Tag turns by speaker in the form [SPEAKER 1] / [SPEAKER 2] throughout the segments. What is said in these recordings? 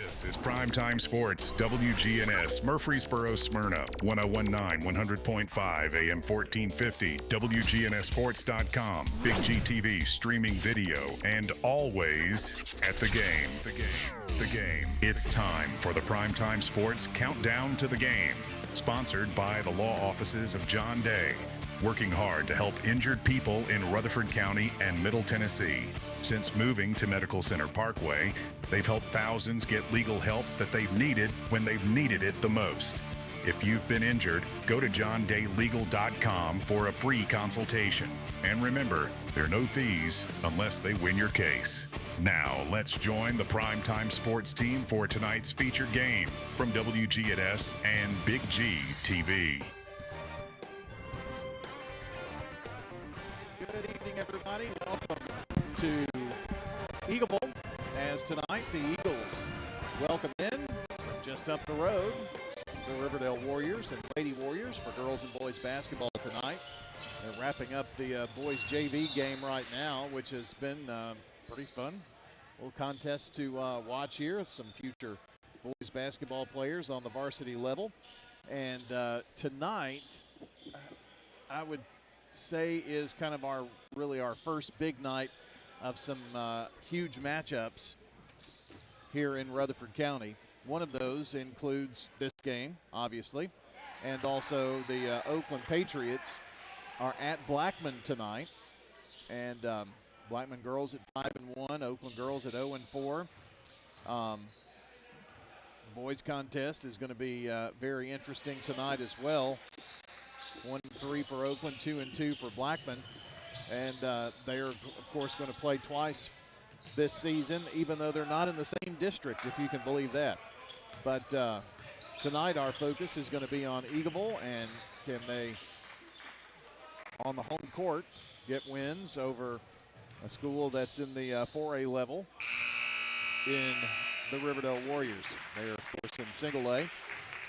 [SPEAKER 1] This is Primetime Sports, WGNS, Murfreesboro, Smyrna, 1019, 100.5, AM 1450, WGNSSports.com, Big G TV, streaming video, and always at the game. The game. It's time for the Primetime Sports Countdown to the Game, sponsored by the law offices of John Day, working hard to help injured people in Rutherford County and Middle Tennessee. Since moving to Medical Center Parkway, they've helped thousands get legal help that they've needed when they've needed it the most. If you've been injured, go to johndaylegal.com for a free consultation. And remember, there are no fees unless they win your case. Now, let's join the Primetime Sports team for tonight's featured game from WGNS and Big G TV.
[SPEAKER 2] Good evening, everybody. Welcome to Eagle Bowl, as tonight the Eagles welcome in just up the road the Riverdale Warriors and Lady Warriors for girls and boys basketball tonight. They're wrapping up the boys JV game right now, which has been pretty fun. A little contest to watch here. Some future boys basketball players on the varsity level. And tonight, I would say is kind of our first big night of some huge matchups here in Rutherford County. One of those includes this game, obviously, and also the Oakland Patriots are at Blackman tonight, and Blackman girls at 5-1, Oakland girls at 0-4. Boys contest is going to be very interesting tonight as well. 1-3 for Oakland, 2-2 for Blackman. And they are, of course, going to play twice this season, even though they're not in the same district, if you can believe that. But tonight our focus is going to be on Eagleville, and can they, on the home court, get wins over a school that's in the 4A level in the Riverdale Warriors. They are, of course, in single A. So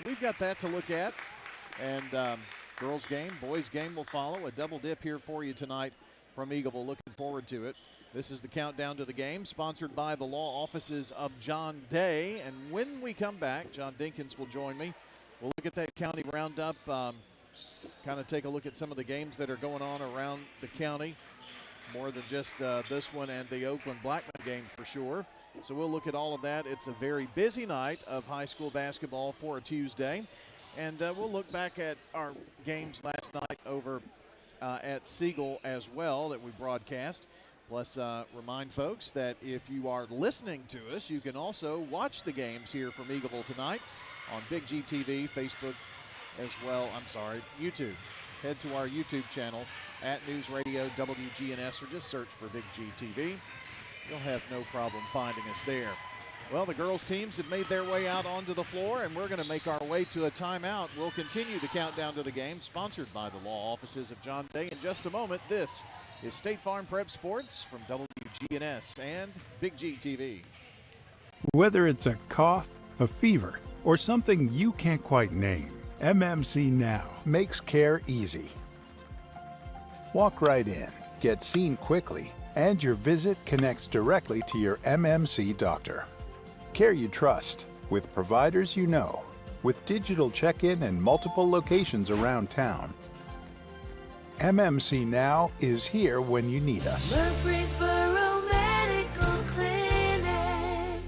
[SPEAKER 2] we've got that to look at. And girls game, boys game will follow. A double dip here for you tonight from Eagleville. Looking forward to it. This is the countdown to the game, sponsored by the law offices of John Day. And when we come back, John Dinkins will join me. We'll look at that county roundup, kind of take a look at some of the games that are going on around the county, more than just this one and the Oakland Blackman game for sure. So we'll look at all of that. It's a very busy night of high school basketball for a Tuesday. And we'll look back at our games last night over at Siegel as well that we broadcast. Plus, remind folks that if you are listening to us, you can also watch the games here from Eagleville tonight on Big G TV, Facebook as well. YouTube. Head to our YouTube channel at News Radio WGNS, or just search for Big G TV. You'll have no problem finding us there. Well, the girls' teams have made their way out onto the floor, and we're going to make our way to a timeout. We'll continue the countdown to the game, sponsored by the law offices of John Day. In just a moment, this is State Farm Prep Sports from WGNS and Big G TV.
[SPEAKER 3] Whether it's a cough, a fever, or something you can't quite name, MMC Now makes care easy. Walk right in, get seen quickly, and your visit connects directly to your MMC doctor. Care you trust, with providers you know, with digital check-in and multiple locations around town. MMC Now is here when you need us.
[SPEAKER 4] Murfreesboro Medical Clinic.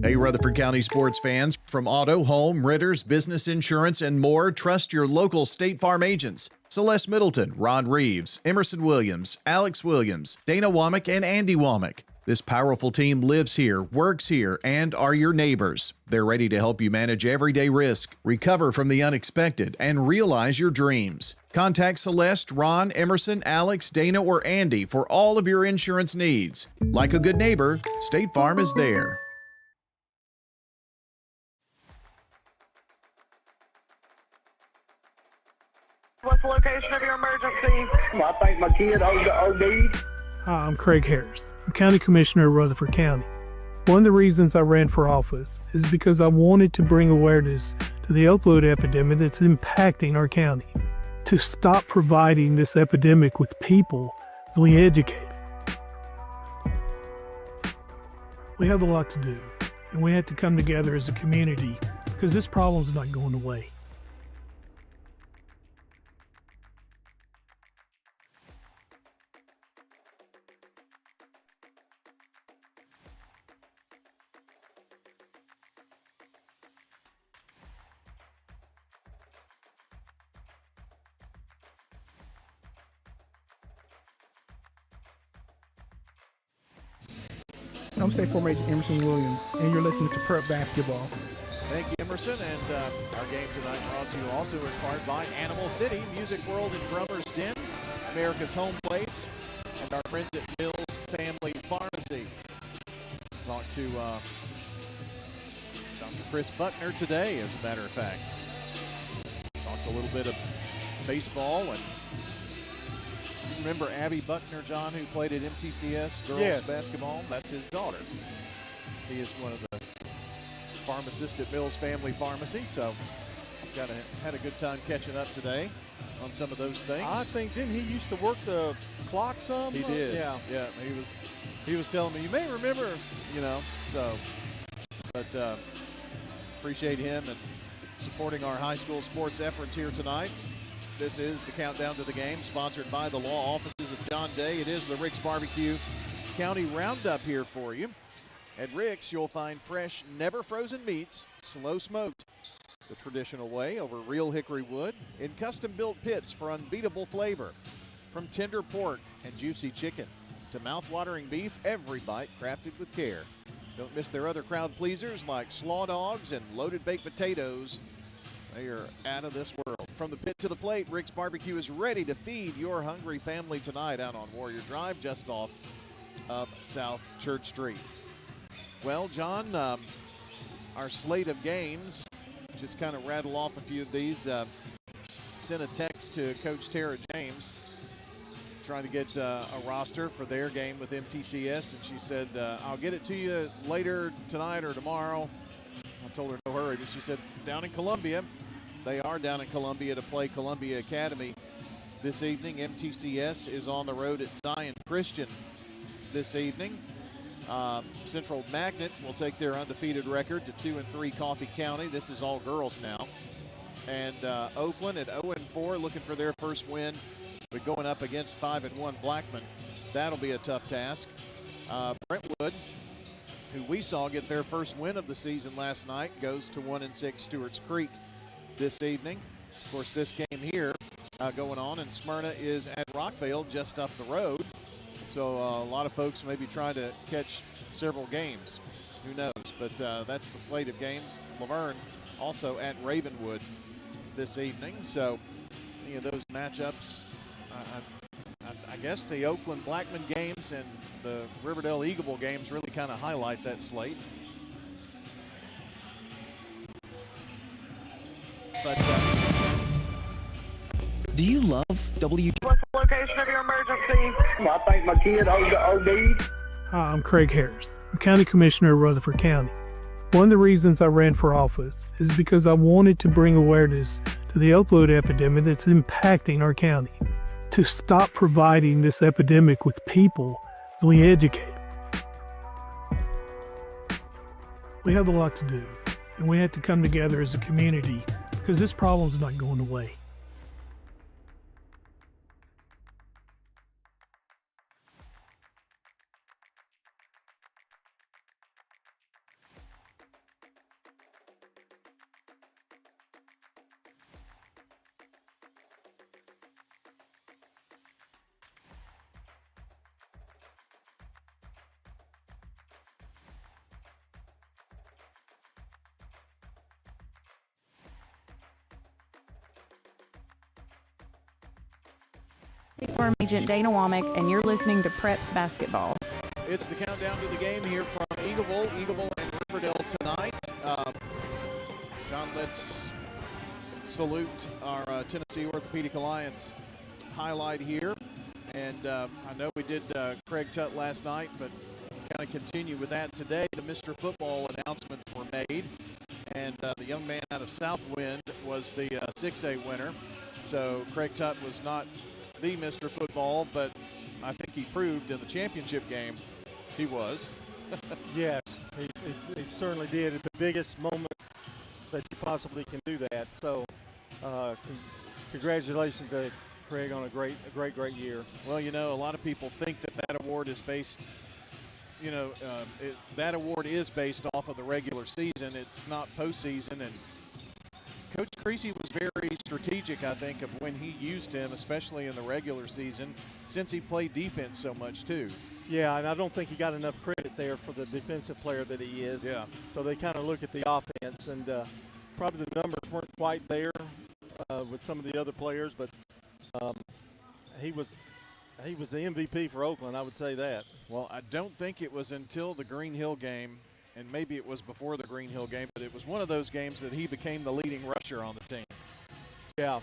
[SPEAKER 2] Hey, Rutherford County sports fans. From auto, home, renters, business insurance, and more, trust your local State Farm agents. Celeste Middleton, Ron Reeves, Emerson Williams, Alex Williams, Dana Womack, and Andy Womack. This powerful team lives here, works here, and are your neighbors. They're ready to help you manage everyday risk, recover from the unexpected, and realize your dreams. Contact Celeste, Ron, Emerson, Alex, Dana, or Andy for all of your insurance needs. Like a good neighbor, State Farm is there.
[SPEAKER 5] What's the location of your emergency?
[SPEAKER 6] I think my kid OD'd.
[SPEAKER 7] Hi, I'm Craig Harris. I'm County Commissioner of Rutherford County. One of the reasons I ran for office is because I wanted to bring awareness to the opioid epidemic that's impacting our county. To stop providing this epidemic with people as we educate. We have a lot to do, and we have to come together as a community because this problem's not going away.
[SPEAKER 8] I'm State Farm Agent Emerson Williams, and you're listening to Prep Basketball.
[SPEAKER 2] Thank you, Emerson. And our game tonight brought to you also in part by Animal City, Music World and Drummers Den, America's home place, and our friends at Mills Family Pharmacy. Talked to Dr. Chris Buckner today, as a matter of fact. Talked a little bit of baseball. And you remember Abby Buckner, John, who played at MTCS girls basketball? That's his daughter. He is one of the pharmacists at Mills Family Pharmacy, so had a good time catching up today on some of those things.
[SPEAKER 9] I think, didn't he used to work the clock some?
[SPEAKER 2] He did.
[SPEAKER 9] Yeah.
[SPEAKER 2] He was telling me, you may remember, so, but appreciate him and supporting our high school sports efforts here tonight. This is the Countdown to the Game, sponsored by the law offices of John Day. It is the Rick's Barbecue County Roundup here for you. At Rick's, you'll find fresh, never frozen meats, slow smoked the traditional way over real hickory wood, in custom-built pits for unbeatable flavor. From tender pork and juicy chicken to mouth-watering beef, every bite crafted with care. Don't miss their other crowd pleasers like slaw dogs and loaded baked potatoes. They are out of this world. From the pit to the plate, Rick's Barbecue is ready to feed your hungry family tonight out on Warrior Drive, just off of South Church Street. Well, John, our slate of games, just kind of rattle off a few of these. Sent a text to Coach Tara James trying to get a roster for their game with MTCS, and she said, I'll get it to you later tonight or tomorrow. I told her no hurry, but she said down in Columbia. They are down in Columbia to play Columbia Academy this evening. MTCS is on the road at Zion Christian this evening. Central Magnet will take their undefeated record to 2-3 Coffee County. This is all girls now. And Oakland at 0-4, looking for their first win, but going up against 5-1 Blackman. That'll be a tough task. Brentwood, who we saw get their first win of the season last night, goes to 1-6 Stewart's Creek this evening. Of course, this game here going on, and Smyrna is at Rockville just up the road. So a lot of folks may be trying to catch several games. Who knows? But that's the slate of games. Laverne also at Ravenwood this evening. So any of those matchups, I guess the Oakland Blackman games and the Riverdale Eagleville games really kind of highlight that slate. But
[SPEAKER 10] do you love W?
[SPEAKER 5] What's the location of your emergency?
[SPEAKER 6] I think my kid OD'd.
[SPEAKER 7] Hi, I'm Craig Harris. I'm County Commissioner of Rutherford County. One of the reasons I ran for office is because I wanted to bring awareness to the opioid epidemic that's impacting our county. To stop providing this epidemic with people as we educate them. We have a lot to do, and we have to come together as a community because this problem's not going away.
[SPEAKER 11] State Farm Agent Dana Womack, and you're listening to Prep Basketball.
[SPEAKER 2] it's the countdown to the game here from Eagleville and Riverdale tonight. John, let's salute our Tennessee Orthopedic Alliance highlight here. And I know we did Craig Tutt last night, but kind of continue with that today. The Mr. Football announcements were made, and the young man out of Southwind was the 6A winner. So Craig Tutt was not the Mr. Football, but I think he proved in the championship game he was.
[SPEAKER 9] Yes, he certainly did at the biggest moment that you possibly can do that. So, congratulations to Craig on a great year.
[SPEAKER 2] Well, you know, a lot of people think that award is based, that award is based off of the regular season. It's not postseason, and Coach Creasy was very strategic, I think, of when he used him, especially in the regular season, since he played defense so much too.
[SPEAKER 9] Yeah, and I don't think he got enough credit there for the defensive player that he is.
[SPEAKER 2] Yeah.
[SPEAKER 9] So they kind of look at the offense, and probably the numbers weren't quite there with some of the other players, but he was the MVP for Oakland, I would say that.
[SPEAKER 2] Well, I don't think it was until the Green Hill game, and maybe it was before the Green Hill game, but it was one of those games that he became the leading rusher on the team.
[SPEAKER 9] Yeah.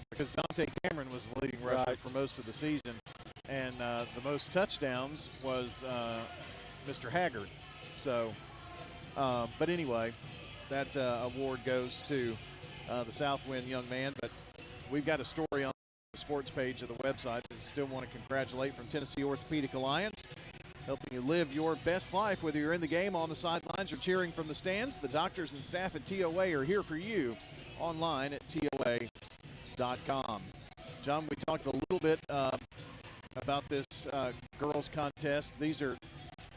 [SPEAKER 2] Because Dante Cameron was the leading rusher for most of the season, and the most touchdowns was Mr. Haggard. So, but anyway, that award goes to the Southwind young man. But we've got a story on the sports page of the website that I still want to congratulate from Tennessee Orthopedic Alliance, helping you live your best life, whether you're in the game, on the sidelines, or cheering from the stands. The doctors and staff at TOA are here for you online at TOA.com. John, we talked a little bit about this girls contest. These are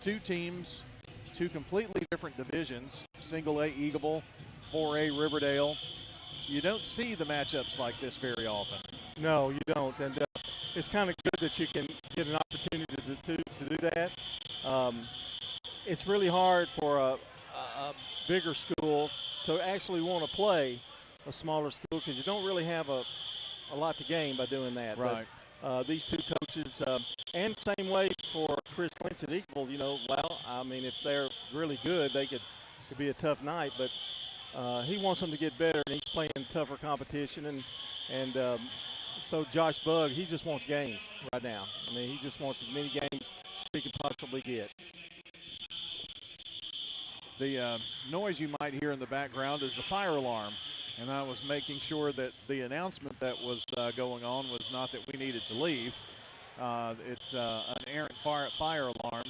[SPEAKER 2] two teams, two completely different divisions, single A Eagleville, 4A Riverdale. You don't see the matchups like this very often.
[SPEAKER 9] No, you don't, and it's kind of good that you can get an opportunity to do that. It's really hard for a bigger school to actually want to play a smaller school because you don't really have a lot to gain by doing that.
[SPEAKER 2] Right.
[SPEAKER 9] But, these two coaches, and same way for Chris Lynch at Eagleville, I mean, if they're really good, they could be a tough night, but he wants them to get better, and he's playing tougher competition, and so Josh Bugg, he just wants games right now. I mean, he just wants as many games as he can possibly get.
[SPEAKER 2] The noise you might hear in the background is the fire alarm, and I was making sure that the announcement that was going on was not that we needed to leave. It's an errant fire alarm,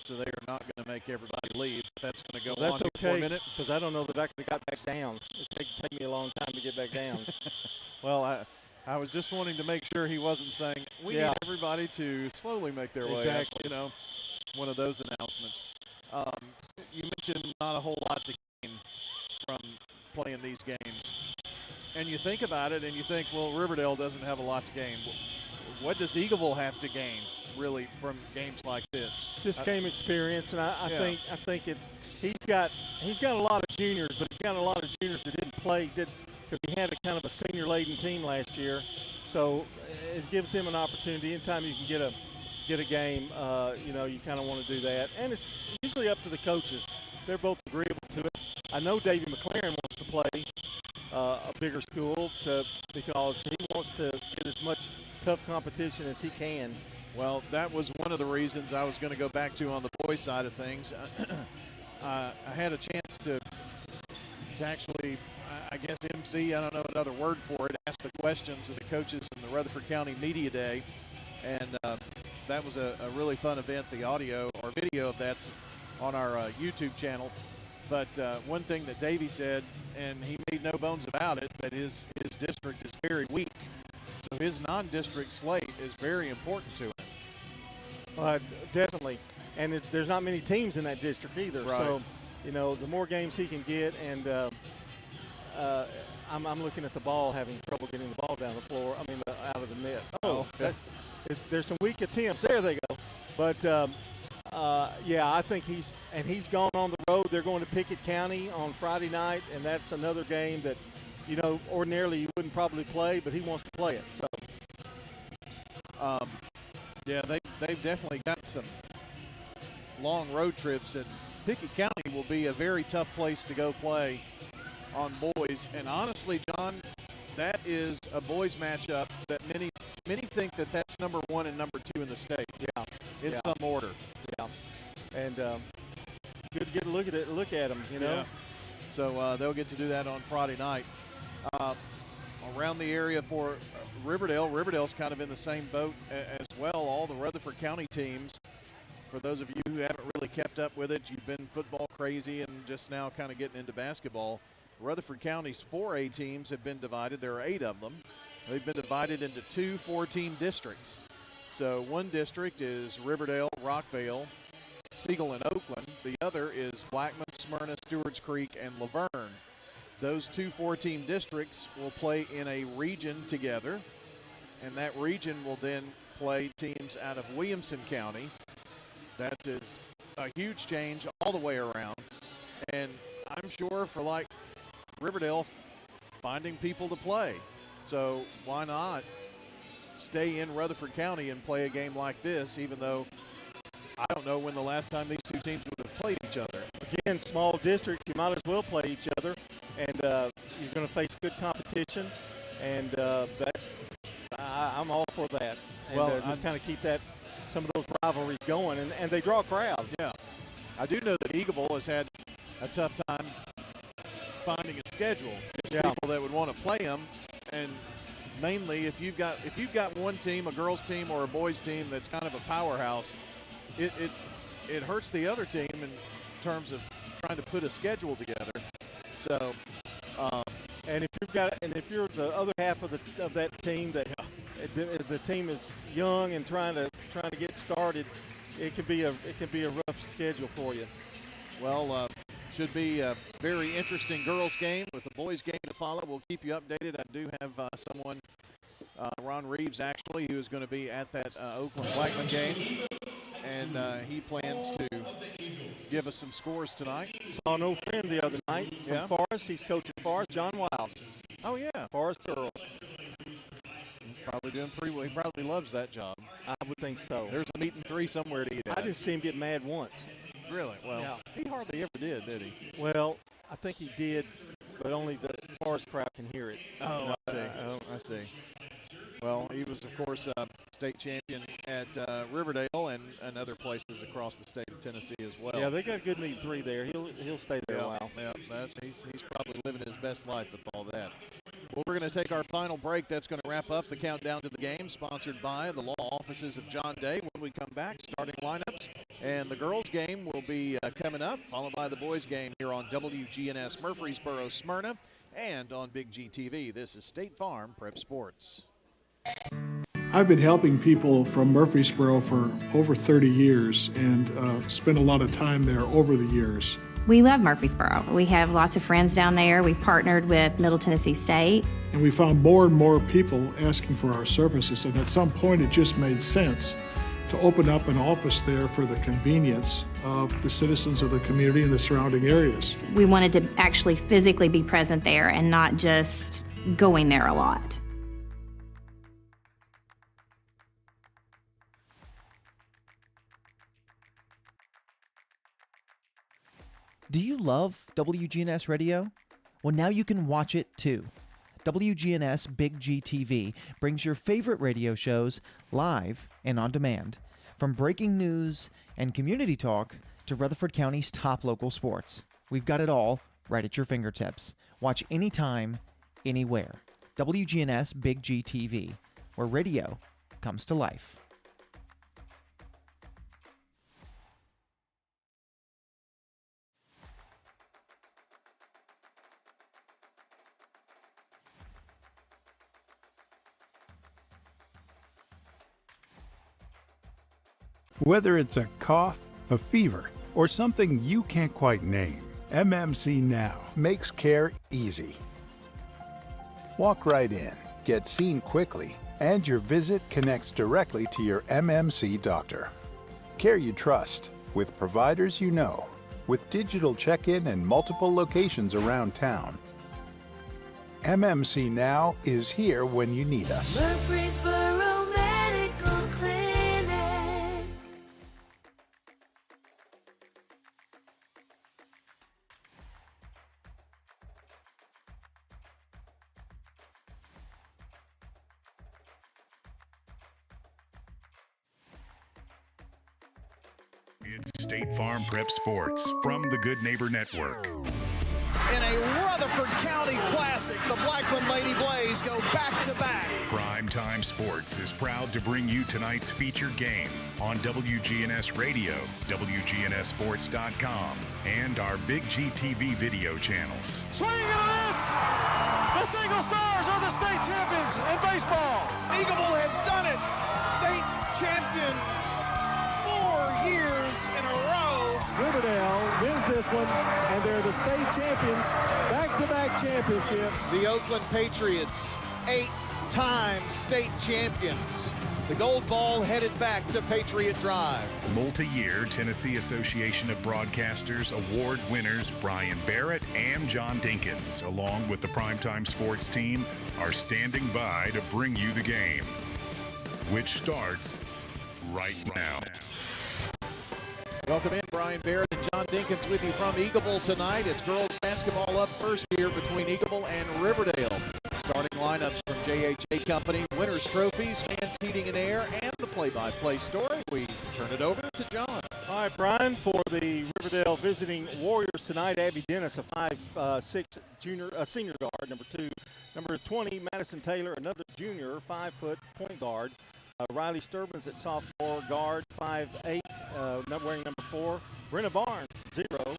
[SPEAKER 2] so they are not going to make everybody leave. That's going to go on for a minute.
[SPEAKER 9] Because I don't know that I could have got back down. It take me a long time to get back down.
[SPEAKER 2] Well, I was just wanting to make sure he wasn't saying, we need everybody to slowly make their way up, one of those announcements. You mentioned not a whole lot to gain from playing these games. And you think about it and you think, well, Riverdale doesn't have a lot to gain. What does Eagleville have to gain, really, from games like this?
[SPEAKER 9] Just game experience, and I think he's got a lot of juniors, but he's got a lot of juniors that didn't play because he had a kind of a senior-laden team last year. So it gives him an opportunity. Anytime you can get a game, you kind of want to do that. And it's usually up to the coaches. They're both agreeable to it. I know Davey McLaren wants to play a bigger school because he wants to get as much tough competition as he can.
[SPEAKER 2] Well, that was one of the reasons I was going to go back to on the boys' side of things. I had a chance to actually, I guess, MC, I don't know another word for it, ask the questions of the coaches in the Rutherford County Media Day. And that was a really fun event. The audio or video of that's on our YouTube channel. But one thing that Davey said, and he made no bones about it, that his district is very weak. So his non-district slate is very important to him.
[SPEAKER 9] Definitely. And there's not many teams in that district either.
[SPEAKER 2] Right.
[SPEAKER 9] So, the more games he can get, and I'm looking at the ball having trouble getting the ball down the floor. I mean, out of the net. There's some weak attempts. There they go. But, I think he's gone on the road. They're going to Pickett County on Friday night, and that's another game that, ordinarily you wouldn't probably play, but he wants to play it. So,
[SPEAKER 2] they've definitely got some long road trips, and Pickett County will be a very tough place to go play on boys. And honestly, John, that is a boys matchup that many think that that's number 1 and number 2 in the state. In some order.
[SPEAKER 9] And good to get a look at them,
[SPEAKER 2] Yeah. So they'll get to do that on Friday night. Around the area for Riverdale's kind of in the same boat as well. All the Rutherford County teams, for those of you who who haven't really kept up with it, you've been football crazy and just now kind of getting into basketball. Rutherford County's 4A teams have been divided. There are 8 of them. They've been divided into 2 4-team districts. So one district is Riverdale, Rockvale, Siegel, and Oakland. The other is Blackman, Smyrna, Stewart's Creek, and Laverne. Those 2 4-team districts will play in a region together, and that region will then play teams out of Williamson County. That is a huge change all the way around. And I'm sure for like Riverdale, finding people to play. So why not stay in Rutherford County and play a game like this, even though I don't know when the last time these 2 teams would have played each other.
[SPEAKER 9] Again, small district, you might as well play each other, and you're going to face good competition, and I'm all for that. And
[SPEAKER 2] Well,
[SPEAKER 9] just kind of keep some of those rivalries going, and they draw crowds.
[SPEAKER 2] Yeah. I do know that Eagleville has had a tough time finding a schedule. There's people that would want to play them, and mainly if you've got one team, a girls team or a boys team that's kind of a powerhouse, it hurts the other team in terms of trying to put a schedule together. So,
[SPEAKER 9] and if you're the other half of that team that the team is young and trying to get started, it can be a rough schedule for you.
[SPEAKER 2] Well, should be a very interesting girls game with the boys game to follow. We'll keep you updated. I do have someone, Ron Reeves actually, who is going to be at that Oakland Blackman game, and he plans to give us some scores tonight.
[SPEAKER 9] Saw an old friend the other night from Forest. He's coaching Forest, John Wild.
[SPEAKER 2] Oh yeah,
[SPEAKER 9] Forest girls.
[SPEAKER 2] He's probably doing pretty well. He probably loves that job.
[SPEAKER 9] I would think so.
[SPEAKER 2] There's a meat and 3 somewhere to eat at.
[SPEAKER 9] I didn't see him get mad once.
[SPEAKER 2] Really? Well, he hardly ever did he?
[SPEAKER 9] Well, I think he did, but only the Forest crowd can hear it.
[SPEAKER 2] Oh, I see. Well, he was, of course, state champion at Riverdale and other places across the state of Tennessee as well.
[SPEAKER 9] Yeah, they got a good meat 3 there. He'll stay there a while.
[SPEAKER 2] Yeah, he's probably living his best life with all that. Well, we're going to take our final break. That's going to wrap up the countdown to the game, sponsored by the law offices of John Day. When we come back, starting lineups, and the girls' game will be coming up, followed by the boys' game here on WGNS Murfreesboro, Smyrna, and on Big G TV. This is State Farm Prep Sports.
[SPEAKER 12] I've been helping people from Murfreesboro for over 30 years and spent a lot of time there over the years.
[SPEAKER 13] We love Murfreesboro. We have lots of friends down there. We've partnered with Middle Tennessee State.
[SPEAKER 12] And we found more and more people asking for our services, and at some point it just made sense to open up an office there for the convenience of the citizens of the community and the surrounding areas.
[SPEAKER 13] We wanted to actually physically be present there and not just going there a lot.
[SPEAKER 10] Do you love WGNS Radio? Well, now you can watch it too. WGNS Big G TV brings your favorite radio shows live and on demand. From breaking news and community talk to Rutherford County's top local sports. We've got it all right at your fingertips. Watch anytime, anywhere. WGNS Big G TV, where radio comes to life.
[SPEAKER 3] Whether it's a cough, a fever, or something you can't quite name, MMC Now makes care easy. Walk right in, get seen quickly, and your visit connects directly to your MMC doctor. Care you trust, with providers you know, with digital check-in and multiple locations around town. MMC Now is here when you need us.
[SPEAKER 4] Murfreesboro Medical Clinic.
[SPEAKER 1] It's State Farm Prep Sports from the Good Neighbor Network.
[SPEAKER 2] in a Rutherford County Classic. The Blackman Lady Blaze go back-to-back.
[SPEAKER 1] Primetime Sports is proud to bring you tonight's featured game on WGNS Radio, WGNSSports.com, and our Big GTV video channels.
[SPEAKER 9] Swing and a miss! The Single Stars are the state champions in baseball.
[SPEAKER 2] Eagleville has done it. State champions 4 years in a row.
[SPEAKER 9] Riverdale wins this one, and they're the state champions, back-to-back championships.
[SPEAKER 2] The Oakland Patriots, 8-time state champions. The gold ball headed back to Patriot Drive.
[SPEAKER 1] Multi-year Tennessee Association of Broadcasters award winners Brian Barrett and John Dinkins, along with the Primetime Sports team, are standing by to bring you the game, which starts right now.
[SPEAKER 2] Welcome in, Brian Barrett and John Dinkins with you from Eagleville tonight. It's girls basketball up first here between Eagleville and Riverdale. Starting lineups from JHA Company, winners' trophies, fans, heating and air, and the play-by-play story. We turn it over to John.
[SPEAKER 9] All right, Brian, for the Riverdale visiting Warriors tonight, Abby Dennis, a 5'6" senior guard, number 2. Number 20, Madison Taylor, another junior, 5-foot point guard. Riley Sturbins at sophomore guard, 5'8", wearing number 4. Brenna Barnes, 0,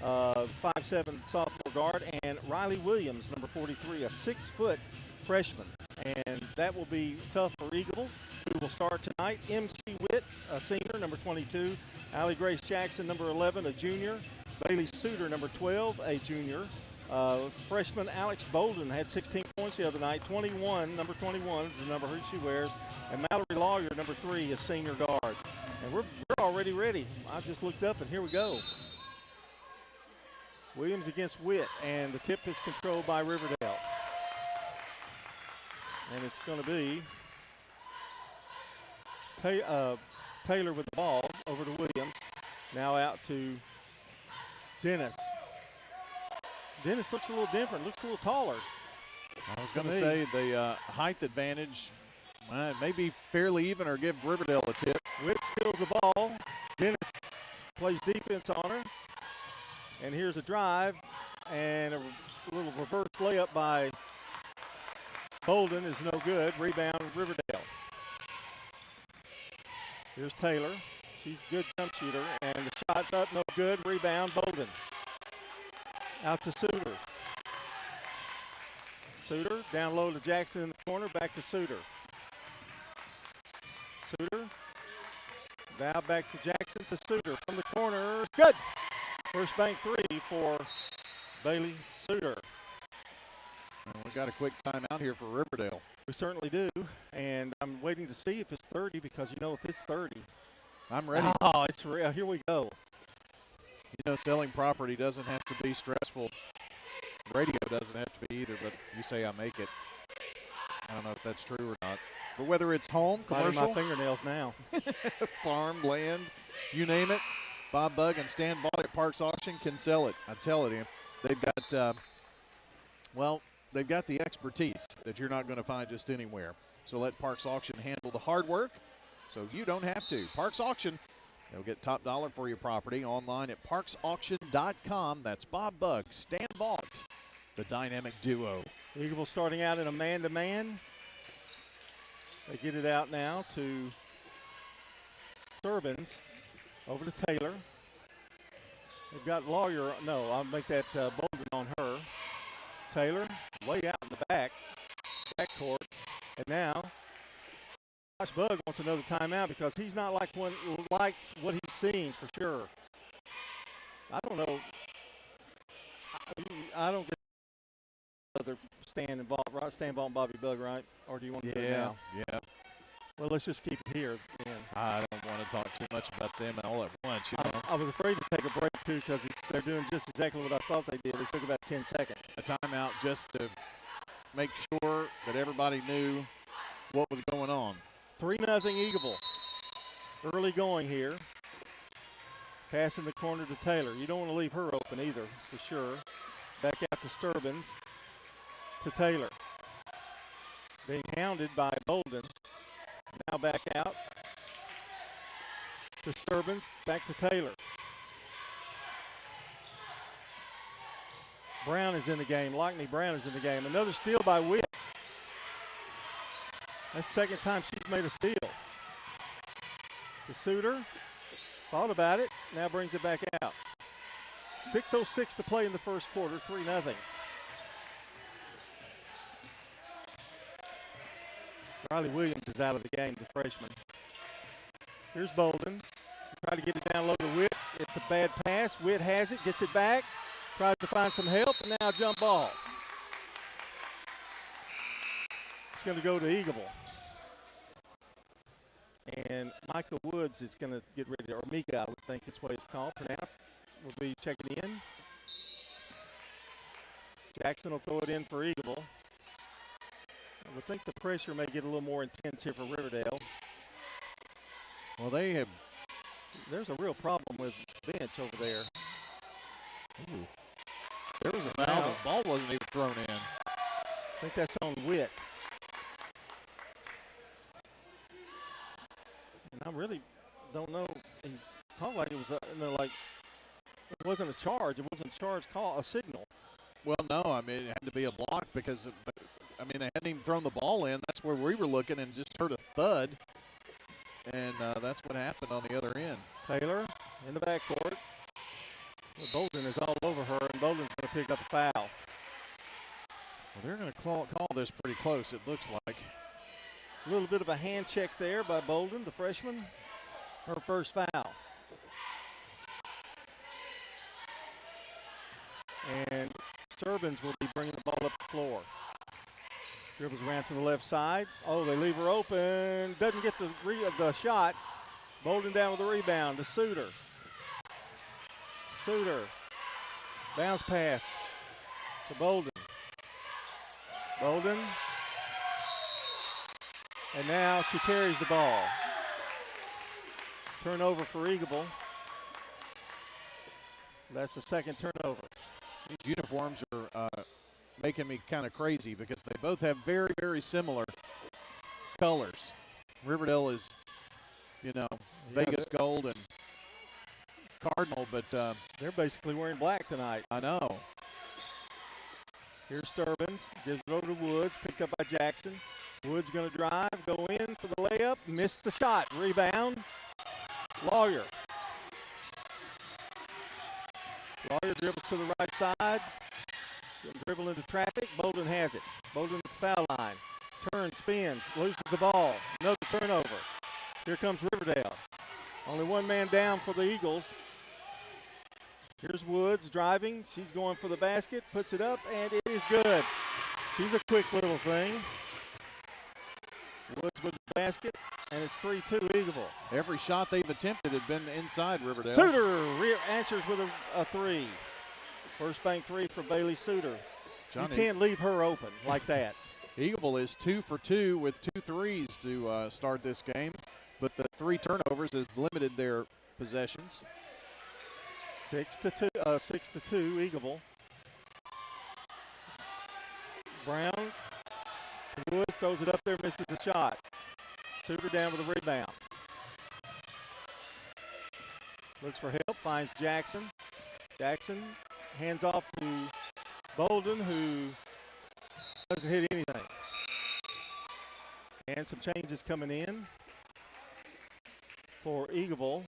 [SPEAKER 9] 5'7" sophomore guard. And Riley Williams, number 43, a 6-foot freshman. And that will be tough for Eagleville, who will start tonight. MC Witt, a senior, number 22. Allie Grace Jackson, number 11, a junior. Bailey Suter, number 12, a junior. Freshman Alex Bolden had 16 points the other night. 21, number 21 is the number she wears. And Mallory Lawyer, number 3, a senior guard. And we're already ready. I just looked up, and here we go. Williams against Witt, and the tip is controlled by Riverdale. And it's going to be Taylor with the ball over to Williams. Now out to Dennis. Dennis looks a little different, looks a little taller.
[SPEAKER 2] I was going to say the height advantage may be fairly even or give Riverdale a tip.
[SPEAKER 9] Witt steals the ball. Dennis plays defense on her. And here's a drive and a little reverse layup by Bolden is no good. Rebound Riverdale. Here's Taylor. She's a good jump shooter. And the shot's up, no good. Rebound Bolden. Out to Suter. Suter down low to Jackson in the corner. Back to Suter. Suter. Now back to Jackson to Suter from the corner. Good. First bank 3 for Bailey Suter.
[SPEAKER 2] Well, we got a quick timeout here for Riverdale.
[SPEAKER 9] We certainly do. And I'm waiting to see if it's 30 because, you know, if it's 30.
[SPEAKER 2] I'm ready.
[SPEAKER 9] Oh, it's real. Here we go.
[SPEAKER 2] You know, selling property doesn't have to be stressful. Radio doesn't have to be either, but you say I make it. I don't know if that's true or not. But whether it's home, commercial,
[SPEAKER 9] biting my fingernails now.
[SPEAKER 2] farm, land, you name it, Bob Bug and Stan Vaught at Parks Auction can sell it. I'm telling you. They've got, they've got the expertise that you're not going to find just anywhere. So let Parks Auction handle the hard work so you don't have to. Parks Auction. They'll get top dollar for your property online at parksauction.com. That's Bob Bug, Stan Vaught, the dynamic duo.
[SPEAKER 9] Eagleville starting out in a man-to-man. They get it out now to Sturbins. Over to Taylor. They've got Lawyer. No, I'll make that Bolden on her. Taylor way out in the backcourt. And now Josh Bug wants another timeout because he's not likes what he's seeing for sure. I don't know. I don't get other Stan involved, right? Stan Vaught and Bobby Bug, right? Or do you want to do it now?
[SPEAKER 2] Yeah.
[SPEAKER 9] Well, let's just keep it here. Then.
[SPEAKER 2] I don't want to talk too much about them all at once. You know?
[SPEAKER 9] I was afraid to take a break too because they're doing just exactly what I thought they did. It took about 10 seconds.
[SPEAKER 2] A timeout just to make sure that everybody knew what was going on.
[SPEAKER 9] 3-0 Eagleville. Early going here. Pass in the corner to Taylor. You don't want to leave her open either, for sure. Back out to Sturbins. To Taylor. Being hounded by Bolden. Now back out to Sturbins. Back to Taylor. Brown is in the game. Lockney Brown is in the game. Another steal by Witt. That's the second time she's made a steal. The Suter thought about it, now brings it back out. 6:06 to play in the first quarter, 3-0. Riley Williams is out of the game, the freshman. Here's Bolden. Try to get it down low to Witt. It's a bad pass. Witt has it, gets it back, tries to find some help, and now jump ball. It's going to go to Eagleville. And Michael Woods is going to get ready, or Mika, I would think is what it's called, pronounced, will be checking in. Jackson will throw it in for Eagleville. I would think the pressure may get a little more intense here for Riverdale.
[SPEAKER 2] Well, there's
[SPEAKER 9] a real problem with bench over there.
[SPEAKER 2] Ooh. There was a foul. The ball wasn't even thrown in.
[SPEAKER 9] I think that's on Witt. And I really don't know. He talked like it was, like it wasn't a charge. It wasn't a charge call, a signal.
[SPEAKER 2] Well, no, I mean, it had to be a block because, they hadn't even thrown the ball in. That's where we were looking and just heard a thud. And that's what happened on the other end.
[SPEAKER 9] Taylor in the backcourt. Well, Bolden is all over her, and Bolden's going to pick up a foul.
[SPEAKER 2] Well, they're going to call this pretty close, it looks like.
[SPEAKER 9] A little bit of a hand check there by Bolden, the freshman. Her first foul. And Sturbins will be bringing the ball up the floor. Dribbles around to the left side. Oh, they leave her open. Doesn't get the shot. Bolden down with the rebound to Suter. Suter. Bounce pass to Bolden. Bolden. And now she carries the ball. Turnover for Eagleville. That's the second turnover.
[SPEAKER 2] These uniforms are making me kind of crazy because they both have very, very similar colors. Riverdale is, Vegas gold and cardinal, but
[SPEAKER 9] they're basically wearing black tonight.
[SPEAKER 2] I know.
[SPEAKER 9] Here's Sturbins, gives it over to Woods, picked up by Jackson. Woods going to drive, go in for the layup, missed the shot. Rebound, Lawyer. Lawyer dribbles to the right side. Dribble into traffic. Bolden has it. Bolden at the foul line. Turns, spins, loses the ball. Another turnover. Here comes Riverdale. Only one man down for the Eagles. Here's Woods driving. She's going for the basket. Puts it up, and it is good. She's a quick little thing. Woods with the basket, and it's 3-2 Eagleville.
[SPEAKER 2] Every shot they've attempted had been inside Riverdale.
[SPEAKER 9] Suter answers with a three. First bank three for Bailey Suter. You can't leave her open like that.
[SPEAKER 2] Eagleville is 2 for 2 with 2 threes to start this game, but the 3 turnovers have limited their possessions.
[SPEAKER 9] 6-2 Eagleville. Brown. Woods throws it up there, misses the shot. Suter down with a rebound. Looks for help, finds Jackson. Jackson hands off to Bolden, who doesn't hit anything. And some changes coming in for Eagleville.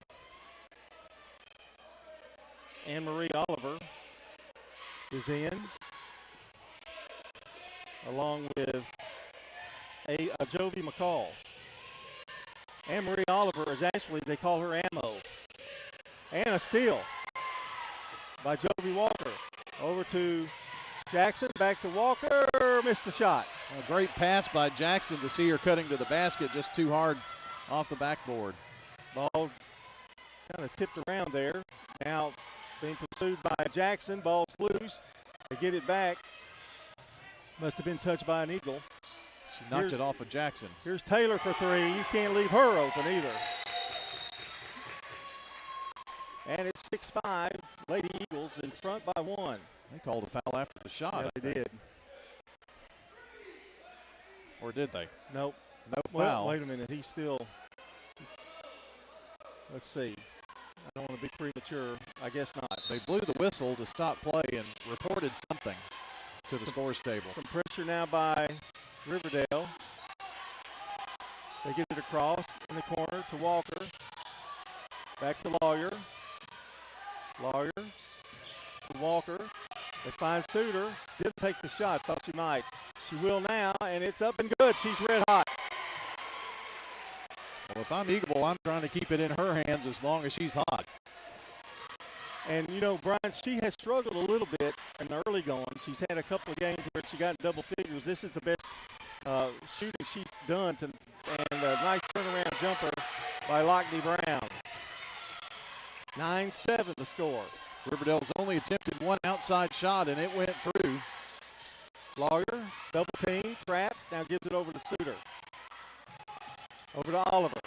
[SPEAKER 9] Anne-Marie Oliver is in, along with Jovi McCall. Anne-Marie Oliver is actually, they call her Ammo. And a steal by Jovi Walker. Over to Jackson, back to Walker, missed the shot.
[SPEAKER 2] A great pass by Jackson to see her cutting to the basket, just too hard off the backboard.
[SPEAKER 9] Ball kind of tipped around there. Now being pursued by Jackson, ball's loose. They get it back. Must have been touched by an Eagle.
[SPEAKER 2] She knocked it off of Jackson.
[SPEAKER 9] Here's Taylor for three. You can't leave her open either. And it's 6-5. Lady Eagles in front by 1.
[SPEAKER 2] They called a foul after the shot.
[SPEAKER 9] Yeah, they did.
[SPEAKER 2] Or did they?
[SPEAKER 9] Nope.
[SPEAKER 2] No foul.
[SPEAKER 9] Wait a minute. He's still. Let's see. I don't want to be premature. I guess not.
[SPEAKER 2] They blew the whistle to stop play and reported something to the scores table.
[SPEAKER 9] Some pressure now by Riverdale. They get it across in the corner to Walker. Back to Lawyer. Lawyer to Walker. They find Suter. Didn't take the shot. Thought she might. She will now, and it's up and good. She's red hot.
[SPEAKER 2] Well, if I'm Eagleville, I'm trying to keep it in her hands as long as she's hot.
[SPEAKER 9] And, you know, Brian, she has struggled a little bit in the early going. She's had a couple of games where she got in double figures. This is the best shooting she's done. And a nice turnaround jumper by Lockney Brown. 9-7 the score.
[SPEAKER 2] Riverdale's only attempted one outside shot, and it went through.
[SPEAKER 9] Lawyer, double team, trap, now gives it over to Suter. Over to Oliver.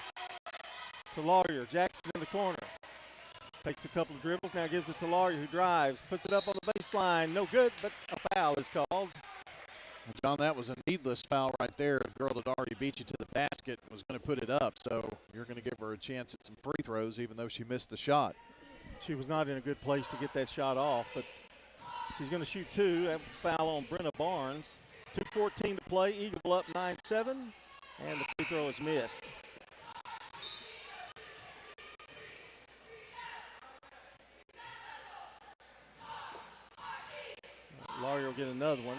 [SPEAKER 9] To Lawyer, Jackson in the corner. Takes a couple of dribbles, now gives it to Lawyer, who drives, puts it up on the baseline. No good, but a foul is called.
[SPEAKER 2] John, that was a needless foul right there. The girl that already beat you to the basket was going to put it up, so you're going to give her a chance at some free throws, even though she missed the shot.
[SPEAKER 9] She was not in a good place to get that shot off, but she's going to shoot two. That foul on Brenna Barnes. 2:14 to play. Eagle up 9-7, and the free throw is missed. Lawyer will get another one.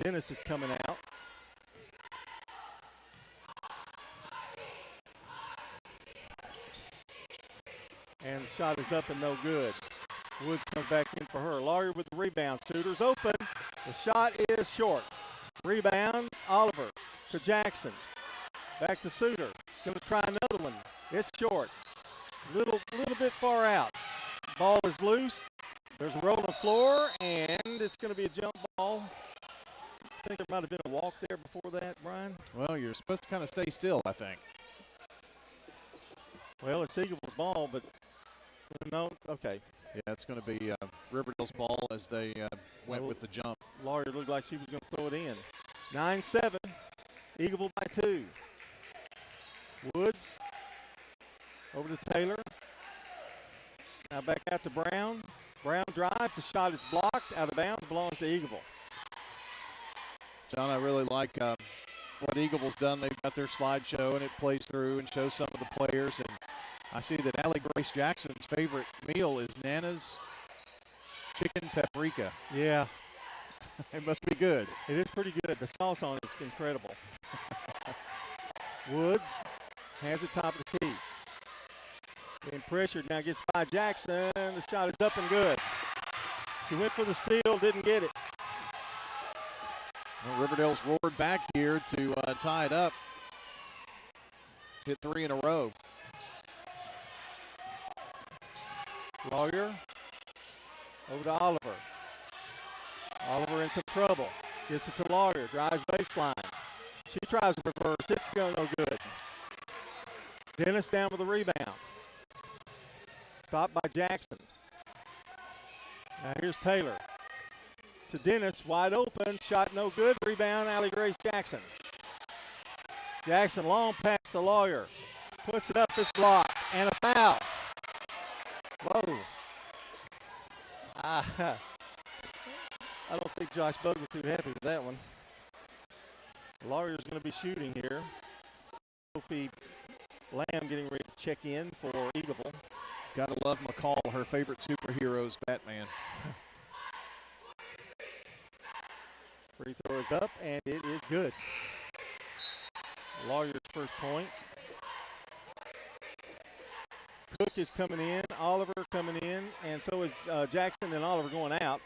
[SPEAKER 9] Dennis is coming out. And the shot is up and no good. Woods comes back in for her. Lawyer with the rebound. Suter's open. The shot is short. Rebound, Oliver to Jackson. Back to Suter. Going to try another one. It's short. Little bit far out. Ball is loose. There's a roll on the floor, and it's going to be a jump ball. I think there might have been a walk there before that, Brian.
[SPEAKER 2] Well, you're supposed to kind of stay still, I think.
[SPEAKER 9] Well, it's Eagle's ball, but no, okay.
[SPEAKER 2] Yeah, it's going to be Riverdale's ball as they went with the jump.
[SPEAKER 9] Lawyer looked like she was going to throw it in. 9-7, Eagleville by 2. Woods over to Taylor. Now back out to Brown. Brown drives. The shot is blocked. Out of bounds. Belongs to Eagleville.
[SPEAKER 2] John, I really like what Eagleville's done. They've got their slideshow, and it plays through and shows some of the players. And I see that Allie Grace Jackson's favorite meal is Nana's chicken paprika.
[SPEAKER 9] Yeah.
[SPEAKER 2] It must be good.
[SPEAKER 9] It is pretty good. The sauce on it's incredible. Woods has it top of the key. Getting pressured, now gets by Jackson. The shot is up and good. She went for the steal, didn't get it.
[SPEAKER 2] Well, Riverdale's roared back here to tie it up. Hit 3 in a row.
[SPEAKER 9] Lawyer over to Oliver. Oliver in some trouble. Gets it to Lawyer. Drives baseline. She tries to reverse. It's going no good. Dennis down with the rebound. Stopped by Jackson. Now here's Taylor. To Dennis, wide open. Shot no good. Rebound, Allie Grace Jackson. Jackson, long pass to Lawyer. Puts it up, it's blocked. And a foul. Whoa. I don't think Josh Bug was too happy with that one. Lawyer's going to be shooting here. Sophie Lamb getting ready to check in for Eagleville.
[SPEAKER 2] Gotta love McCall, her favorite superhero's Batman.
[SPEAKER 9] Free throw is up, and it is good. Lawyer's first points. Cook is coming in, Oliver coming in, and so is Jackson and Oliver going out.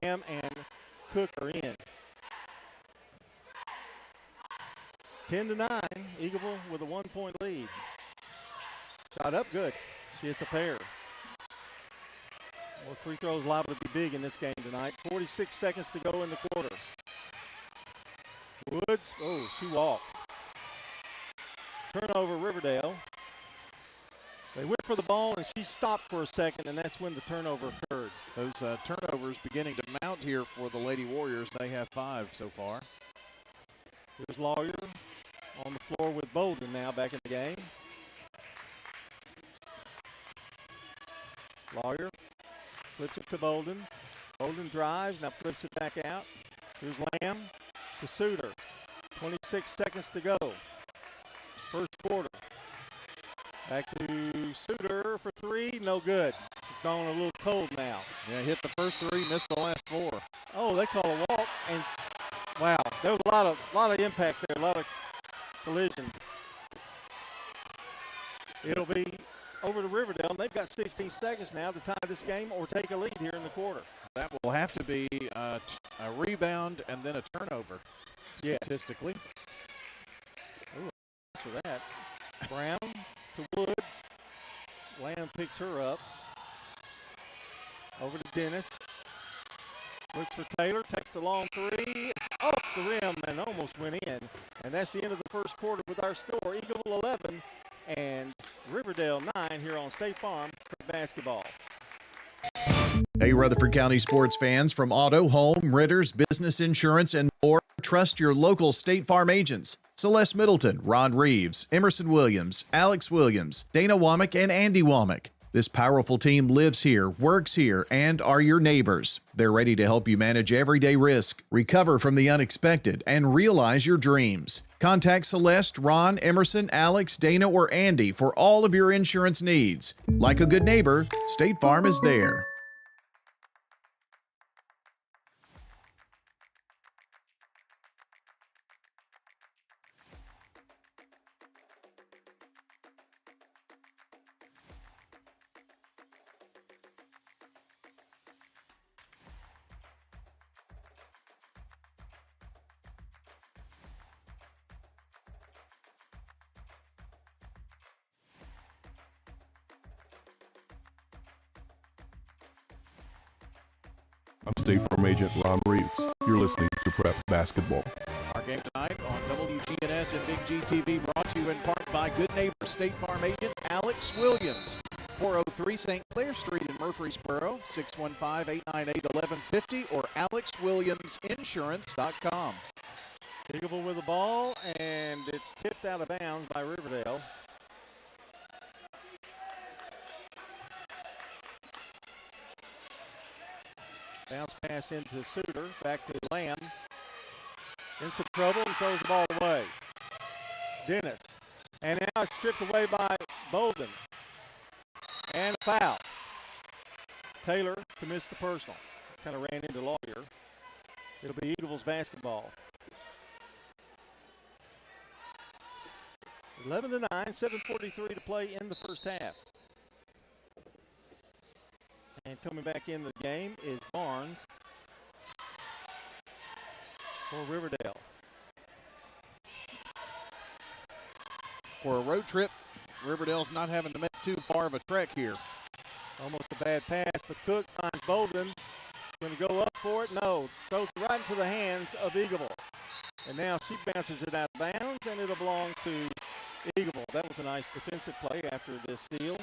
[SPEAKER 9] Lamb and Cook are in. 10-9, Eagleville with a 1-point lead. Shot up good. She hits a pair. Well, free throws liable to be big in this game tonight. 46 seconds to go in the quarter. Woods, oh, she walked. Turnover, Riverdale. They went for the ball, and she stopped for a second, and that's when the turnover occurred.
[SPEAKER 2] Those turnovers beginning to mount here for the Lady Warriors. They have 5 so far.
[SPEAKER 9] Here's Lawyer on the floor with Bolden now back in the game. Lawyer flips it to Bolden. Bolden drives, now flips it back out. Here's Lamb to Suter. 26 seconds to go. First quarter. Back to Suter for three, no good. He's gone a little cold now.
[SPEAKER 2] Yeah, hit the first three, missed the last four.
[SPEAKER 9] Oh, they call a walk, and wow, there was a lot of impact there, a lot of collision. It'll be over to Riverdale, and they've got 16 seconds now to tie this game or take a lead here in the quarter.
[SPEAKER 2] That will have to be a rebound and then a turnover, statistically.
[SPEAKER 9] Ooh, thanks for that. Brown to Woods. Lamb picks her up. Over to Dennis. Looks for Taylor, takes the long three. It's off the rim and almost went in. And that's the end of the first quarter with our score. Eagleville 11 and Riverdale 9 here on State Farm for basketball.
[SPEAKER 14] Hey, Rutherford County sports fans, from auto, home, renters, business insurance, and more, trust your local State Farm agents. Celeste Middleton, Ron Reeves, Emerson Williams, Alex Williams, Dana Womack, and Andy Womack. This powerful team lives here, works here, and are your neighbors. They're ready to help you manage everyday risk, recover from the unexpected, and realize your dreams. Contact Celeste, Ron, Emerson, Alex, Dana, or Andy for all of your insurance needs. Like a good neighbor, State Farm is there.
[SPEAKER 15] I'm State Farm Agent Ron Reeves. You're listening to Prep Basketball.
[SPEAKER 2] Our game tonight on WGNS and Big GTV brought to you in part by good neighbor State Farm Agent Alex Williams. 403 St. Clair Street in Murfreesboro, 615-898-1150 or alexwilliamsinsurance.com.
[SPEAKER 9] Eagleville with the ball, and it's tipped out of bounds by Riverdale. Bounce pass into Suter, back to Lamb. In some trouble and throws the ball away. Dennis. And now it's stripped away by Bolden. And a foul. Taylor to miss the personal. Kind of ran into Lawyer. It'll be Eagles basketball. 11-9, 7:43 to play in the first half. And coming back in the game is Barnes for Riverdale.
[SPEAKER 2] For a road trip, Riverdale's not having to make too far of a trek here.
[SPEAKER 9] Almost a bad pass, but Cook finds Bolden. Going to go up for it. No, throws it right into the hands of Eagleville. And now she bounces it out of bounds, and it'll belong to Eagleville. That was a nice defensive play after this steal.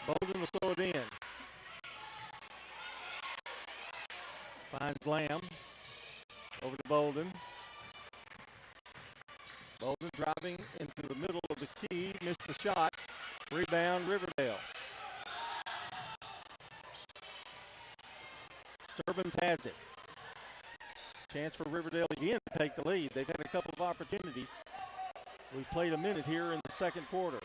[SPEAKER 9] Bolden will throw it in. Finds Lamb. Over to Bolden. Bolden driving into the middle of the key. Missed the shot. Rebound, Riverdale. Sturbins has it. Chance for Riverdale again to take the lead. They've had a couple of opportunities. We've played a minute here in the second quarter.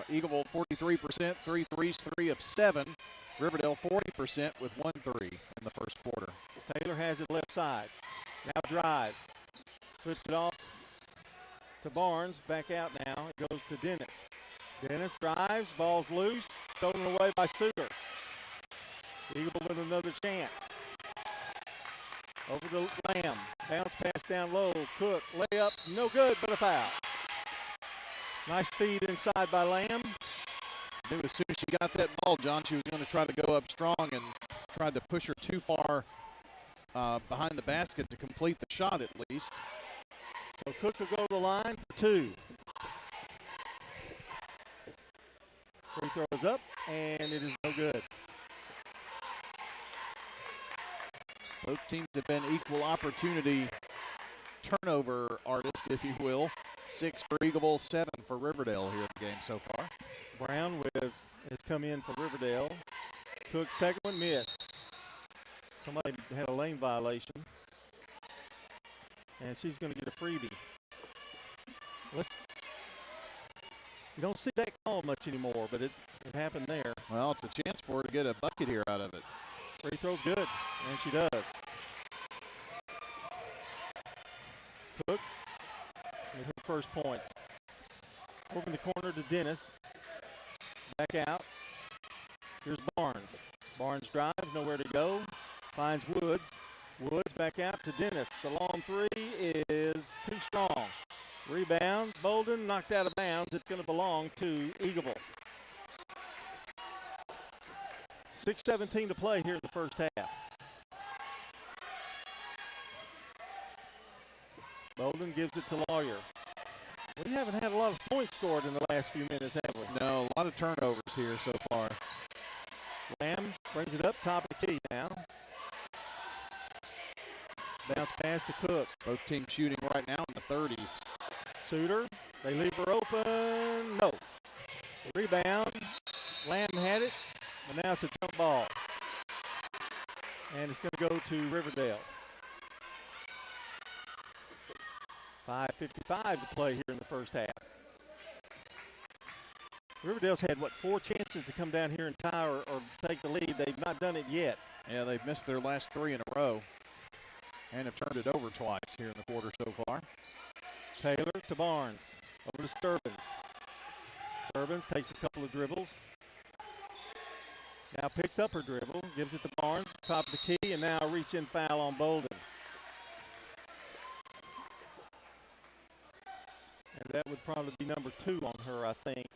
[SPEAKER 2] Eagleville 43%, 3 threes, 3 of 7. Riverdale 40% with 1 3 in the first quarter.
[SPEAKER 9] Taylor has it left side. Now drives. Flips it off to Barnes. Back out now. It goes to Dennis. Dennis drives. Ball's loose. Stolen away by Suter. Eagleville with another chance. Over to Lamb. Bounce pass down low. Cook. Layup. No good, but a foul. Nice feed inside by Lamb.
[SPEAKER 2] I knew as soon as she got that ball, John, she was going to try to go up strong and tried to push her too far behind the basket to complete the shot at least.
[SPEAKER 9] So Cook will go to the line for 2. Free throws up, and it is no good.
[SPEAKER 2] Both teams have been equal opportunity turnover artist, if you will. 6 for Eagleville, 7 for Riverdale here in the game so far.
[SPEAKER 9] Brown has come in for Riverdale. Cook, second one, missed. Somebody had a lane violation. And she's going to get a freebie. You don't see that call much anymore, but it happened there.
[SPEAKER 2] Well, it's a chance for her to get a bucket here out of it.
[SPEAKER 9] Free throw's good, and she does. Cook with her first points. Over in the corner to Dennis. Back out. Here's Barnes. Barnes drives, nowhere to go. Finds Woods. Woods back out to Dennis. The long three is too strong. Rebound. Bolden knocked out of bounds. It's going to belong to Eagleville. 6:17 to play here in the first half. Bolden gives it to Lawyer. We haven't had a lot of points scored in the last few minutes, have we?
[SPEAKER 2] No, a lot of turnovers here so far.
[SPEAKER 9] Lamb brings it up top of the key now. Bounce pass to Cook.
[SPEAKER 2] Both teams shooting right now in the 30s.
[SPEAKER 9] Suter, they leave her open. No. Rebound. Lamb had it, but now it's a jump ball. And it's going to go to Riverdale. 5:55 to play here in the first half. Riverdale's had, 4 chances to come down here and tie or take the lead. They've not done it yet.
[SPEAKER 2] Yeah, they've missed their last 3 in a row and have turned it over twice here in the quarter so far.
[SPEAKER 9] Taylor to Barnes. Over to Sturbins. Sturbins takes a couple of dribbles. Now picks up her dribble, gives it to Barnes, top of the key, and now a reach-in foul on Bolden. And that would probably be number 2 on her, I think.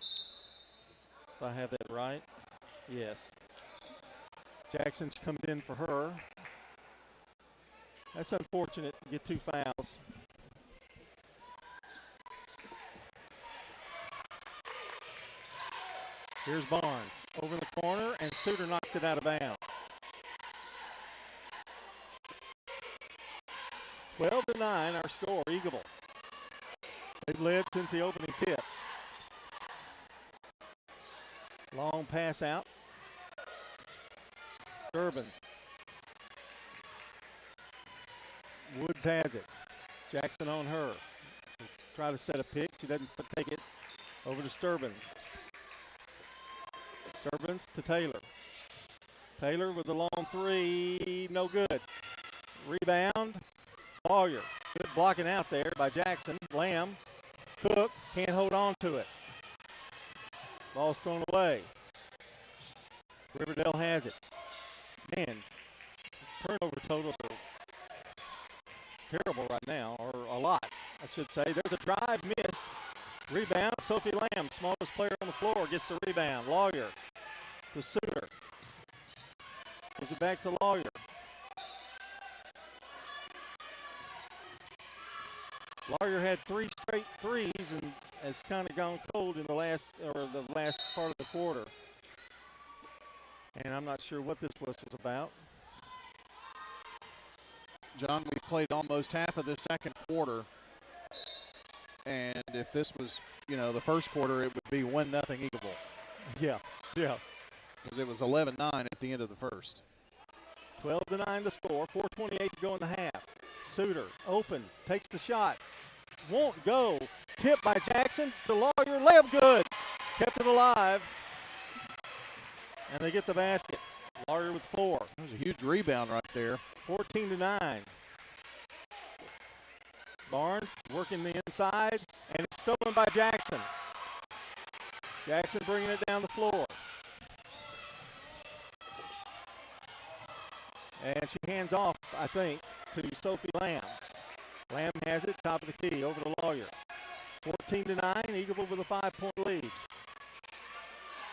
[SPEAKER 9] If I have that right. Yes. Jackson comes in for her. That's unfortunate to get 2 fouls. Here's Barnes over in the corner, and Suter knocks it out of bounds. 12-9, our score, Eagleville. They've led since the opening tip. Long pass out. Sturbins. Woods has it. Jackson on her. Try to set a pick. She doesn't take it. Over to Sturbins. Sturbins to Taylor. Taylor with the long 3. No good. Rebound. Lawyer. Good blocking out there by Jackson. Lamb. Cook can't hold on to it. Ball's thrown away. Riverdale has it. Man, turnover totals are terrible right now, or a lot, I should say. There's a drive missed. Rebound, Sophie Lamb, smallest player on the floor, gets the rebound. Lawyer to Suter. Gives it back to Lawyer. Lawyer had 3 straight threes, and it's kind of gone cold in the last part of the quarter. And I'm not sure what this was about.
[SPEAKER 2] John, we played almost half of the second quarter. And if this was, the first quarter, it would be 1-0 Eagleville.
[SPEAKER 9] Yeah.
[SPEAKER 2] Because it was 11-9 at the end of the first.
[SPEAKER 9] 12-9 the score, 4:28 to go in the half. Suter, open, takes the shot. Won't go. Tip by Jackson to Lawyer, layup good. Kept it alive. And they get the basket. Lawyer with 4.
[SPEAKER 2] That was a huge rebound right there.
[SPEAKER 9] 14-9. Barnes working the inside, and it's stolen by Jackson. Jackson bringing it down the floor. And she hands off, I think, to Sophie Lamb. Lamb has it, top of the key, over to Lawyer. 14-9, Eagleville with a 5-point lead.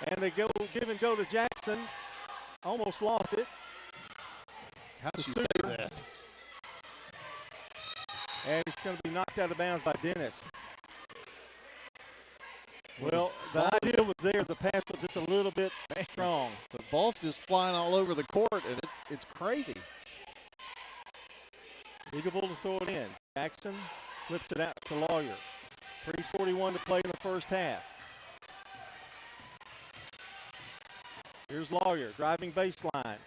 [SPEAKER 9] And they give and go to Jackson. Almost lost it.
[SPEAKER 2] How did she say that?
[SPEAKER 9] And it's going to be knocked out of bounds by Dennis. Well, the idea was there. The pass was just a little bit strong.
[SPEAKER 2] The ball's just flying all over the court, and it's crazy.
[SPEAKER 9] Eagleville to throw it in. Jackson flips it out to Lawyer. 3:41 to play in the first half. Here's Lawyer driving baseline.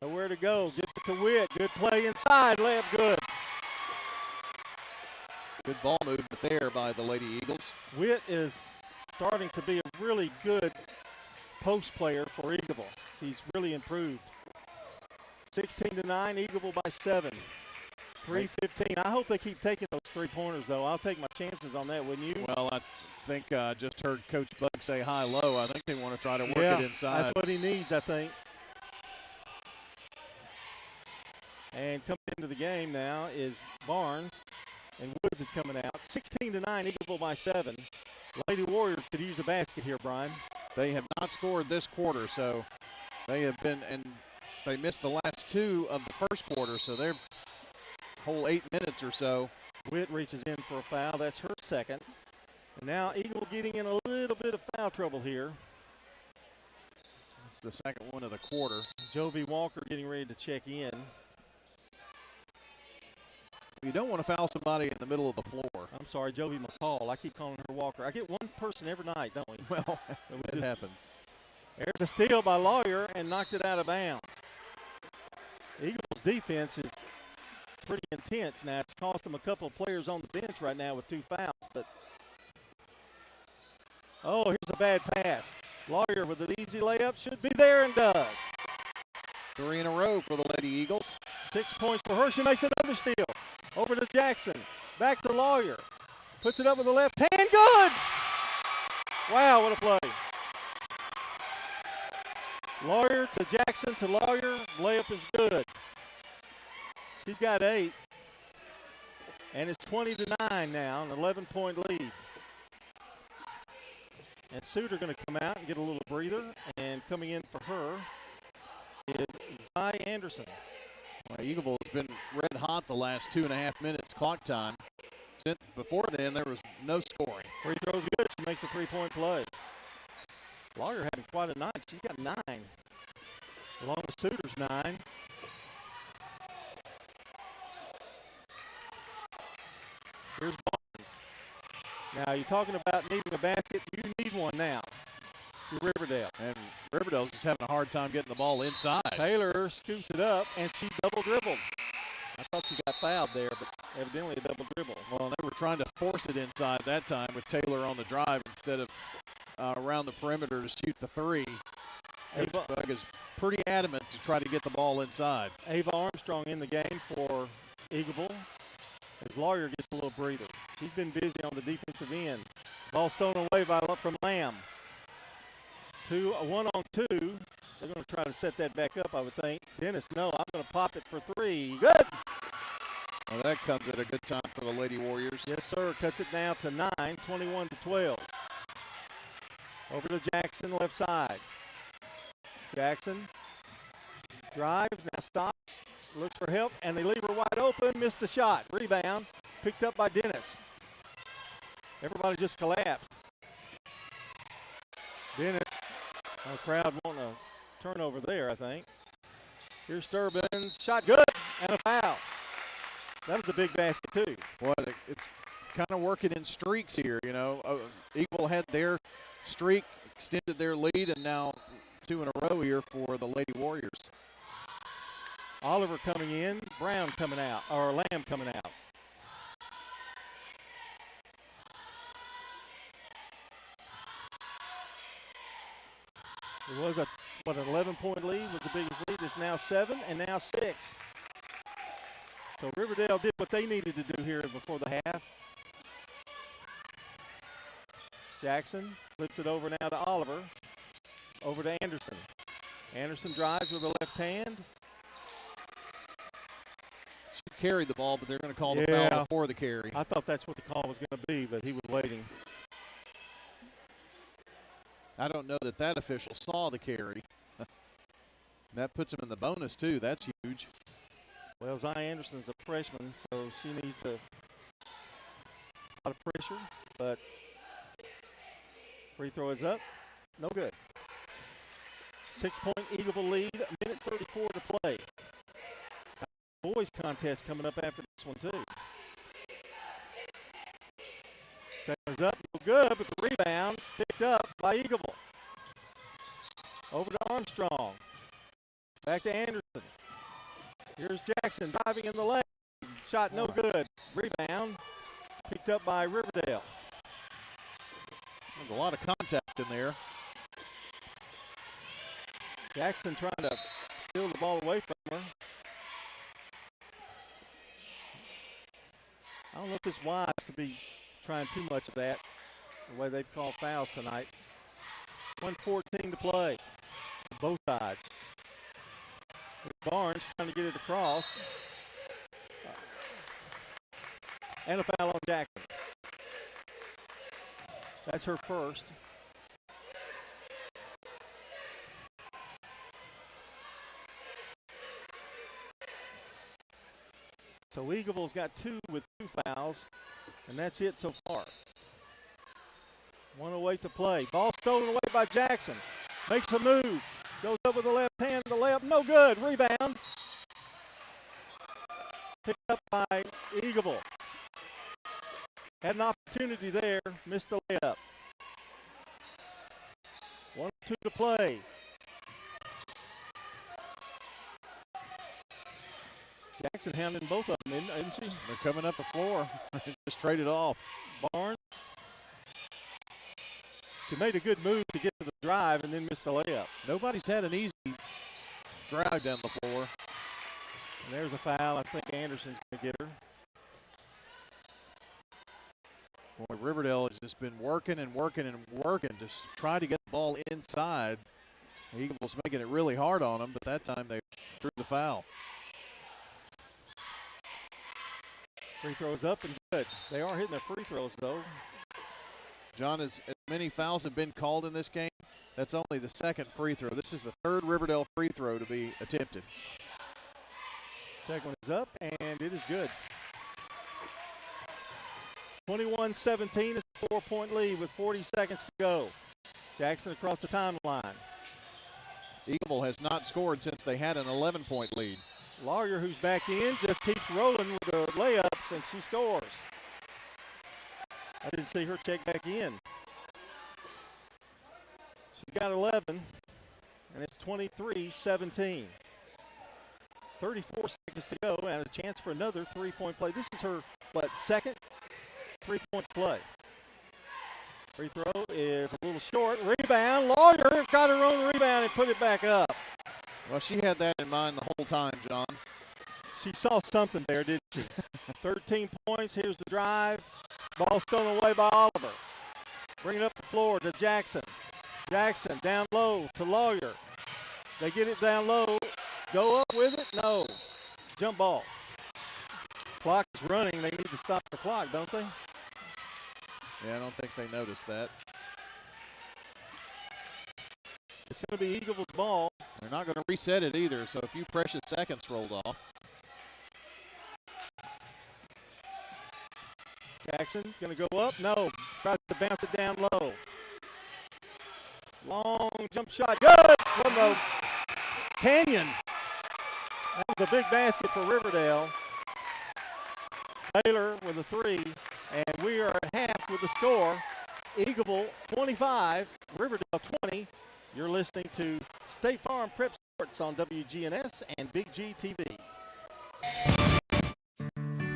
[SPEAKER 9] Nowhere to go. Gets it to Witt. Good play inside. Layup good.
[SPEAKER 2] Good ball movement there by the Lady Eagles.
[SPEAKER 9] Witt is starting to be a really good post player for Eagleville. He's really improved. 16-9, Eagleville by 7. 3:15. I hope they keep taking those 3-pointers, though. I'll take my chances on that, wouldn't you?
[SPEAKER 2] Well, I think just heard Coach Bug say high-low. I think they want to try to work it inside.
[SPEAKER 9] That's what he needs, I think. And coming into the game now is Barnes, and Woods is coming out. 16-9, Eagleville by 7. Lady Warriors could use a basket here, Brian.
[SPEAKER 2] They have not scored this quarter, so they have been, and they missed the last 2 of the first quarter, so they're whole 8 minutes or so.
[SPEAKER 9] Witt reaches in for a foul. That's her second. And now Eagle getting in a little bit of foul trouble here.
[SPEAKER 2] It's the second one of the quarter.
[SPEAKER 9] Jovi Walker getting ready to check in.
[SPEAKER 2] You don't want to foul somebody in the middle of the floor.
[SPEAKER 9] I'm sorry, Jovi McCall. I keep calling her Walker. I get one person every night, don't we?
[SPEAKER 2] Well, it happens.
[SPEAKER 9] There's a steal by Lawyer and knocked it out of bounds. Eagles defense is pretty intense now. It's cost them a couple of players on the bench right now with 2 fouls. But oh, here's a bad pass. Lawyer with an easy layup, should be there and does.
[SPEAKER 2] 3 in a row for the Lady Eagles.
[SPEAKER 9] 6 points for her. She makes another steal. Over to Jackson. Back to Lawyer. Puts it up with the left hand. Good! Wow, what a play. Lawyer to Jackson to Lawyer. Layup is good. She's got 8. And it's 20-9 now, an 11-point lead. And Suter going to come out and get a little breather. And coming in for her is Zy Anderson.
[SPEAKER 2] Well, Eagleville has been red hot the last 2.5 minutes clock time. Before then, there was no scoring.
[SPEAKER 9] Free throw's good. She makes the 3-point play. Lawyer having quite a night. She's got 9. Along with Suter's 9. Here's Barnes. Now, you're talking about needing a basket. You need one now. You're Riverdale.
[SPEAKER 2] And Riverdale's just having a hard time getting the ball inside.
[SPEAKER 9] Taylor scoops it up, and she double dribbled. I thought she got fouled there, but evidently a double dribble.
[SPEAKER 2] Well, they were trying to force it inside that time with Taylor on the drive instead of around the perimeter to shoot the 3. Coach Bug is pretty adamant to try to get the ball inside.
[SPEAKER 9] Ava Armstrong in the game for Eagleville. As Lawyer gets a little breather. She's been busy on the defensive end. Ball stolen away from Lamb. 1-on-2. They're going to try to set that back up, I would think. Dennis, no, I'm going to pop it for 3. Good.
[SPEAKER 2] Well, that comes at a good time for the Lady Warriors.
[SPEAKER 9] Yes, sir. Cuts it now to 9, 21-12. Over to Jackson, left side. Jackson drives, now stops, looks for help, and they leave her wide open. Missed the shot. Rebound picked up by Dennis. Everybody just collapsed. Dennis, our crowd wanting a turnover there, I think. Here's Sturbins. Shot good, and a foul. That was a big basket, too.
[SPEAKER 2] Well, it's kind of working in streaks here, you know. Eagle had their streak, extended their lead, and now 2 in a row here for the Lady Warriors.
[SPEAKER 9] Oliver coming in, Brown coming out, or Lamb coming out. It was an 11-point lead, was the biggest lead. It's now 7 and now 6. So Riverdale did what they needed to do here before the half. Jackson flips it over now to Oliver. Over to Anderson. Anderson drives with the left hand.
[SPEAKER 2] She carried the ball, but they're going to call the foul before the carry.
[SPEAKER 9] I thought that's what the call was going to be, but he was waiting.
[SPEAKER 2] I don't know that official saw the carry. That puts him in the bonus, too. That's huge.
[SPEAKER 9] Well, Zy Anderson's a freshman, so she needs a lot of pressure, but free throw is up. No good. 6-point Eagleville lead, a minute 34 to play. boys contest coming up after this one, too. Centers up, no good, but the rebound picked up by Eagleville. Over to Armstrong. Back to Anderson. Here's Jackson driving in the lane. Shot no good. Rebound picked up by Riverdale.
[SPEAKER 2] There's a lot of contact in there.
[SPEAKER 9] Jackson trying to steal the ball away from her. I don't know if it's wise to be trying too much of that, the way they've called fouls tonight. 1:14 to play, both sides. Barnes trying to get it across. And a foul on Jackson. That's her first. So Eagleville's got 2 with 2 fouls, and that's it so far. 1:08 to play. Ball stolen away by Jackson. Makes a move. Goes up with the left hand. The layup, no good. Rebound. Picked up by Eagleville. Had an opportunity there. Missed the layup. 1:02 to play. Jackson handling both of them, isn't she?
[SPEAKER 2] They're coming up the floor. Just traded off.
[SPEAKER 9] Barnes. She made a good move to get to the drive and then missed the layup.
[SPEAKER 2] Nobody's had an easy drive down the floor.
[SPEAKER 9] And there's a foul. I think Anderson's going to get her.
[SPEAKER 2] Boy, Riverdale has just been working and working and working to try to get the ball inside. The Eagles making it really hard on them, but that time they drew the foul.
[SPEAKER 9] Free throws up and good. They are hitting their free throws, though.
[SPEAKER 2] John, as many fouls have been called in this game, that's only the second free throw. This is the third Riverdale free throw to be attempted.
[SPEAKER 9] Second one is up, and it is good. 21-17 is a 4-point lead with 40 seconds to go. Jackson across the timeline.
[SPEAKER 2] Eagleville has not scored since they had an 11-point lead.
[SPEAKER 9] Lawyer, who's back in, just keeps rolling with the layups, and she scores. I didn't see her check back in. She's got 11, and it's 23-17. 34 seconds to go, and a chance for another 3-point play. This is her, second 3-point play. Free throw is a little short. Rebound. Lawyer got her own rebound and put it back up.
[SPEAKER 2] Well, she had that in mind the whole time, John.
[SPEAKER 9] She saw something there, didn't she? 13 points. Here's the drive. Ball stolen away by Oliver. Bring it up the floor to Jackson. Jackson down low to Lawyer. They get it down low. Go up with it? No. Jump ball. Clock is running. They need to stop the clock, don't they?
[SPEAKER 2] Yeah, I don't think they noticed that.
[SPEAKER 9] It's going to be Eagleville's ball.
[SPEAKER 2] They're not going to reset it either, so a few precious seconds rolled off.
[SPEAKER 9] Jackson going to go up. No. Tries to bounce it down low. Long jump shot. Good from the canyon. That was a big basket for Riverdale. Taylor with a 3, and we are at half with the score. Eagleville 25, Riverdale 20. You're listening to State Farm Prep Sports on WGNS and Big G TV.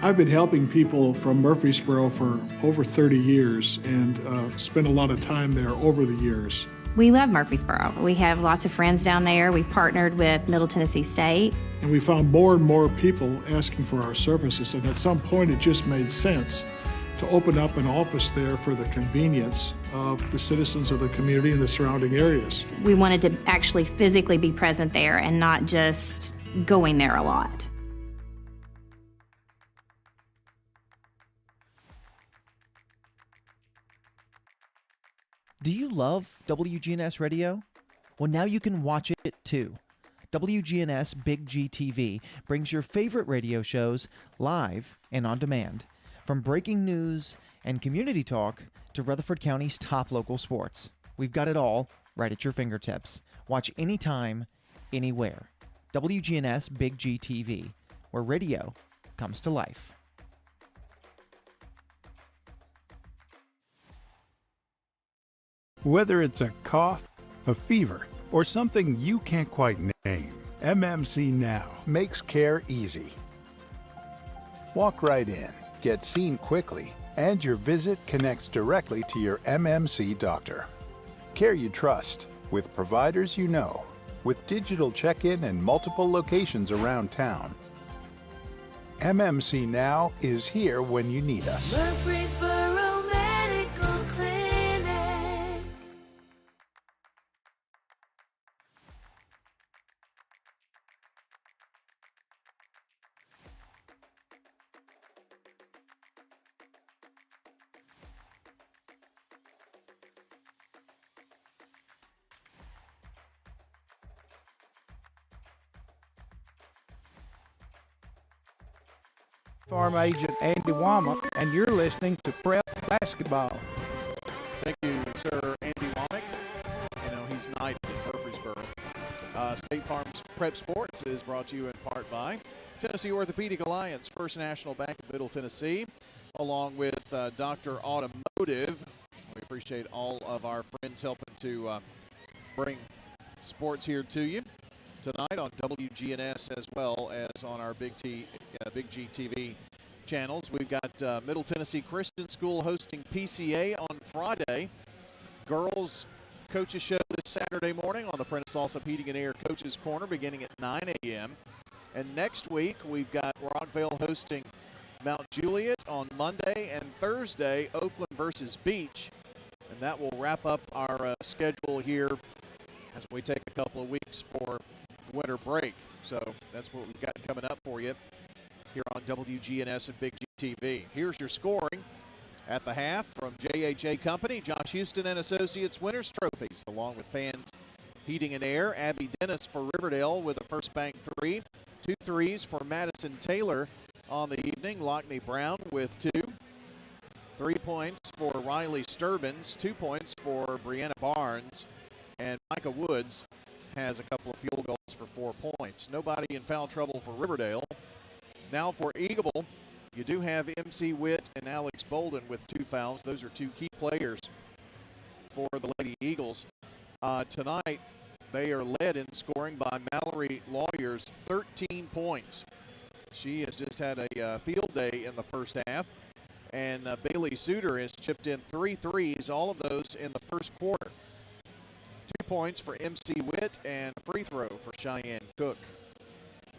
[SPEAKER 12] I've been helping people from Murfreesboro for over 30 years and spent a lot of time there over the years.
[SPEAKER 13] We love Murfreesboro. We have lots of friends down there. We've partnered with Middle Tennessee State.
[SPEAKER 12] And we found more and more people asking for our services, and at some point it just made sense to open up an office there for the convenience of the citizens of the community and the surrounding areas.
[SPEAKER 13] We wanted to actually physically be present there and not just going there a lot.
[SPEAKER 10] Do you love WGNS Radio? Well, now you can watch it too. WGNS Big G TV brings your favorite radio shows live and on demand. From breaking news and community talk to Rutherford County's top local sports. We've got it all right at your fingertips. Watch anytime, anywhere. WGNS Big G TV. where radio comes to life.
[SPEAKER 3] Whether it's a cough, a fever, or something you can't quite name, MMC Now makes care easy. Walk right in, get seen quickly, and your visit connects directly to your MMC doctor. Care you trust, with providers you know, with digital check-in and multiple locations around town. MMC Now is here when you need us.
[SPEAKER 4] Murfreesboro Medical Clinic.
[SPEAKER 8] Farm agent Andy Womack, and you're listening to Prep Basketball.
[SPEAKER 2] Thank you, Sir Andy Womack. You know, he's knighted in Murfreesboro. State Farm's Prep Sports is brought to you in part by Tennessee Orthopedic Alliance, First National Bank of Middle Tennessee, along with Dr. Automotive. We appreciate all of our friends helping to bring sports here to you tonight on WGNS as well as on our Big G TV channels. We've got Middle Tennessee Christian School hosting PCA on Friday. Girls Coaches Show this Saturday morning on the Prentice Allsup Heating and Air Coaches Corner beginning at 9 a.m. And next week we've got Rockville hosting Mount Juliet on Monday, and Thursday Oakland versus Beach. And that will wrap up our schedule here as we take a couple of weeks for winter break. So that's what we've got coming up for you here on WGNS and Big G TV. Here's your scoring at the half from JHA Company, Josh Houston and Associates Winners Trophies, along with Fans Heating and Air. Abby Dennis for Riverdale with a first bank three. 2 threes for Madison Taylor on the evening. Lockney Brown with 2. 3 points for Riley Sturbins. 2 points for Brianna Barnes. And Micah Woods has a couple of field goals for 4 points. Nobody in foul trouble for Riverdale. Now for Eagle, you do have MC Witt and Alex Bolden with 2 fouls. Those are 2 key players for the Lady Eagles. Tonight, they are led in scoring by Mallory Lawyers, 13 points. She has just had a field day in the first half. And Bailey Suter has chipped in 3 threes, all of those in the first quarter. 2 points for MC Witt and a free throw for Cheyenne Cook.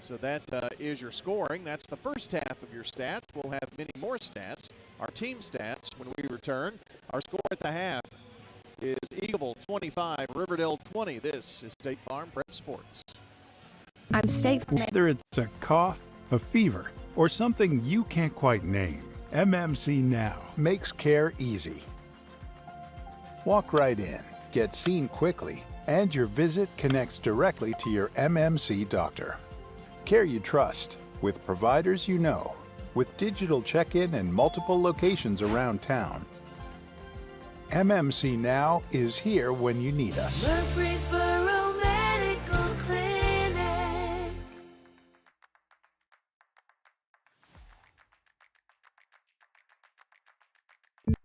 [SPEAKER 2] So that is your scoring. That's the first half of your stats. We'll have many more stats, our team stats, when we return. Our score at the half is Eagle 25, Riverdale 20. This is State Farm Prep Sports.
[SPEAKER 11] I'm State Farm.
[SPEAKER 3] Whether it's a cough, a fever, or something you can't quite name, MMC Now makes care easy. Walk right in, get seen quickly, and your visit connects directly to your MMC doctor. Care you trust, with providers you know, with digital check-in and multiple locations around town. MMC Now is here when you need us.
[SPEAKER 4] Murfreesboro Medical Clinic.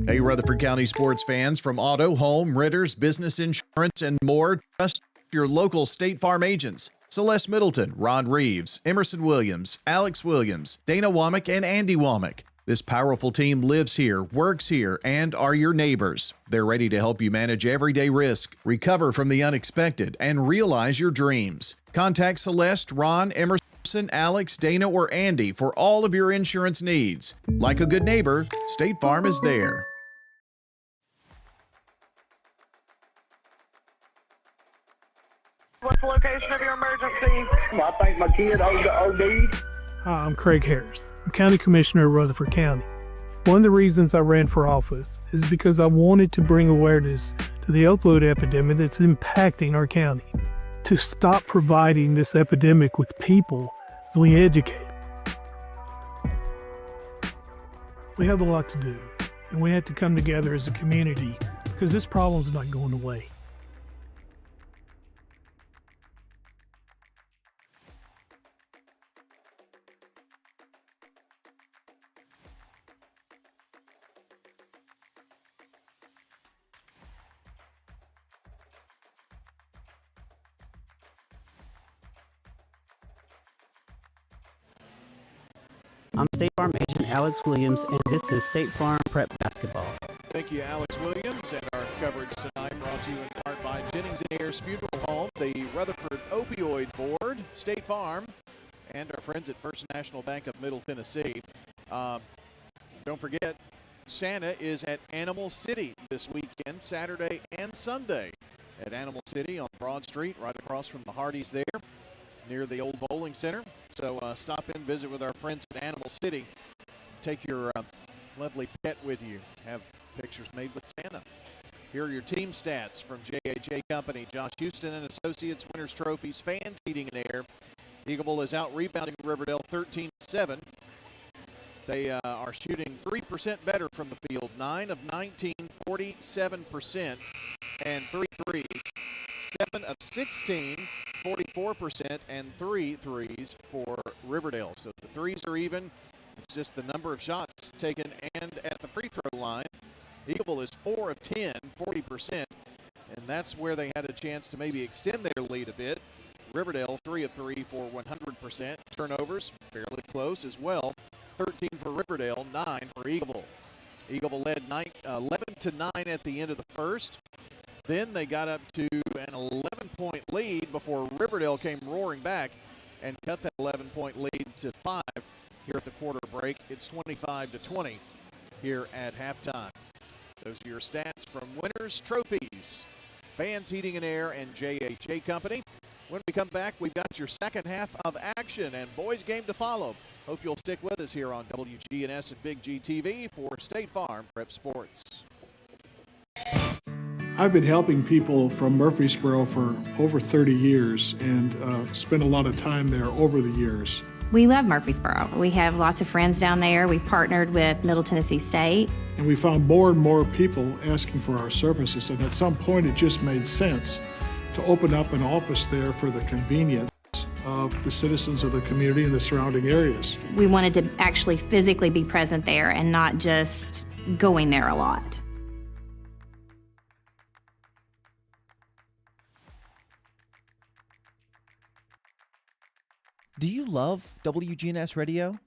[SPEAKER 14] Hey, Rutherford County sports fans, from auto, home, renters, business insurance, and more, trust your local State Farm agents. Celeste Middleton, Ron Reeves, Emerson Williams, Alex Williams, Dana Womack, and Andy Womack. This powerful team lives here, works here, and are your neighbors. They're ready to help you manage everyday risk, recover from the unexpected, and realize your dreams. Contact Celeste, Ron, Emerson, Alex, Dana, or Andy for all of your insurance needs. Like a good neighbor, State Farm is there.
[SPEAKER 5] What's the location of your emergency?
[SPEAKER 6] I think my kid OD'd.
[SPEAKER 7] Hi, I'm Craig Harris. I'm County Commissioner of Rutherford County. One of the reasons I ran for office is because I wanted to bring awareness to the opioid epidemic that's impacting our county. To stop providing this epidemic with people as we educate. We have a lot to do, and we have to come together as a community because this problem's not going away.
[SPEAKER 16] I'm State Farm Agent Alex Williams, and this is State Farm Prep Basketball.
[SPEAKER 2] Thank you, Alex Williams, and our coverage tonight brought to you in part by Jennings & Ayers Funeral Home, the Rutherford Opioid Board, State Farm, and our friends at First National Bank of Middle Tennessee. Don't forget, Santa is at Animal City this weekend, Saturday and Sunday. At Animal City on Broad Street, right across from the Hardee's there, near the old bowling center. So stop in, visit with our friends at Animal City. Take your lovely pet with you. Have pictures made with Santa. Here are your team stats from JHA Company. Josh Houston and Associates Winners Trophies, Fans Heating and Air. Eagleville is out rebounding Riverdale 13-7. They are shooting 3% better from the field, 9 of 19, 47%, and 3 threes. 7 of 16, 44%, and 3 threes for Riverdale. So the threes are even. It's just the number of shots taken and at the free throw line. Eagleville is 4 of 10, 40%, and that's where they had a chance to maybe extend their lead a bit. Riverdale 3 of 3 for 100%. Turnovers fairly close as well. 13 for Riverdale, 9 for Eagleville. Eagleville led 11-9 at the end of the first. Then they got up to an 11-point lead before Riverdale came roaring back and cut that 11-point lead to 5 here at the quarter break. It's 25-20 here at halftime. Those are your stats from Winners Trophies, Fans Heating and Air, and JHA Company. When we come back, we've got your second half of action and boys game to follow. Hope you'll stick with us here on WGNS and Big G TV for State Farm Prep Sports.
[SPEAKER 12] I've been helping people from Murfreesboro for over 30 years and spent a lot of time there over the years.
[SPEAKER 13] We love Murfreesboro. We have lots of friends down there. We've partnered with Middle Tennessee State.
[SPEAKER 12] And we found more and more people asking for our services, and at some point it just made sense to open up an office there for the convenience of the citizens of the community and the surrounding areas.
[SPEAKER 13] We wanted to actually physically be present there and not just going there a lot.
[SPEAKER 10] Do you love WGNS Radio?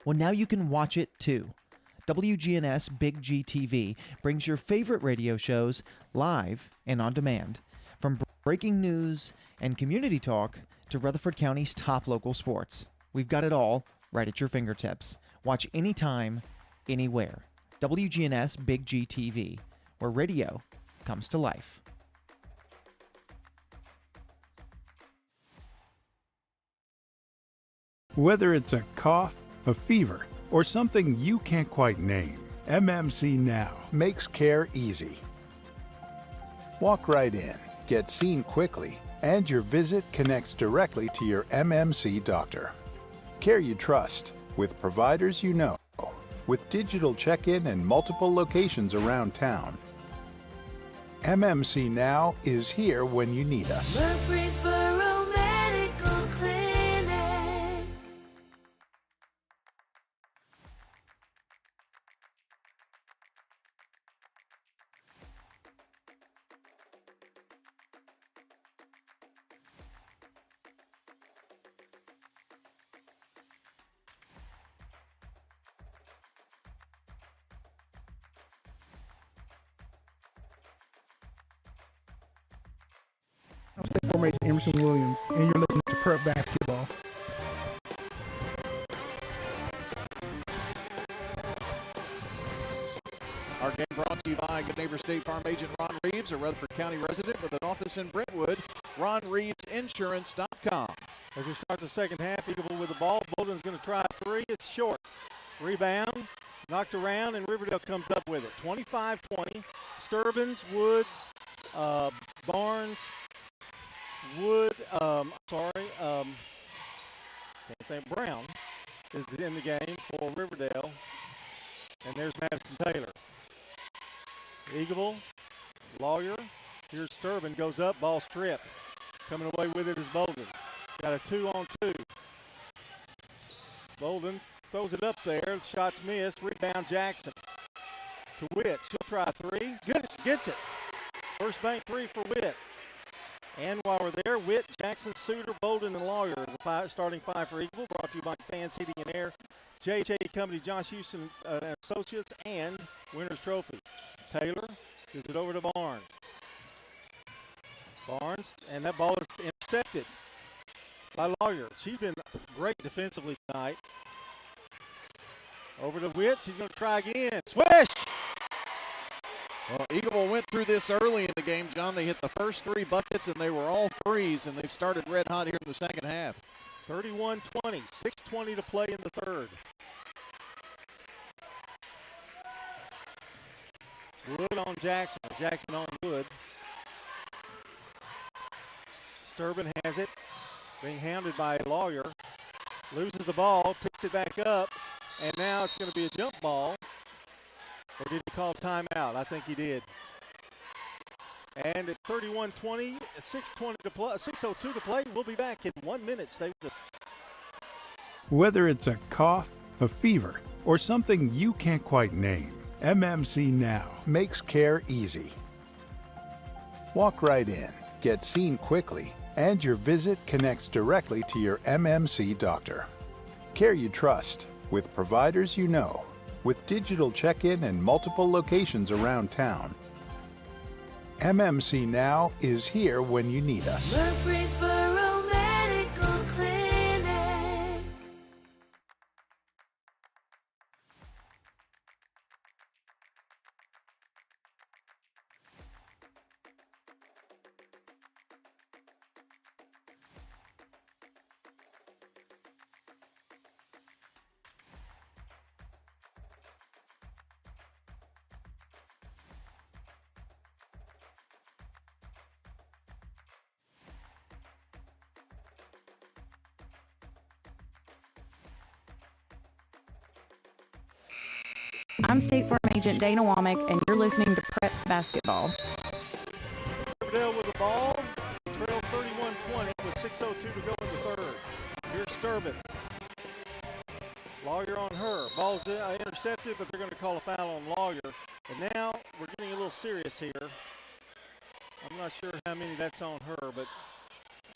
[SPEAKER 10] Well, now you can watch it too. WGNS Big G TV brings your favorite radio shows live and on demand. From breaking news and community talk to Rutherford County's top local sports. We've got it all right at your fingertips. Watch anytime, anywhere. WGNS Big G TV, where radio comes to life.
[SPEAKER 3] Whether it's a cough, a fever, or something you can't quite name, MMC Now makes care easy. Walk right in, get seen quickly, and your visit connects directly to your MMC doctor. Care you trust, with providers you know, with digital check-in and multiple locations around town. MMC Now is here when you need us.
[SPEAKER 4] Murfreesboro Medical Clinic.
[SPEAKER 8] I'm State Farm Agent Emerson Williams, and you're listening to Prep Basketball.
[SPEAKER 2] Our game brought to you by Good Neighbor State Farm Agent Ron Reeves, a Rutherford County resident with an office in Brentwood. RonReevesInsurance.com.
[SPEAKER 9] As we start the second half, Eagleville with the ball. Bolden's going to try a three. It's short. Rebound, knocked around, and Riverdale comes up with it. 25-20. Sturbins, Woods, Barnes, Brown is in the game for Riverdale. And there's Madison Taylor. Eagleville, Lawyer. Here's Sturbin, goes up, ball stripped. Coming away with it is Bolden. Got a 2-on-2. Bolden throws it up there. Shots missed. Rebound Jackson. To Witt. She'll try three. Good. Gets it. First bank three for Witt. And while we're there, Witt, Jackson, Suter, Bolden, and Lawyer, the starting five for Eagleville, brought to you by Fans Heating and Air J.J. Company, Josh Houston Associates, and Winners Trophies. Taylor gives it over to Barnes. Barnes, and that ball is intercepted by Lawyer. She's been great defensively tonight. Over to Witt. She's going to try again. Swish!
[SPEAKER 2] Well, Eagleville went through this early in the game, John. They hit the first 3 buckets, and they were all threes, and they've started red hot here in the second half.
[SPEAKER 9] 31-20, 6:20 to play in the third. Wood on Jackson. Jackson on Wood. Sturban has it, being hounded by Lawyer. Loses the ball, picks it back up, and now it's going to be a jump ball. Or did he call timeout? I think he did. And at 31-20, 6:02 to play. We'll be back in 1 minute. Stay with us.
[SPEAKER 3] Whether it's a cough, a fever, or something you can't quite name, MMC Now makes care easy. Walk right in, get seen quickly, and your visit connects directly to your MMC doctor. Care you trust, with providers you know, with digital check-in and multiple locations around town. MMC Now is here when you need us.
[SPEAKER 4] Murfreesboro Medical Clinic.
[SPEAKER 11] I'm State Farm Agent Dana Womack, and you're listening to Prep Basketball.
[SPEAKER 9] Riverdale with the ball. Trail 31-20 with 6:02 to go in the third. Here's Sturbins. Lawyer on her. Ball's intercepted, but they're going to call a foul on Lawyer. And now we're getting a little serious here. I'm not sure how many that's on her, but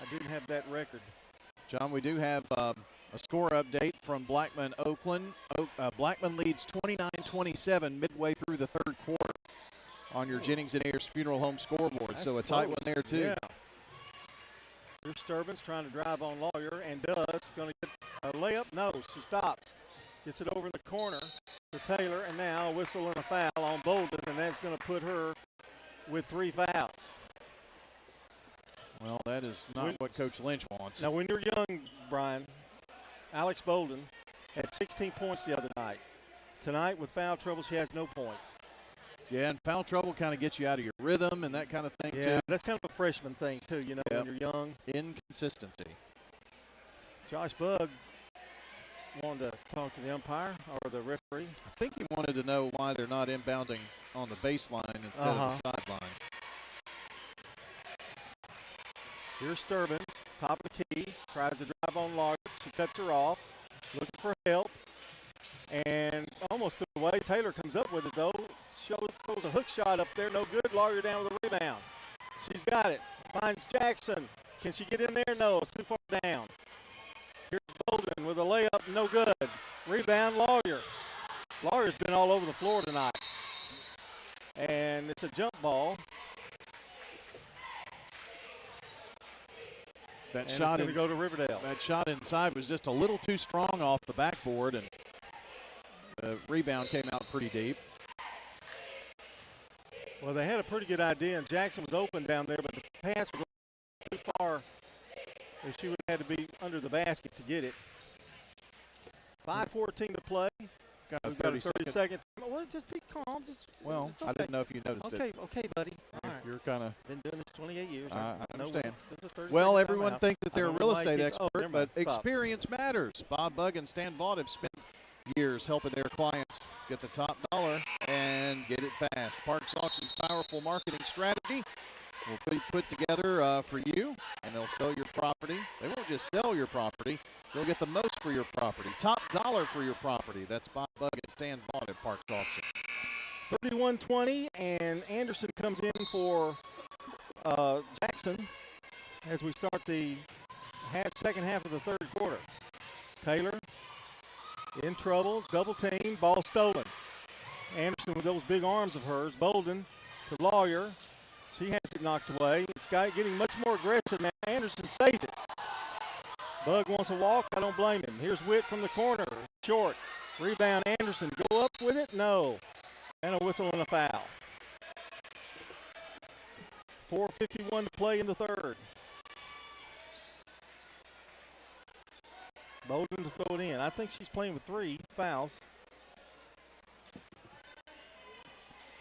[SPEAKER 9] I didn't have that record.
[SPEAKER 2] John, we do have a score update from Blackman Oakland. Blackman leads 29-27 midway through the third quarter on your Jennings and Ayers Funeral Home scoreboard.
[SPEAKER 9] That's
[SPEAKER 2] so a
[SPEAKER 9] close.
[SPEAKER 2] tight one there, too.
[SPEAKER 9] Yeah. Here's Sturbins trying to drive on Lawyer and does. Going to get a layup. No, she stops. Gets it over in the corner to Taylor, and now a whistle and a foul on Bolden, and that's going to put her with 3 fouls.
[SPEAKER 2] Well, that is not what Coach Lynch wants.
[SPEAKER 9] Now, when you're young, Brian, Alex Bolden had 16 points the other night. Tonight, with foul trouble, she has no points.
[SPEAKER 2] Yeah, and foul trouble kind of gets you out of your rhythm and that kind of thing, too.
[SPEAKER 9] That's kind of a freshman thing, too, you know, when you're young.
[SPEAKER 2] Inconsistency.
[SPEAKER 9] Josh Bugg wanted to talk to the umpire or the referee.
[SPEAKER 2] I think he wanted to know why they're not inbounding on the baseline instead of the sideline.
[SPEAKER 9] Here's Sturbins, top of the key, tries to drive on Lawyer. She cuts her off, looking for help, and almost took away. Taylor comes up with it, though. Throws a hook shot up there, no good. Lawyer down with a rebound. She's got it. Finds Jackson. Can she get in there? No, too far down. Here's Bolden with a layup, no good. Rebound, Lawyer. Lawyer's been all over the floor tonight. And it's a jump ball.
[SPEAKER 2] That
[SPEAKER 9] and
[SPEAKER 2] shot
[SPEAKER 9] going to go to Riverdale.
[SPEAKER 2] That shot inside was just a little too strong off the backboard, and the rebound came out pretty deep.
[SPEAKER 9] Well, they had a pretty good idea, and Jackson was open down there, but the pass was too far. She would have had to be under the basket to get it. 5:14 to play. We've got a 30-second. Well, just be calm.
[SPEAKER 2] Well,
[SPEAKER 9] okay.
[SPEAKER 2] I didn't know if you noticed it.
[SPEAKER 9] Okay, buddy. All right.
[SPEAKER 2] You're kind of.
[SPEAKER 9] Been doing this 28 years.
[SPEAKER 2] I understand.
[SPEAKER 9] Know
[SPEAKER 2] well, everyone thinks that they're a real
[SPEAKER 9] estate
[SPEAKER 2] estate expert, but experience matters. Bob Bugg and Stan Vaught have spent years helping their clients get the top dollar and get it fast. Parks Auction's powerful marketing strategy will be put together for you, and they'll sell your property. They won't just sell your property. They'll get the most for your property. Top dollar for your property. That's Bob Bugg and Stan Vaught at Parks Auction.
[SPEAKER 9] 31-20, and Anderson comes in for Jackson as we start the second half of the third quarter. Taylor In trouble, double team, ball stolen. Anderson with those big arms of hers. Bolden to Lawyer. She has it knocked away. It's getting much more aggressive now. Anderson saves it. Bug wants a walk. I don't blame him. Here's Witt from the corner. Short. Rebound, Anderson. Go up with it? No. And a whistle and a foul. 4:51 to play in the third. Bolden to throw it in. I think she's playing with 3 fouls.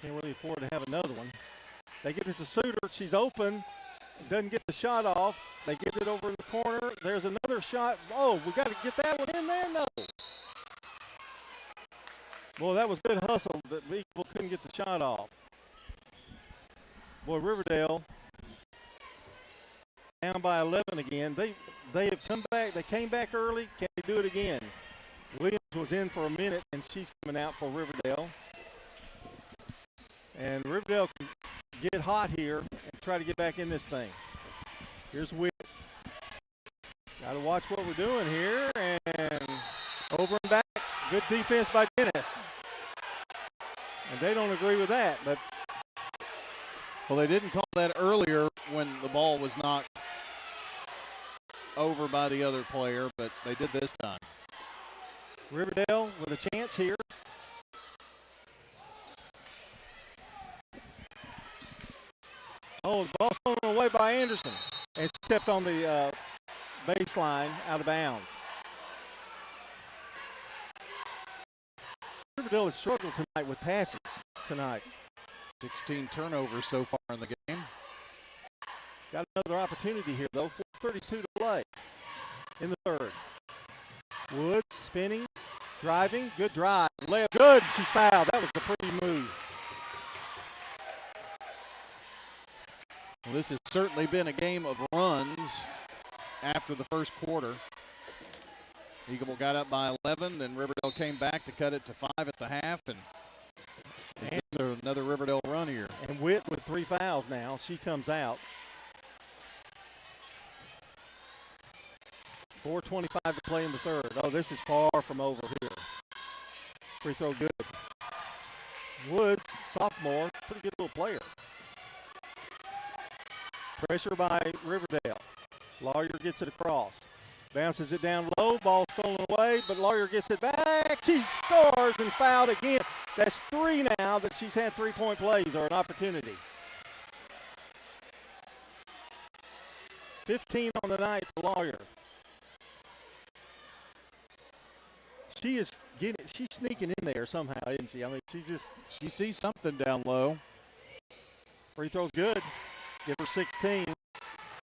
[SPEAKER 9] Can't really afford to have another one. They get it to Suter. She's open. Doesn't get the shot off. They get it over in the corner. There's another shot. Oh, we got to get that one in there? No. Boy, that was good hustle. The Eagle couldn't get the shot off. Boy, Riverdale down by 11 again. They have come back. They came back early. Can they do it again? Williams was in for a minute, and she's coming out for Riverdale. And Riverdale can get hot here and try to get back in this thing. Here's Witt. Got to watch what we're doing here. And over and back. Good defense by Dennis. And they don't agree with that. But
[SPEAKER 2] well, they didn't call that earlier when the ball was knocked over by the other player, but they did this time.
[SPEAKER 9] Riverdale with a chance here. Oh, the ball's thrown away by Anderson. And stepped on the baseline out of bounds. Riverdale has struggled tonight with passes tonight.
[SPEAKER 2] 16 turnovers so far in the game.
[SPEAKER 9] Got another opportunity here, though. 4:32 to play in the third. Woods spinning, driving, good drive. Layup, good. She's fouled. That was a pretty move.
[SPEAKER 2] Well, this has certainly been a game of runs after the first quarter. Eagle got up by 11, then Riverdale came back to cut it to 5 at the half, and another Riverdale run here.
[SPEAKER 9] And Witt with 3 fouls now. She comes out. 4:25 to play in the third. Oh, this is far from over here. Free throw good. Woods, sophomore, pretty good little player. Pressure by Riverdale. Lawyer gets it across. Bounces it down low. Ball stolen away, but Lawyer gets it back. She scores and fouled again. That's 3 now that she's had 3-point plays or an opportunity. 15 on the night for Lawyer. She's sneaking in there somehow, isn't she? I mean,
[SPEAKER 2] she sees something down low.
[SPEAKER 9] Free throw's good. Give her 16.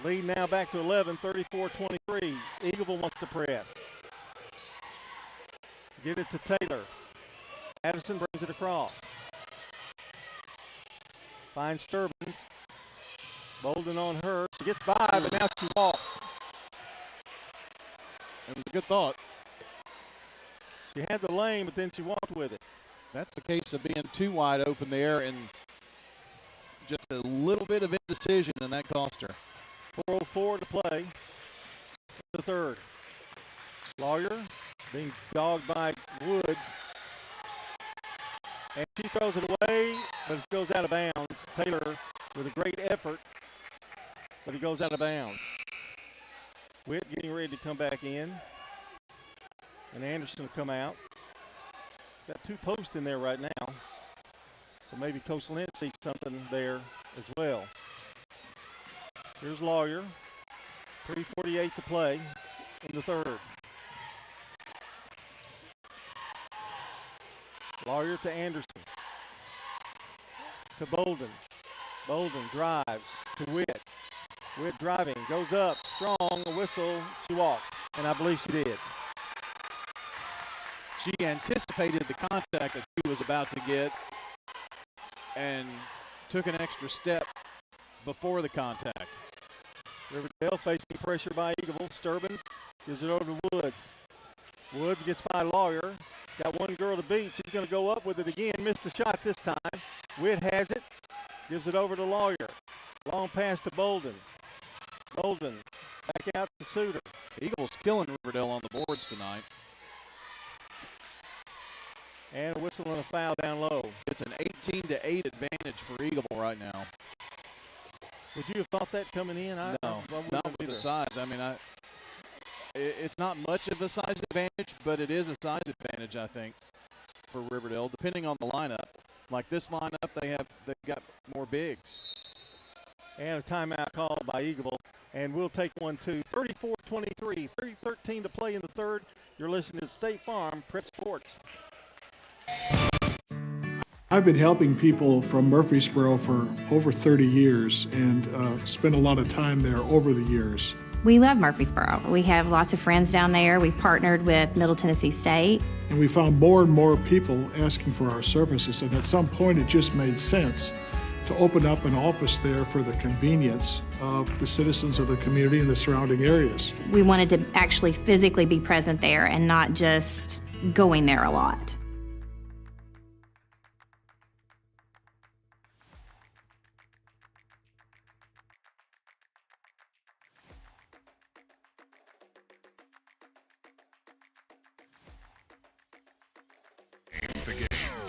[SPEAKER 9] Lead now back to 11, 34-23. Eagleville wants to press. Get it to Taylor. Addison brings it across. Finds Sturbins. Bolden on her. She gets by, but now she walks.
[SPEAKER 2] It was a good thought.
[SPEAKER 9] She had the lane, but then she walked with it.
[SPEAKER 2] That's the case of being too wide open there and just a little bit of indecision, and that cost her.
[SPEAKER 9] 4:04 to play. The third. Lawyer being dogged by Woods. And she throws it away, but it goes out of bounds. Taylor with a great effort, but he goes out of bounds. Witt getting ready to come back in. And Anderson will come out. He's got 2 posts in there right now. So maybe Coach Lynn sees something there as well. Here's Lawyer. 3:48 to play in the third. Lawyer to Anderson. To Bolden. Bolden drives to Witt. Witt driving, goes up, strong, a whistle, she walked. And I believe she did.
[SPEAKER 2] She anticipated the contact that she was about to get and took an extra step before the contact.
[SPEAKER 9] Riverdale facing pressure by Eagleville. Sturbins gives it over to Woods. Woods gets by Lawyer. Got one girl to beat. She's going to go up with it again. Missed the shot this time. Witt has it. Gives it over to Lawyer. Long pass to Bolden. Bolden back out to Suter.
[SPEAKER 2] Eagles killing Riverdale on the boards tonight.
[SPEAKER 9] And a whistle and a foul down low.
[SPEAKER 2] It's an 18-8 advantage for Eagle right now.
[SPEAKER 9] Would you have thought that coming in?
[SPEAKER 2] No,
[SPEAKER 9] wouldn't
[SPEAKER 2] not with the size. I mean, it's not much of a size advantage, but it is a size advantage, I think, for Riverdale, depending on the lineup. Like this lineup, they've got more bigs.
[SPEAKER 9] And a timeout called by Eagle. And we'll take one, too. 34-23, 30-13 to play in the third. You're listening to State Farm Prep Sports.
[SPEAKER 12] I've been helping people from Murfreesboro for over 30 years and spent a lot of time there over the years.
[SPEAKER 13] We love Murfreesboro. We have lots of friends down there. We've partnered with Middle Tennessee State.
[SPEAKER 12] And we found more and more people asking for our services, and at some point it just made sense to open up an office there for the convenience of the citizens of the community and the surrounding areas.
[SPEAKER 13] We wanted to actually physically be present there and not just going there a lot.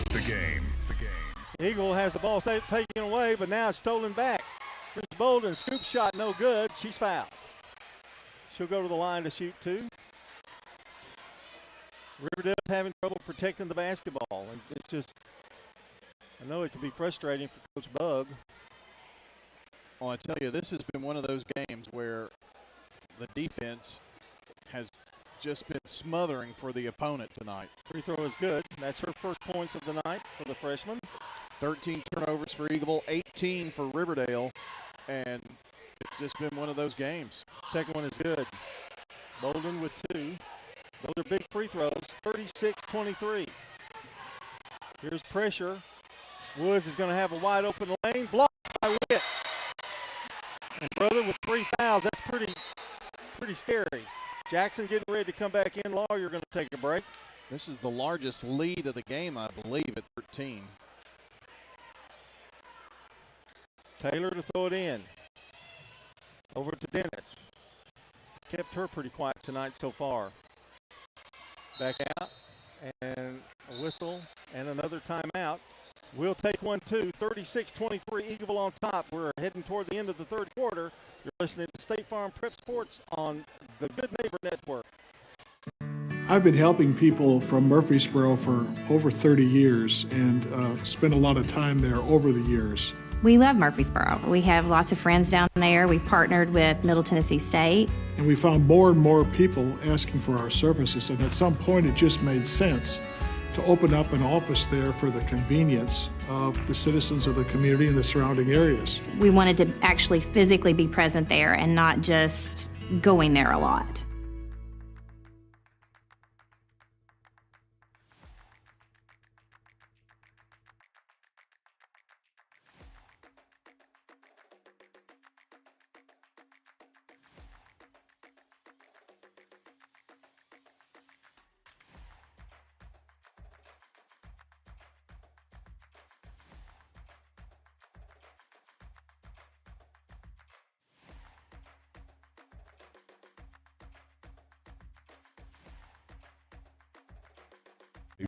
[SPEAKER 1] The game.
[SPEAKER 9] Eagle has the ball taken away, but now it's stolen back. Here's Bolden, scoop shot, no good. She's fouled. She'll go to the line to shoot two. Riverdale's having trouble protecting the basketball. And it's just, I know it can be frustrating for Coach Bug.
[SPEAKER 2] Well, I tell you, this has been one of those games where the defense has just been smothering for the opponent tonight.
[SPEAKER 9] Free throw is good. That's her first points of the night for the freshman.
[SPEAKER 2] 13 turnovers for Eagle, 18 for Riverdale, and it's just been one of those games.
[SPEAKER 9] Second one is good. Bolden with two. Those are big free throws, 36-23. Here's pressure. Woods is going to have a wide open lane, blocked by Witt. And brother with 3 fouls, that's pretty scary. Jackson getting ready to come back in. Law, you're going to take a break.
[SPEAKER 2] This is the largest lead of the game, I believe, at 13.
[SPEAKER 9] Taylor to throw it in. Over to Dennis. Kept her pretty quiet tonight so far. Back out. And a whistle and another timeout. We'll take one, too. 36-23, Eagle on top. We're heading toward the end of the third quarter. You're listening to State Farm Prep Sports on the Good Neighbor Network.
[SPEAKER 12] I've been helping people from Murfreesboro for over 30 years and spent a lot of time there over the years.
[SPEAKER 13] We love Murfreesboro. We have lots of friends down there. We've partnered with Middle Tennessee State.
[SPEAKER 12] And we found more and more people asking for our services, and at some point it just made sense to open up an office there for the convenience of the citizens of the community and the surrounding areas.
[SPEAKER 13] We wanted to actually physically be present there and not just going there a lot.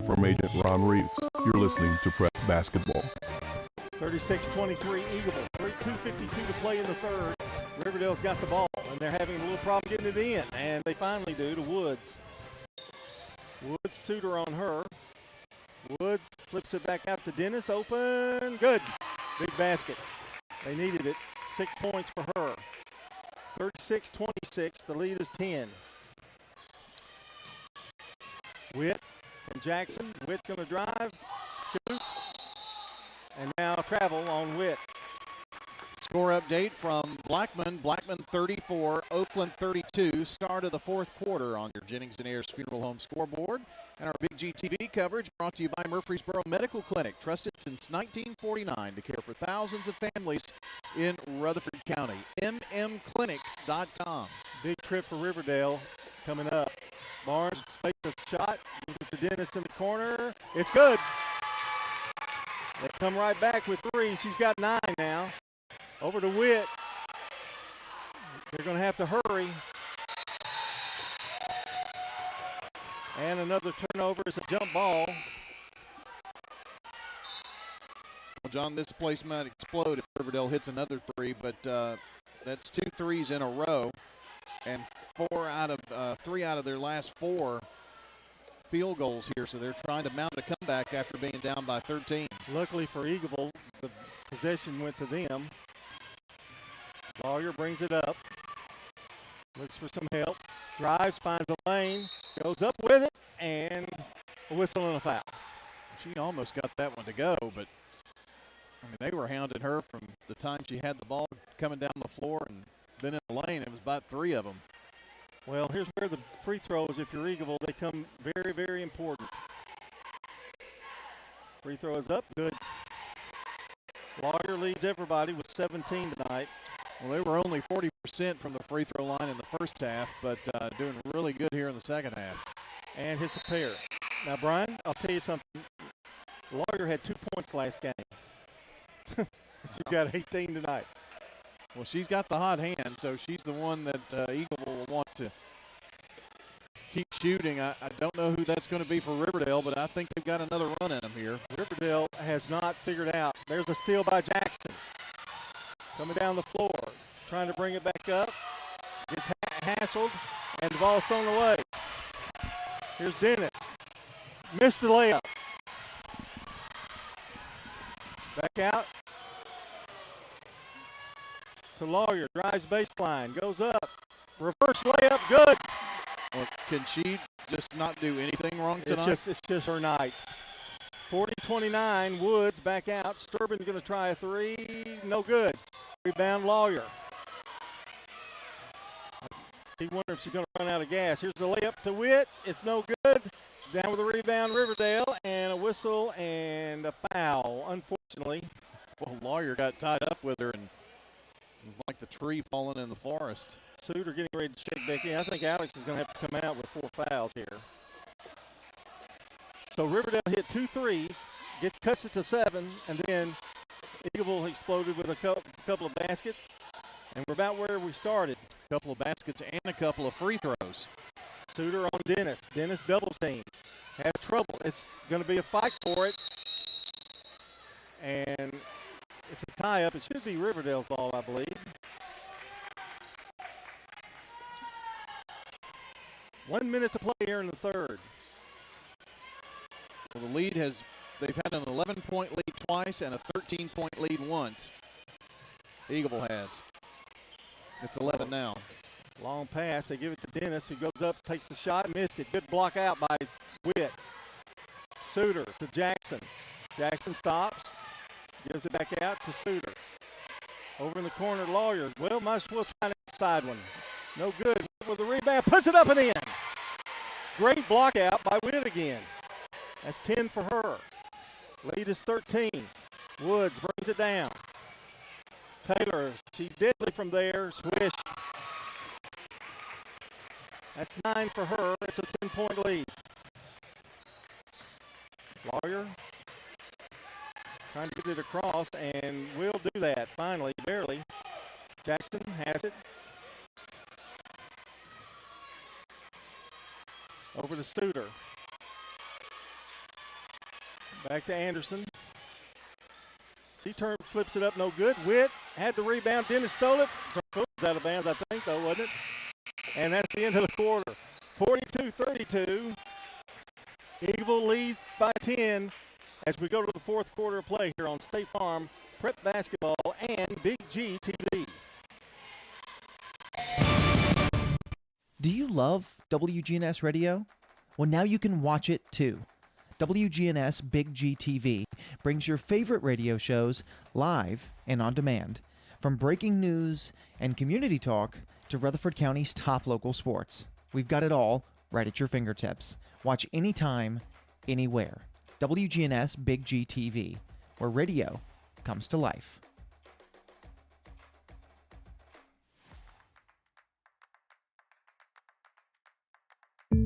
[SPEAKER 15] From Agent Ron Reeves, you're listening to Prep Basketball.
[SPEAKER 9] 36-23 Eagle, 2:52 to play in the third. Riverdale's got the ball, and they're having a little problem getting it in, and they finally do to Woods. Woods tutor on her. Woods flips it back out to Dennis, open, good. Big basket. They needed it. 6 points for her. 36-26, the lead is 10. Witt from Jackson. Witt going to drive, scoots, and now travel on Witt.
[SPEAKER 2] Score update from Blackman. Blackman 34, Oakland 32. Start of the fourth quarter on your Jennings & Ayers Funeral Home scoreboard. And our Big G TV coverage brought to you by Murfreesboro Medical Clinic, trusted since 1949 to care for thousands of families in Rutherford County. mmclinic.com.
[SPEAKER 9] Big trip for Riverdale coming up. Barnes fakes a shot, gives it to Dennis in the corner. It's good. They come right back with 3. She's got 9 now. Over to Witt. They're going to have to hurry. And another turnover is a jump ball.
[SPEAKER 2] John, this place might explode if Riverdale hits another three, but that's 2 threes in a row, and 3 out of their last 4 field goals here, so they're trying to mount a comeback after being down by 13.
[SPEAKER 9] Luckily for Eagleville, the possession went to them. Lawyer brings it up, looks for some help, drives, finds a lane, goes up with it, and a whistle and a foul.
[SPEAKER 2] She almost got that one to go, but I mean, they were hounding her from the time she had the ball coming down the floor, and then in the lane, it was about 3 of them.
[SPEAKER 9] Well, here's where the free throws, if you're Eagleville, they come very, very important. Free throw is up, good. Lawyer leads everybody with 17 tonight.
[SPEAKER 2] Well, they were only 40% from the free throw line in the first half, but doing really good here in the second half.
[SPEAKER 9] And hits a pair. Now, Brian, I'll tell you something. Lawyer had 2 points last game. She's got 18 tonight.
[SPEAKER 2] Well, she's got the hot hand, so she's the one that Eagle will want to keep shooting. I don't know who that's going to be for Riverdale, but I think they've got another run in them here.
[SPEAKER 9] Riverdale has not figured out. There's a steal by Jackson. Coming down the floor, trying to bring it back up. Gets hassled, and the ball's thrown away. Here's Dennis. Missed the layup. Back out to Lawyer. Drives baseline. Goes up. Reverse layup. Good.
[SPEAKER 2] Well, can she just not do anything wrong tonight?
[SPEAKER 9] It's just her night. 40-29. Woods back out. Sturbin going to try a 3. No good. Rebound Lawyer. He wonders if she's going to run out of gas. Here's the layup to Witt. It's no good. Down with the rebound, Riverdale, and a whistle and a foul, unfortunately.
[SPEAKER 2] Well, Lawyer got tied up with her, and it was like the tree falling in the forest.
[SPEAKER 9] Suter getting ready to check back in. I think Alex is going to have to come out with 4 fouls here. So Riverdale hit 2 threes, cuts it to 7, and then Eagleville exploded with a couple of baskets. And we're about where we started.
[SPEAKER 2] A couple of baskets and a couple of free throws.
[SPEAKER 9] Suter on Dennis. Dennis double team. Has trouble. It's going to be a fight for it. And it's a tie-up. It should be Riverdale's ball, I believe. 1 minute to play here in the third.
[SPEAKER 2] Well, the lead they've had an 11-point lead twice and a 13-point lead once. Eagleville has. It's 11 now.
[SPEAKER 9] Long pass. They give it to Dennis, who goes up, takes the shot, missed it. Good block out by Witt. Suter to Jackson. Jackson stops, gives it back out to Suter. Over in the corner, Lawyer. Well, might as well try an inside one. No good. With the rebound, puts it up and in. Great block out by Witt again. That's 10 for her. Lead is 13. Woods brings it down. Taylor, she's deadly from there. Swish. That's 9 for her. It's a 10-point lead. Lawyer trying to get it across, and will do that finally, barely. Jackson has it. Over to Suter. Back to Anderson. She flips it up, no good. Witt had the rebound. Dennis stole it. So it was out of bounds, I think, though, wasn't it? And that's the end of the quarter. 42-32. Eagle leads by 10 as we go to the fourth quarter of play here on State Farm Prep Basketball and Big G TV.
[SPEAKER 10] Do you love WGNS Radio? Well, now you can watch it too. WGNS Big G TV brings your favorite radio shows live and on demand. From breaking news and community talk to Rutherford County's top local sports. We've got it all right at your fingertips. Watch anytime, anywhere. WGNS Big G TV, where radio comes to life.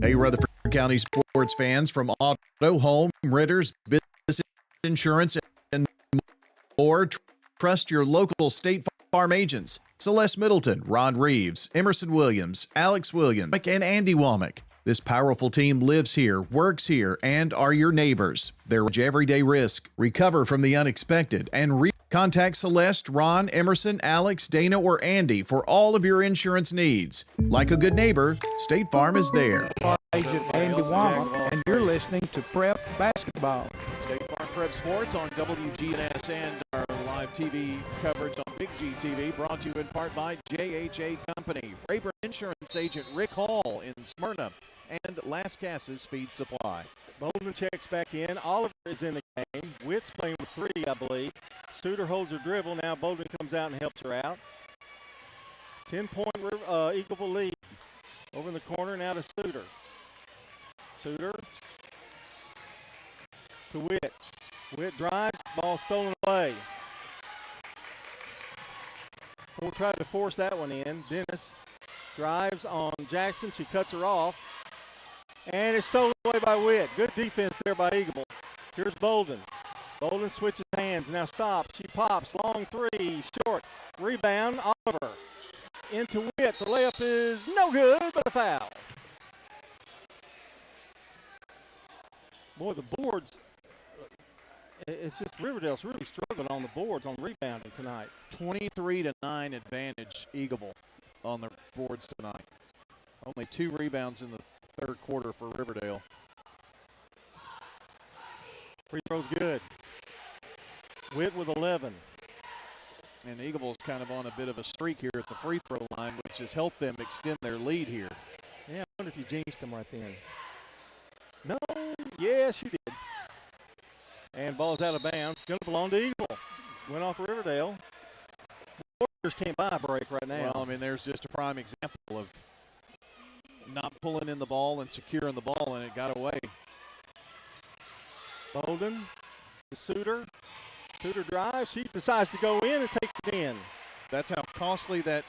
[SPEAKER 14] Hey, Rutherford County sports fans, from auto, home, renters, business insurance, and more. Trust your local State Farm agents. Celeste Middleton, Ron Reeves, Emerson Williams, Alex Williams, and Andy Womack. This powerful team lives here, works here, and are your neighbors. They're everyday risk, recover from the unexpected, and contact Celeste, Ron, Emerson, Alex, Dana, or Andy for all of your insurance needs. Like a good neighbor, State Farm is there.
[SPEAKER 8] Agent Andy Womack, and you're listening to Prep Basketball.
[SPEAKER 2] State Farm Prep Sports on WGNS and our live TV coverage on Big G TV, brought to you in part by JHA Company, Rayburn Insurance Agent Rick Hall in Smyrna, and Lascassas Feed Supply.
[SPEAKER 9] Bolden checks back in. Oliver is in the game. Witt's playing with 3, I believe. Suter holds her dribble. Now Bolden comes out and helps her out. 10-point Eagleville lead. Over in the corner now to Suter. Suter to Witt. Witt drives. Ball stolen away. We'll try to force that one in. Dennis drives on Jackson. She cuts her off. And it's stolen away by Witt. Good defense there by Eagleville. Here's Bolden. Bolden switches hands. Now stops. She pops. Long 3. Short. Rebound. Oliver. Into Witt. The layup is no good, but a foul. Boy, the boards. It's just Riverdale's really struggling on the boards on rebounding tonight.
[SPEAKER 2] 23-9 advantage Eagleville on the boards tonight. Only 2 rebounds in the third quarter for Riverdale.
[SPEAKER 9] Free throw's good. Witt with 11.
[SPEAKER 2] And Eagleville's kind of on a bit of a streak here at the free throw line, which has helped them extend their lead here.
[SPEAKER 9] Yeah, I wonder if you jinxed them right then. No, yes, you did. And ball's out of bounds. Going to belong to Eagleville. Went off Riverdale. The Warriors can't buy a break right now.
[SPEAKER 2] Well, I mean, there's just a prime example of not pulling in the ball and securing the ball, and it got away.
[SPEAKER 9] Bolden to Suter. Suter drives. She decides to go in and takes it in.
[SPEAKER 2] That's how costly that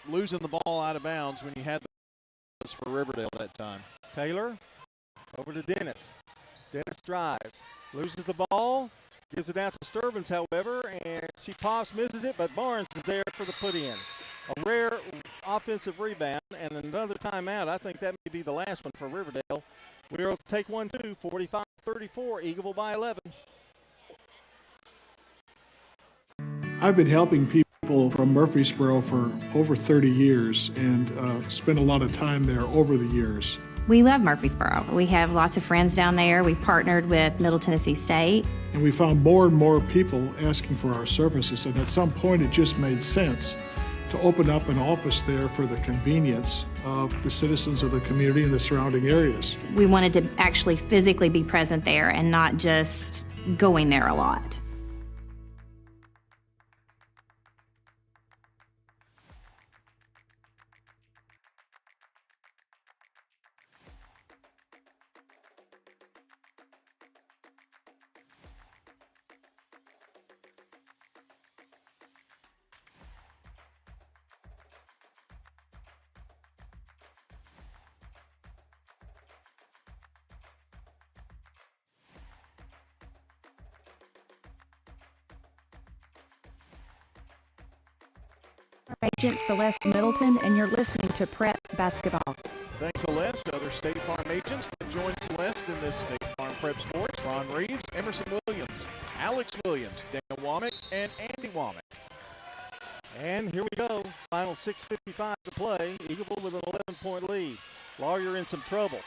[SPEAKER 2] losing the ball out of bounds when you had the for Riverdale that time.
[SPEAKER 9] Taylor over to Dennis. Dennis drives. Loses the ball. Gives it out to Sturbins, however, and she pops, misses it, but Barnes is there for the put-in. A rare offensive rebound and another timeout. I think that may be the last one for Riverdale. We'll take 1-2, 45-34, Eagleville by 11.
[SPEAKER 12] I've been helping people from Murfreesboro for over 30 years and spent a lot of time there over the years.
[SPEAKER 13] We love Murfreesboro. We have lots of friends down there. We've partnered with Middle Tennessee State.
[SPEAKER 12] And we found more and more people asking for our services, and at some point it just made sense to open up an office there for the convenience of the citizens of the community and the surrounding areas.
[SPEAKER 13] We wanted to actually physically be present there and not just going there a lot.
[SPEAKER 11] Agent Celeste Middleton, and you're listening to Prep Basketball.
[SPEAKER 2] Thanks, Celeste. Other State Farm agents that join Celeste in this State Farm Prep Sports: Ron Reeves, Emerson Williams, Alex Williams, Dana Womack, and Andy Womack.
[SPEAKER 9] And here we go. Final 6:55 to play. Eagleville with an 11-point lead. Lawyer in some trouble.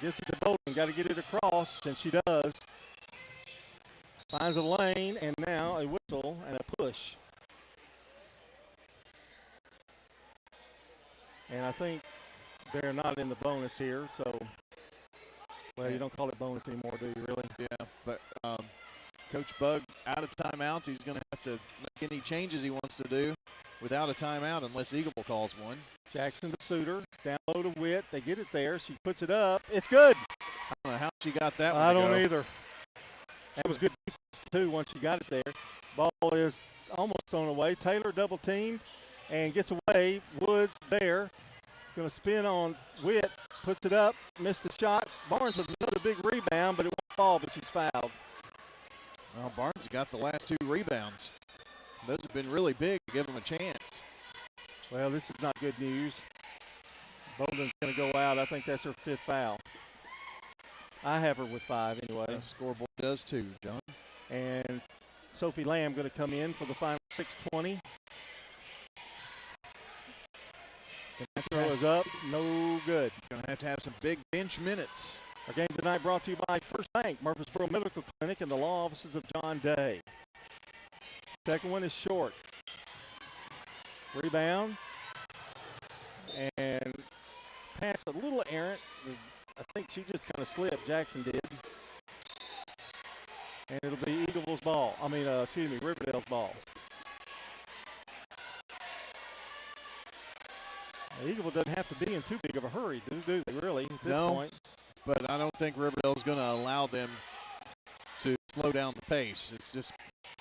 [SPEAKER 9] Gets it to Bolden. Got to get it across, and she does. Finds a lane, and now a whistle and a push. And I think they're not in the bonus here, so, well, you don't call it bonus anymore, do you, really?
[SPEAKER 2] Yeah, but Coach Bug out of timeouts. He's going to have to make any changes he wants to do without a timeout unless Eagleville calls one.
[SPEAKER 9] Jackson to Suter, down low to Witt. They get it there. She puts it up. It's good.
[SPEAKER 2] I don't know how she got that one.
[SPEAKER 9] I don't either. That was good defense, too, once she got it there. Ball is almost thrown away. Taylor double teamed and gets away. Woods there. He's going to spin on Witt. Puts it up. Missed the shot. Barnes with another big rebound, but it won't fall, but she's fouled.
[SPEAKER 2] Well, Barnes got the last 2 rebounds. Those have been really big to give him a chance.
[SPEAKER 9] Well, this is not good news. Bolden's going to go out. I think that's her 5th foul. I have her with 5 anyway.
[SPEAKER 2] The scoreboard does too, John.
[SPEAKER 9] And Sophie Lamb going to come in for the final 6:20. That throw is up, no good.
[SPEAKER 2] Going to have some big bench minutes.
[SPEAKER 9] Our game tonight brought to you by First Bank, Murfreesboro Medical Clinic, and the law offices of John Day. Second one is short. Rebound. And pass a little errant. I think she just kind of slipped. Jackson did. And it'll be Eagleville's ball. Riverdale's ball. Eagleville doesn't have to be in too big of a hurry, do they really, at this point?
[SPEAKER 2] But I don't think Riverdale's going to allow them to slow down the pace. It's just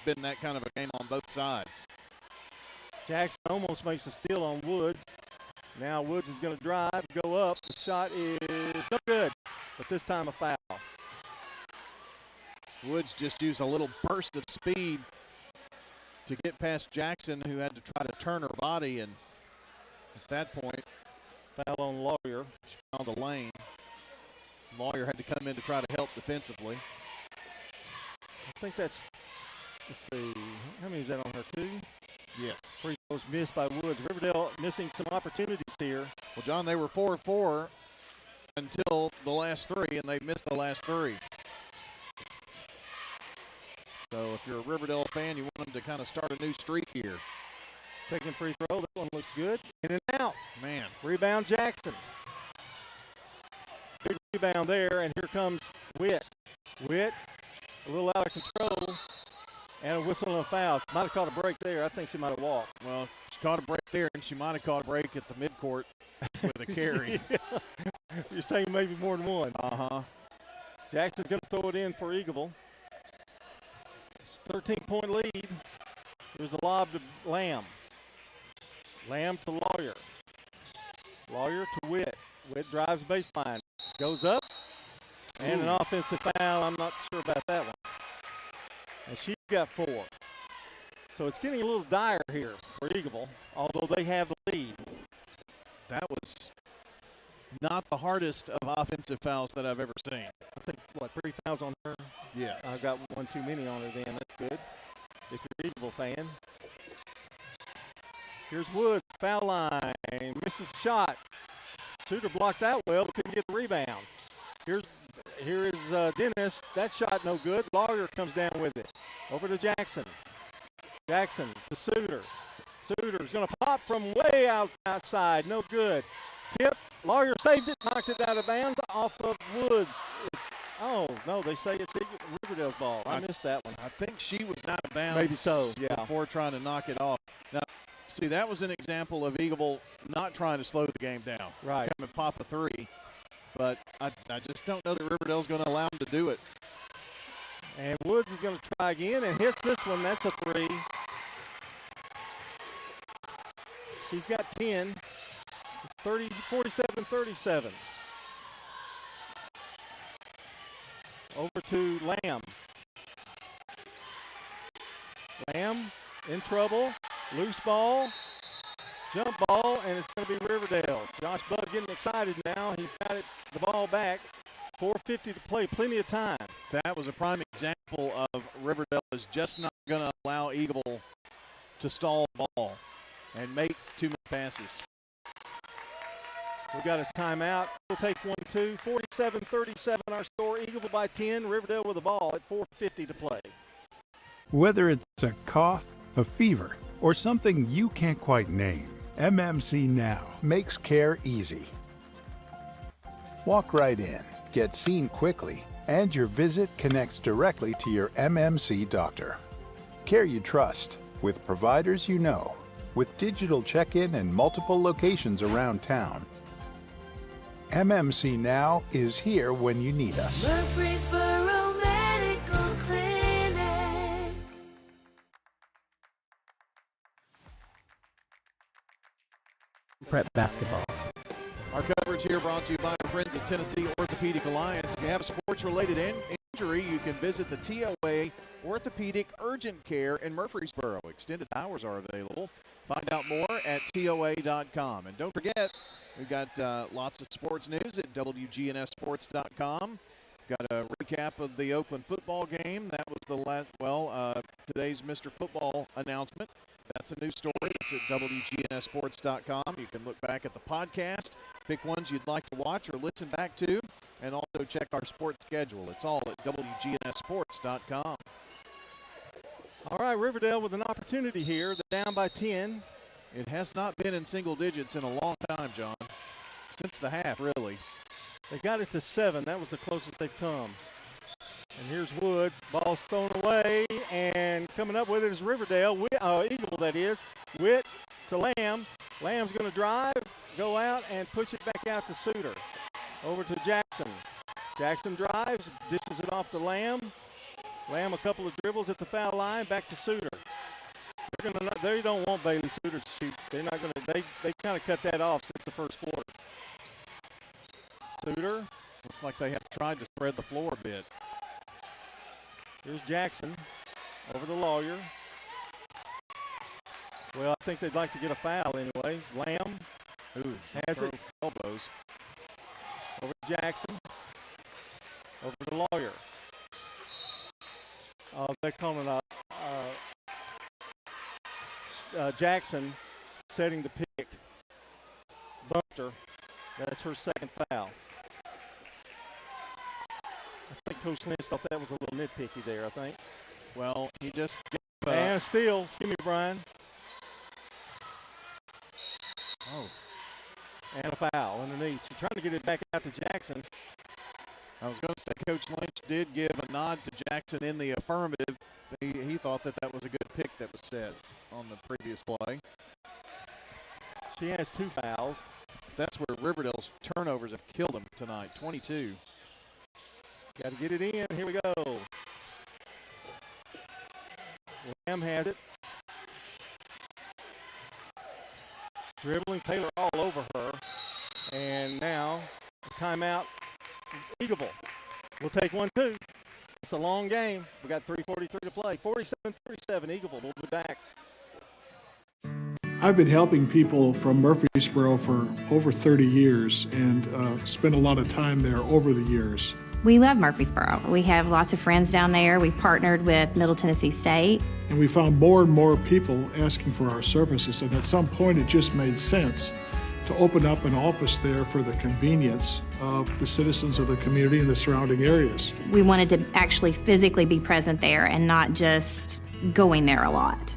[SPEAKER 2] been that kind of a game on both sides.
[SPEAKER 9] Jackson almost makes a steal on Woods. Now Woods is going to drive, go up. The shot is no good, but this time a foul.
[SPEAKER 2] Woods just used a little burst of speed to get past Jackson, who had to try to turn her body, and at that point,
[SPEAKER 9] foul on Lawyer.
[SPEAKER 2] She found the lane. Lawyer had to come in to try to help defensively.
[SPEAKER 9] I think that's, let's see, how many is that on her, 2?
[SPEAKER 2] Yes.
[SPEAKER 9] Free throws missed by Woods. Riverdale missing some opportunities here.
[SPEAKER 2] Well, John, they were 4-4 until the last 3, and they missed the last 3. So if you're a Riverdale fan, you want them to kind of start a new streak here.
[SPEAKER 9] Second free throw, that one looks good. In and out.
[SPEAKER 2] Man.
[SPEAKER 9] Rebound Jackson. Big rebound there, and here comes Witt. Witt, a little out of control, and a whistle and a foul. Might have caught a break there. I think she might have walked.
[SPEAKER 2] Well, she caught a break there, and she might have caught a break at the midcourt with a carry.
[SPEAKER 9] Yeah. You're saying maybe more than one.
[SPEAKER 2] Uh-huh.
[SPEAKER 9] Jackson's going to throw it in for Eagleville. It's a 13-point lead. Here's the lob to Lamb. Lamb to Lawyer. Lawyer to Witt. Witt drives baseline. Goes up. And an offensive foul. I'm not sure about that one. And she's got 4. So it's getting a little dire here for Eagleville, although they have the lead.
[SPEAKER 2] That was not the hardest of offensive fouls that I've ever seen.
[SPEAKER 9] I think, 3 fouls on her?
[SPEAKER 2] Yes.
[SPEAKER 9] I've got 1 too many on her then. That's good if you're an Eagleville fan. Here's Woods, foul line, misses the shot. Suter blocked that well, but couldn't get the rebound. Here is Dennis. That shot no good. Lawyer comes down with it. Over to Jackson. Jackson to Suter. Suter's going to pop from way outside. No good. Tip. Lawyer saved it, knocked it out of bounds off of Woods. They say it's Riverdale's ball. I missed that one.
[SPEAKER 2] I think she was out of bounds.
[SPEAKER 9] Maybe so, yeah.
[SPEAKER 2] Before trying to knock it off. Now, see, that was an example of Eagleville not trying to slow the game down.
[SPEAKER 9] Right.
[SPEAKER 2] Come and pop a 3. But I just don't know that Riverdale's going to allow them to do it.
[SPEAKER 9] And Woods is going to try again and hits this one. That's a 3. She's got 10. 47-37. Over to Lamb. Lamb in trouble. Loose ball. Jump ball, and it's going to be Riverdale. Josh Budd getting excited now. He's got the ball back. 4:50 to play. Plenty of time.
[SPEAKER 2] That was a prime example of Riverdale is just not going to allow Eagleville to stall the ball and make too many passes.
[SPEAKER 9] We've got a timeout. We'll take 1-2. 47-37 our score. Eagleville by 10. Riverdale with the ball at 4:50 to play.
[SPEAKER 3] Whether it's a cough, a fever, or something you can't quite name, MMC Now makes care easy. Walk right in, get seen quickly, and your visit connects directly to your MMC doctor. Care you trust, with providers you know, with digital check-in and multiple locations around town. MMC Now is here when you need us.
[SPEAKER 4] Murfreesboro Medical Clinic.
[SPEAKER 16] Prep basketball.
[SPEAKER 2] Our coverage here brought to you by our friends at Tennessee Orthopedic Alliance. If you have a sports-related injury, you can visit the TOA orthopedic urgent care in Murfreesboro. Extended hours are available. Find out more at TOA.com. And don't forget, we've got lots of sports news at WGNSSports.com. Got a recap of the Oakland football game. That was the last, today's Mr. Football announcement. That's a new story. It's at WGNSSports.com. You can look back at the podcast, pick ones you'd like to watch or listen back to, and also check our sports schedule. It's all at WGNSSports.com.
[SPEAKER 9] All right, Riverdale with an opportunity here. They're down by 10.
[SPEAKER 2] It has not been in single digits in a long time, John. Since the half, really.
[SPEAKER 9] They got it to 7. That was the closest they've come. And here's Woods. Ball's thrown away, and coming up with it is Riverdale. Eagle, that is. Witt to Lamb. Lamb's going to drive, go out, and push it back out to Suter. Over to Jackson. Jackson drives, dishes it off to Lamb. Lamb a couple of dribbles at the foul line, back to Suter. They don't want Bailey Suter to shoot. They're not going to. They kind of cut that off since the first quarter. Suter.
[SPEAKER 2] Looks like they have tried to spread the floor a bit.
[SPEAKER 9] Here's Jackson over to Lawyer. Well, I think they'd like to get a foul anyway. Lamb has it.
[SPEAKER 2] Elbows.
[SPEAKER 9] Over to Jackson. Over to Lawyer. They're coming up. Jackson setting the pick. Bumped her. That's her second foul. I think Coach Lynch thought that was a little nitpicky there, I think.
[SPEAKER 2] Well, he just gave
[SPEAKER 9] and a steal. Excuse me, Brian.
[SPEAKER 2] Oh.
[SPEAKER 9] And a foul underneath. So trying to get it back out to Jackson.
[SPEAKER 2] I was going to say Coach Lynch did give a nod to Jackson in the affirmative. He thought that was a good pick that was set on the previous play.
[SPEAKER 9] She has 2 fouls.
[SPEAKER 2] That's where Riverdale's turnovers have killed them tonight, 22.
[SPEAKER 9] Got to get it in. Here we go. Lamb has it. Dribbling Taylor all over her. And now a timeout. Eagleville will take 1-2. It's a long game. We got 3:43 to play. 47-37. Eagleville will be back.
[SPEAKER 12] I've been helping people from Murfreesboro for over 30 years and spent a lot of time there over the years.
[SPEAKER 13] We love Murfreesboro. We have lots of friends down there. We've partnered with Middle Tennessee State.
[SPEAKER 12] And we found more and more people asking for our services, and at some point it just made sense to open up an office there for the convenience of the citizens of the community and the surrounding areas.
[SPEAKER 13] We wanted to actually physically be present there and not just going there a lot.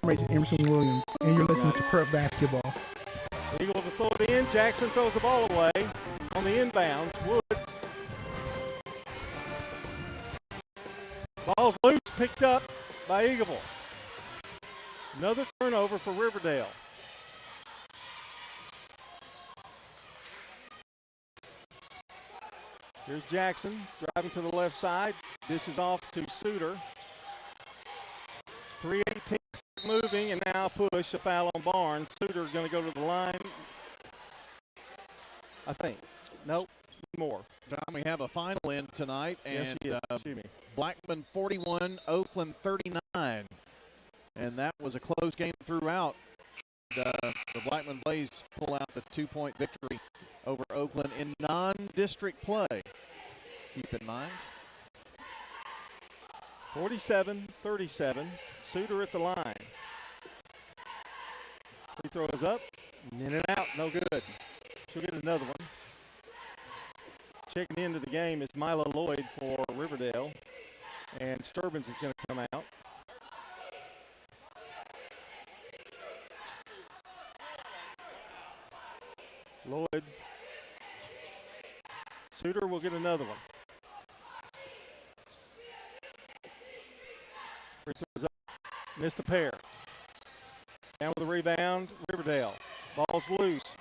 [SPEAKER 8] Formation Emerson Williams, and you're listening to Prep Basketball.
[SPEAKER 9] Eagle to throw it in. Jackson throws the ball away on the inbounds. Woods. Ball's loose, picked up by Eagleville. Another turnover for Riverdale. Here's Jackson driving to the left side. Dishes off to Suter. 3:18 moving, and now push, a foul on Barnes. Suter going to go to the line, I think. Nope, more.
[SPEAKER 2] John, we have a final in tonight, and
[SPEAKER 9] yes,
[SPEAKER 2] Blackman 41, Oakland 39. And that was a close game throughout. The Blackman Blaze pull out the 2-point victory over Oakland in non-district play. Keep in mind.
[SPEAKER 9] 47-37, Suter at the line. Free throw is up, in and out, no good. She'll get another one. Checking into the game is Mila Lloyd for Riverdale, and Sturbins is going to come out. Lloyd. Suter will get another one. Missed a pair. Down with the rebound, Riverdale. Ball's loose.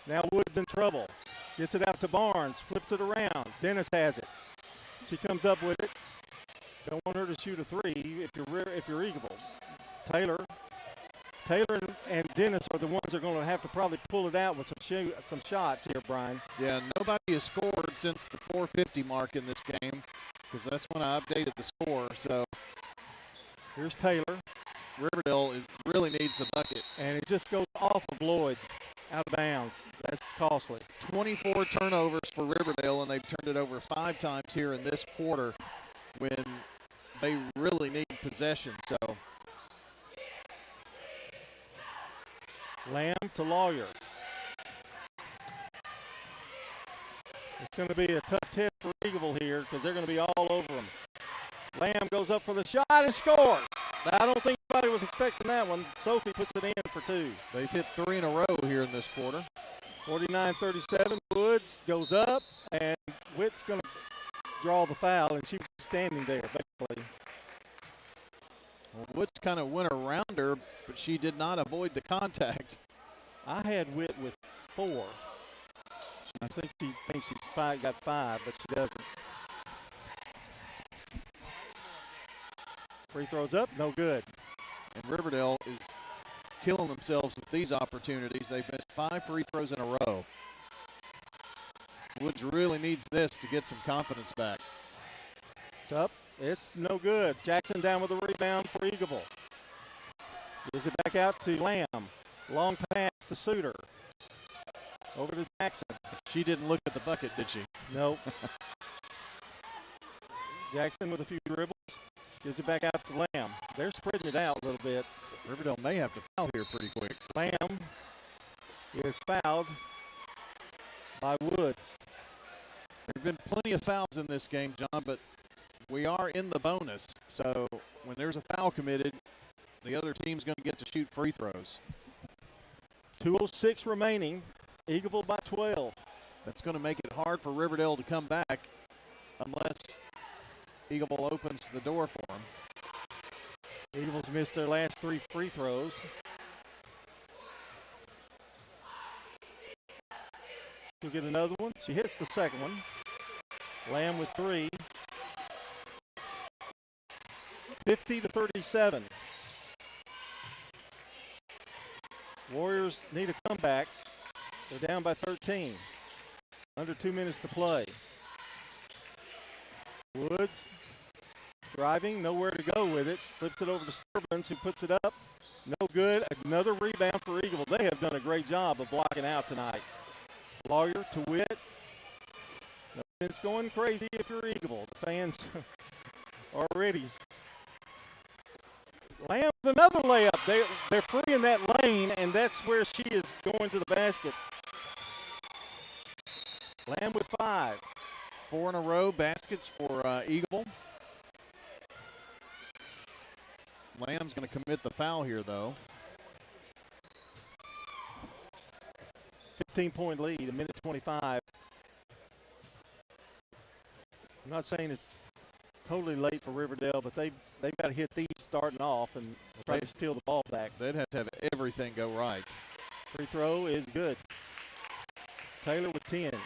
[SPEAKER 9] Now Woods in trouble. Gets it out to Barnes, flips it around. Dennis has it. She comes up with it. Don't want her to shoot a three if you're Eagle. Taylor and Dennis are the ones that are going to have to probably pull it out with some shots here, Brian.
[SPEAKER 2] Yeah, nobody has scored since the 4:50 mark in this game because that's when I updated the score. So
[SPEAKER 9] here's Taylor.
[SPEAKER 2] Riverdale really needs a bucket.
[SPEAKER 9] And it just goes off of Lloyd, out of bounds. That's costly.
[SPEAKER 2] 24 turnovers for Riverdale, and they've turned it over 5 times here in this quarter when they really need possession. So
[SPEAKER 9] Lamb to Lawyer. It's going to be a tough test for Eagle here because they're going to be all over them. Lamb goes up for the shot and scores. Now, I don't think anybody was expecting that one. Sophie puts it in for 2.
[SPEAKER 2] They've hit 3 in a row here in this quarter.
[SPEAKER 9] 49-37. Woods goes up, and Witt's going to draw the foul, and she was standing there, basically.
[SPEAKER 2] Well, Woods kind of went around her, but she did not avoid the contact.
[SPEAKER 9] I had Witt with 4. I think she thinks she's got 5, but she doesn't. Free throws up, no good.
[SPEAKER 2] And Riverdale is killing themselves with these opportunities. They've missed 5 free throws in a row. Woods really needs this to get some confidence back.
[SPEAKER 9] It's up. It's no good. Jackson down with the rebound for Eagle. Gives it back out to Lamb. Long pass to Suter. Over to Jackson.
[SPEAKER 2] She didn't look at the bucket, did she?
[SPEAKER 9] Nope. Jackson with a few dribbles. Gives it back out to Lamb. They're spreading it out a little bit.
[SPEAKER 2] Riverdale may have to foul here pretty quick.
[SPEAKER 9] Lamb is fouled by Woods.
[SPEAKER 2] There have been plenty of fouls in this game, John, but we are in the bonus. So when there's a foul committed, the other team's going to get to shoot free throws.
[SPEAKER 9] 2:06 remaining. Eagle by 12.
[SPEAKER 2] That's going to make it hard for Riverdale to come back unless Eagle opens the door for them.
[SPEAKER 9] Eagles missed their last 3 free throws. She'll get another one. She hits the second one. Lamb with 3. 50-37. Warriors need a comeback. They're down by 13. Under 2 minutes to play. Woods driving, nowhere to go with it. Flips it over to Sturbans, who puts it up. No good. Another rebound for Eagle. They have done a great job of blocking out tonight. Lawyer to Witt. No, it's going crazy if you're Eagle. The fans are ready. Lamb with another layup. They're free in that lane, and that's where she is going to the basket. Lamb with 5.
[SPEAKER 2] 4 in a row baskets for Eagle. Lamb's going to commit the foul here, though.
[SPEAKER 9] 15-point lead, 1:25. I'm not saying it's totally late for Riverdale, but they've got to hit these starting off and try to steal the ball back.
[SPEAKER 2] They'd have to have everything go right.
[SPEAKER 9] Free throw is good. Taylor with 10.
[SPEAKER 2] Well,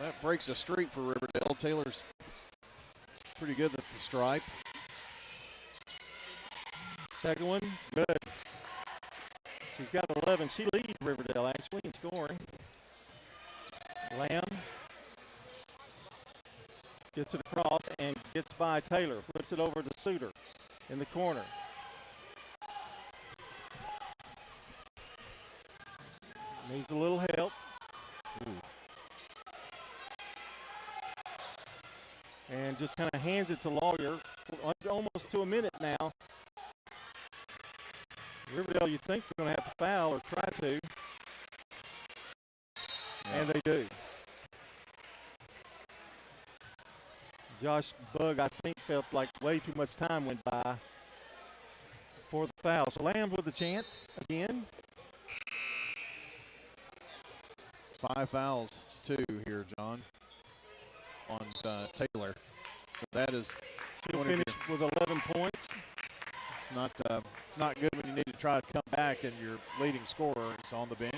[SPEAKER 2] that breaks a streak for Riverdale. Taylor's pretty good at the stripe.
[SPEAKER 9] Second one, good. She's got 11. She leads Riverdale, actually, in scoring. Lamb gets it across and gets by Taylor. Flips it over to Suter in the corner. Needs a little help. And just kind of hands it to Lawyer. Almost to a minute now. Riverdale, you think they're going to have to foul or try to. And they do. Josh Bugg, I think, felt like way too much time went by for the foul. So Lamb with a chance again.
[SPEAKER 2] 5 fouls, 2 here, John, on Taylor. So that is
[SPEAKER 9] She'll finish with 11 points.
[SPEAKER 2] It's not good when you need to try to come back and your leading scorer is on the bench.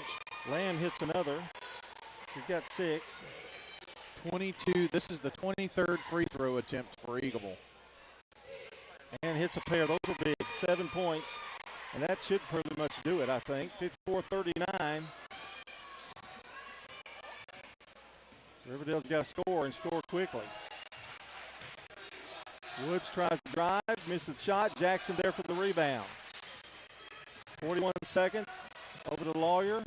[SPEAKER 9] Land hits another. He's got 6.
[SPEAKER 2] 22. This is the 23rd free throw attempt for Eagleville.
[SPEAKER 9] And hits a pair. Those are big. 7 points. And that should pretty much do it, I think. 54-39. Riverdale's got to score and score quickly. Woods tries to drive, misses the shot. Jackson there for the rebound. 41 seconds. Over to Lawyer.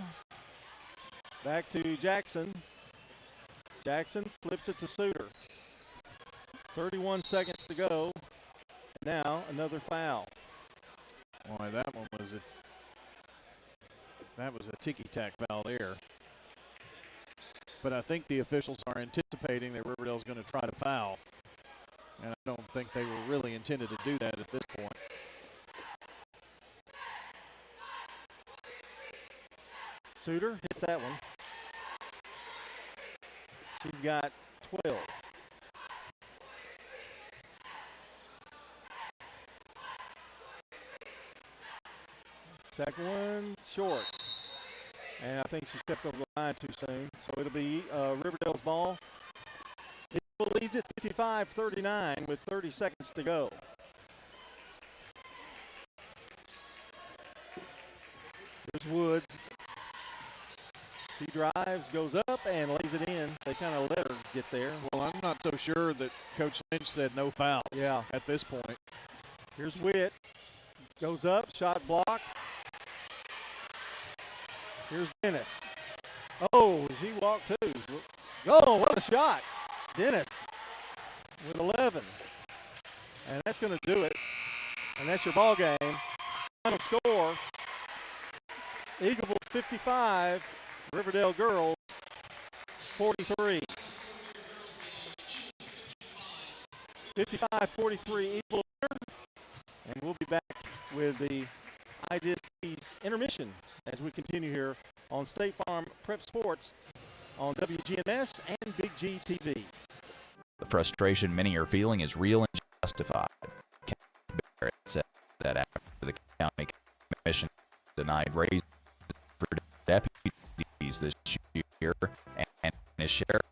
[SPEAKER 9] Back to Jackson. Jackson flips it to Suter. 31 seconds to go. Now another foul.
[SPEAKER 2] Boy, that was a ticky-tack foul there. But I think the officials are anticipating that Riverdale's going to try to foul. And I don't think they were really intended to do that at this point.
[SPEAKER 9] Suter hits that one. She's got 12. Second one, short. And I think she stepped over the line too soon. So it'll be Riverdale's ball. It leads it 55-39 with 30 seconds to go. Here's Woods. She drives, goes up, and lays it in. They kind of let her get there.
[SPEAKER 2] Well, I'm not so sure that Coach Lynch said no fouls at this point.
[SPEAKER 9] Here's Witt. Goes up, shot blocked. Here's Dennis. Oh, she walked too. Oh, what a shot. Dennis with 11. And that's going to do it. And that's your ball game. Final score, Eagleville 55, Riverdale Girls 43. 55-43 Eagleville. And we'll be back with the IDSC's intermission as we continue here on State Farm Prep Sports on WGNS and Big G TV.
[SPEAKER 17] The frustration many are feeling is real and justified. Barrett said that after the county commission denied raises for deputies this year, and his sheriff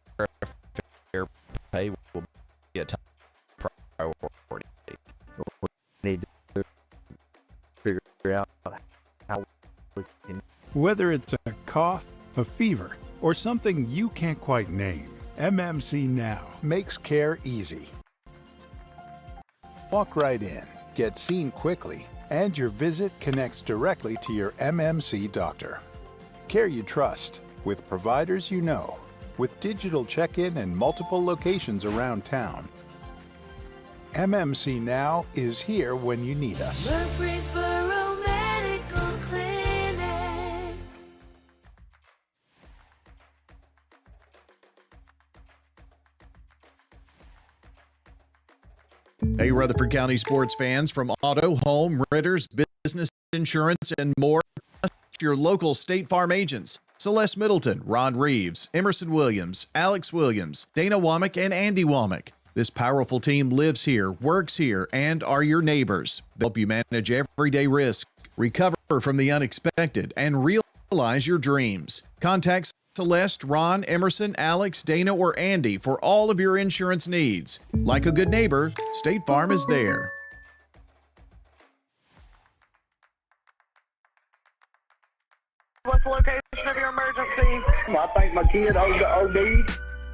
[SPEAKER 17] fair pay will be a top priority.
[SPEAKER 18] We need to figure out how we can.
[SPEAKER 3] Whether it's a cough, a fever, or something you can't quite name, MMC Now makes care easy. Walk right in, get seen quickly, and your visit connects directly to your MMC doctor. Care you trust, with providers you know, with digital check-in and multiple locations around town. MMC Now is here when you need us.
[SPEAKER 4] Murfreesboro Medical Clinic.
[SPEAKER 14] Hey, Rutherford County sports fans, from auto, home, renters, business insurance, and more, your local State Farm agents. Celeste Middleton, Ron Reeves, Emerson Williams, Alex Williams, Dana Womack, and Andy Womack. This powerful team lives here, works here, and are your neighbors. They help you manage everyday risk, recover from the unexpected, and realize your dreams. Contact Celeste, Ron, Emerson, Alex, Dana, or Andy for all of your insurance needs. Like a good neighbor, State Farm is there.
[SPEAKER 5] What's the location of your emergency?
[SPEAKER 6] I think my kid OD'd.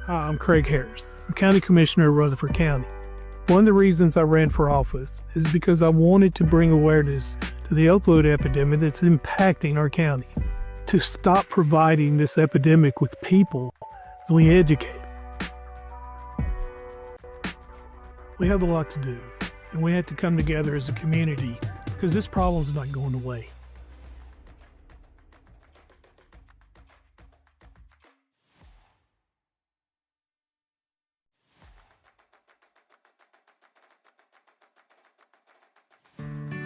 [SPEAKER 7] Hi, I'm Craig Harris. I'm County Commissioner of Rutherford County. One of the reasons I ran for office is because I wanted to bring awareness to the opioid epidemic that's impacting our county. To stop providing this epidemic with people as we educate. We have a lot to do, and we have to come together as a community because this problem's not going away.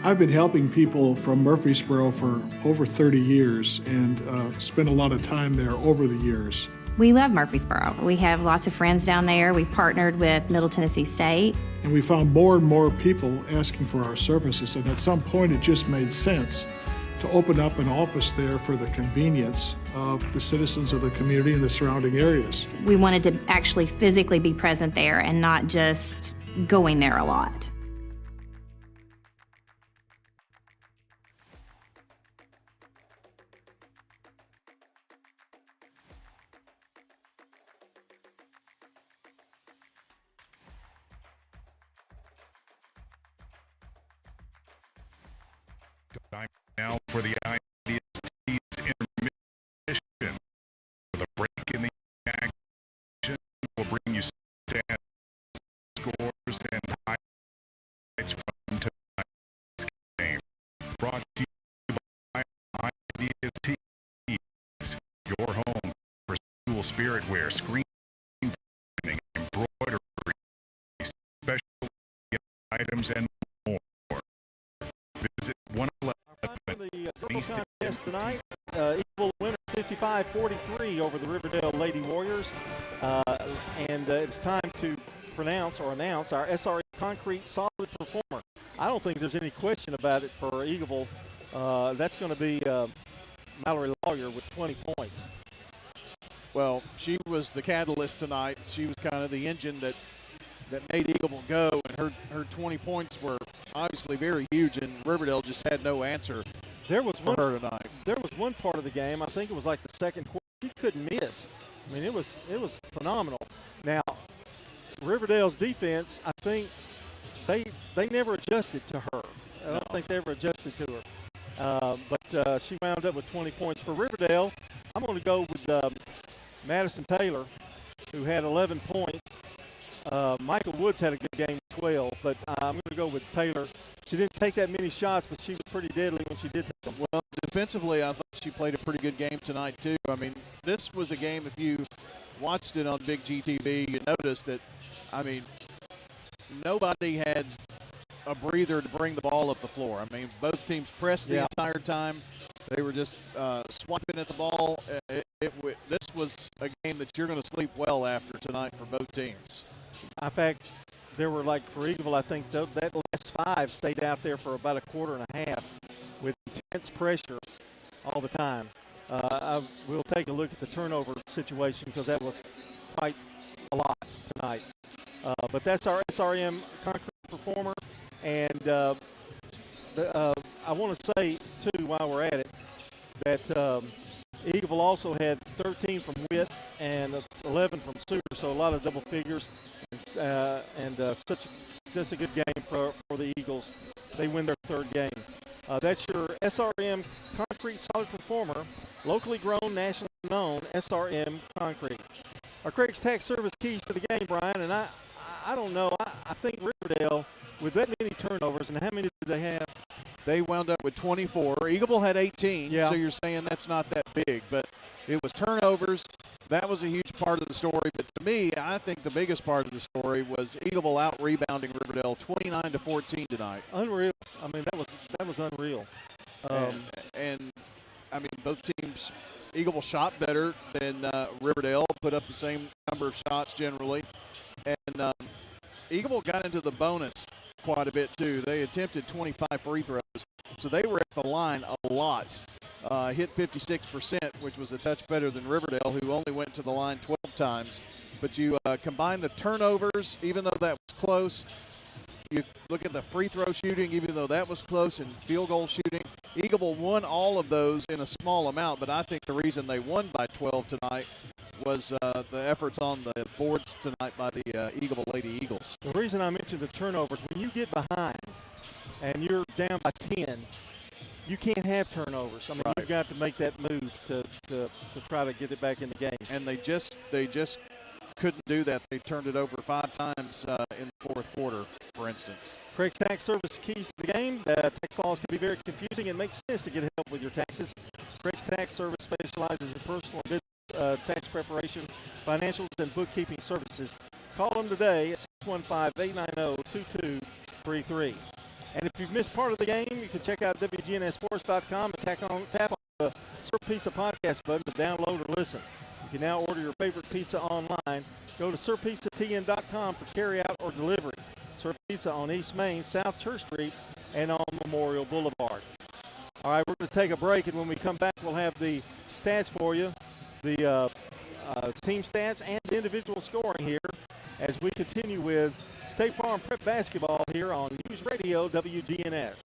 [SPEAKER 12] I've been helping people from Murfreesboro for over 30 years and spent a lot of time there over the years.
[SPEAKER 13] We love Murfreesboro. We have lots of friends down there. We've partnered with Middle Tennessee State.
[SPEAKER 12] And we found more and more people asking for our services, and at some point it just made sense to open up an office there for the convenience of the citizens of the community and the surrounding areas.
[SPEAKER 13] We wanted to actually physically be present there and not just going there a lot.
[SPEAKER 1] Time now for the IDST's intermission. With a break in the action, we'll bring you stats, scores, and highlights from tonight's game. Brought to you by IDST's, your home for school spirit wear, screen printing, embroidery, special items, and more. Visit 111.
[SPEAKER 9] The girls contest tonight, Eagle winner 55-43 over the Riverdale Lady Warriors, and it's time to announce our SRE Concrete Solid Performer. I don't think there's any question about it for Eagleville. That's going to be Mallory Lawyer with 20 points.
[SPEAKER 2] Well, she was the catalyst tonight. She was kind of the engine that made Eagleville go, and her 20 points were obviously very huge, and Riverdale just had no answer
[SPEAKER 9] for her
[SPEAKER 2] tonight.
[SPEAKER 9] There was one part of the game, I think it was like the second quarter, she couldn't miss. I mean, it was phenomenal. Now, Riverdale's defense, I think they never adjusted to her. I don't think they ever adjusted to her. But she wound up with 20 points. For Riverdale, I'm going to go with Madison Taylor, who had 11 points. Michael Woods had a good game, 12, but I'm going to go with Taylor. She didn't take that many shots, but she was pretty deadly when she did take them.
[SPEAKER 2] Well, defensively, I thought she played a pretty good game tonight, too. I mean, this was a game, if you watched it on Big GTV, you noticed that, I mean, nobody had a breather to bring the ball up the floor. I mean, both teams pressed the entire time. They were just swiping at the ball. This was a game that you're going to sleep well after tonight for both teams.
[SPEAKER 9] In fact, there were, like, for Eagleville, I think that last five stayed out there for about a quarter and a half with intense pressure all the time. We'll take a look at the turnover situation because that was quite a lot tonight. But that's our SRM Concrete Performer. And I want to say, too, while we're at it, that Eagleville also had 13 from Witt and 11 from Seward, so a lot of double figures. And such a good game for the Eagles. They win their third game. That's your SRM Concrete Solid Performer, locally grown, nationally known SRM Concrete. Our Craig's Tax Service keys to the game, Brian, and I don't know. I think Riverdale, with that many turnovers, and how many did they have?
[SPEAKER 2] They wound up with 24. Eagleville had 18,
[SPEAKER 9] yeah.
[SPEAKER 2] So you're saying that's not that big. But it was turnovers. That was a huge part of the story. But to me, I think the biggest part of the story was Eagleville out-rebounding Riverdale 29-14 tonight.
[SPEAKER 9] Unreal. I mean, that was unreal.
[SPEAKER 2] And I mean, both teams, Eagleville shot better than Riverdale, put up the same number of shots generally. And Eagleville got into the bonus quite a bit, too. They attempted 25 free throws, so they were at the line a lot. Hit 56%, which was a touch better than Riverdale, who only went to the line 12 times. But you combine the turnovers, even though that was close. You look at the free throw shooting, even though that was close, and field goal shooting. Eagleville won all of those in a small amount, but I think the reason they won by 12 tonight was the efforts on the boards tonight by the Eagleville Lady Eagles.
[SPEAKER 9] The reason I mentioned the turnovers, when you get behind and you're down by 10, you can't have turnovers. I mean, you've got to make that move to try to get it back in the game.
[SPEAKER 2] And they just couldn't do that. They turned it over 5 times in the fourth quarter, for instance.
[SPEAKER 9] Craig's Tax Service keys to the game. Tax laws can be very confusing. It makes sense to get help with your taxes. Craig's Tax Service specializes in personal and business tax preparation, financials, and bookkeeping services. Call them today at 615-890-2233. And if you've missed part of the game, you can check out WGNSports.com and tap on the Serve Pizza podcast button to download or listen. You can now order your favorite pizza online. Go to SirPizzaTN.com for carryout or delivery. serve pizza on East Main, South Church Street, and on Memorial Boulevard. All right, we're going to take a break, and when we come back, we'll have the stats for you, the team stats and the individual scoring here as we continue with State Farm Prep Basketball here on News Radio WGNS.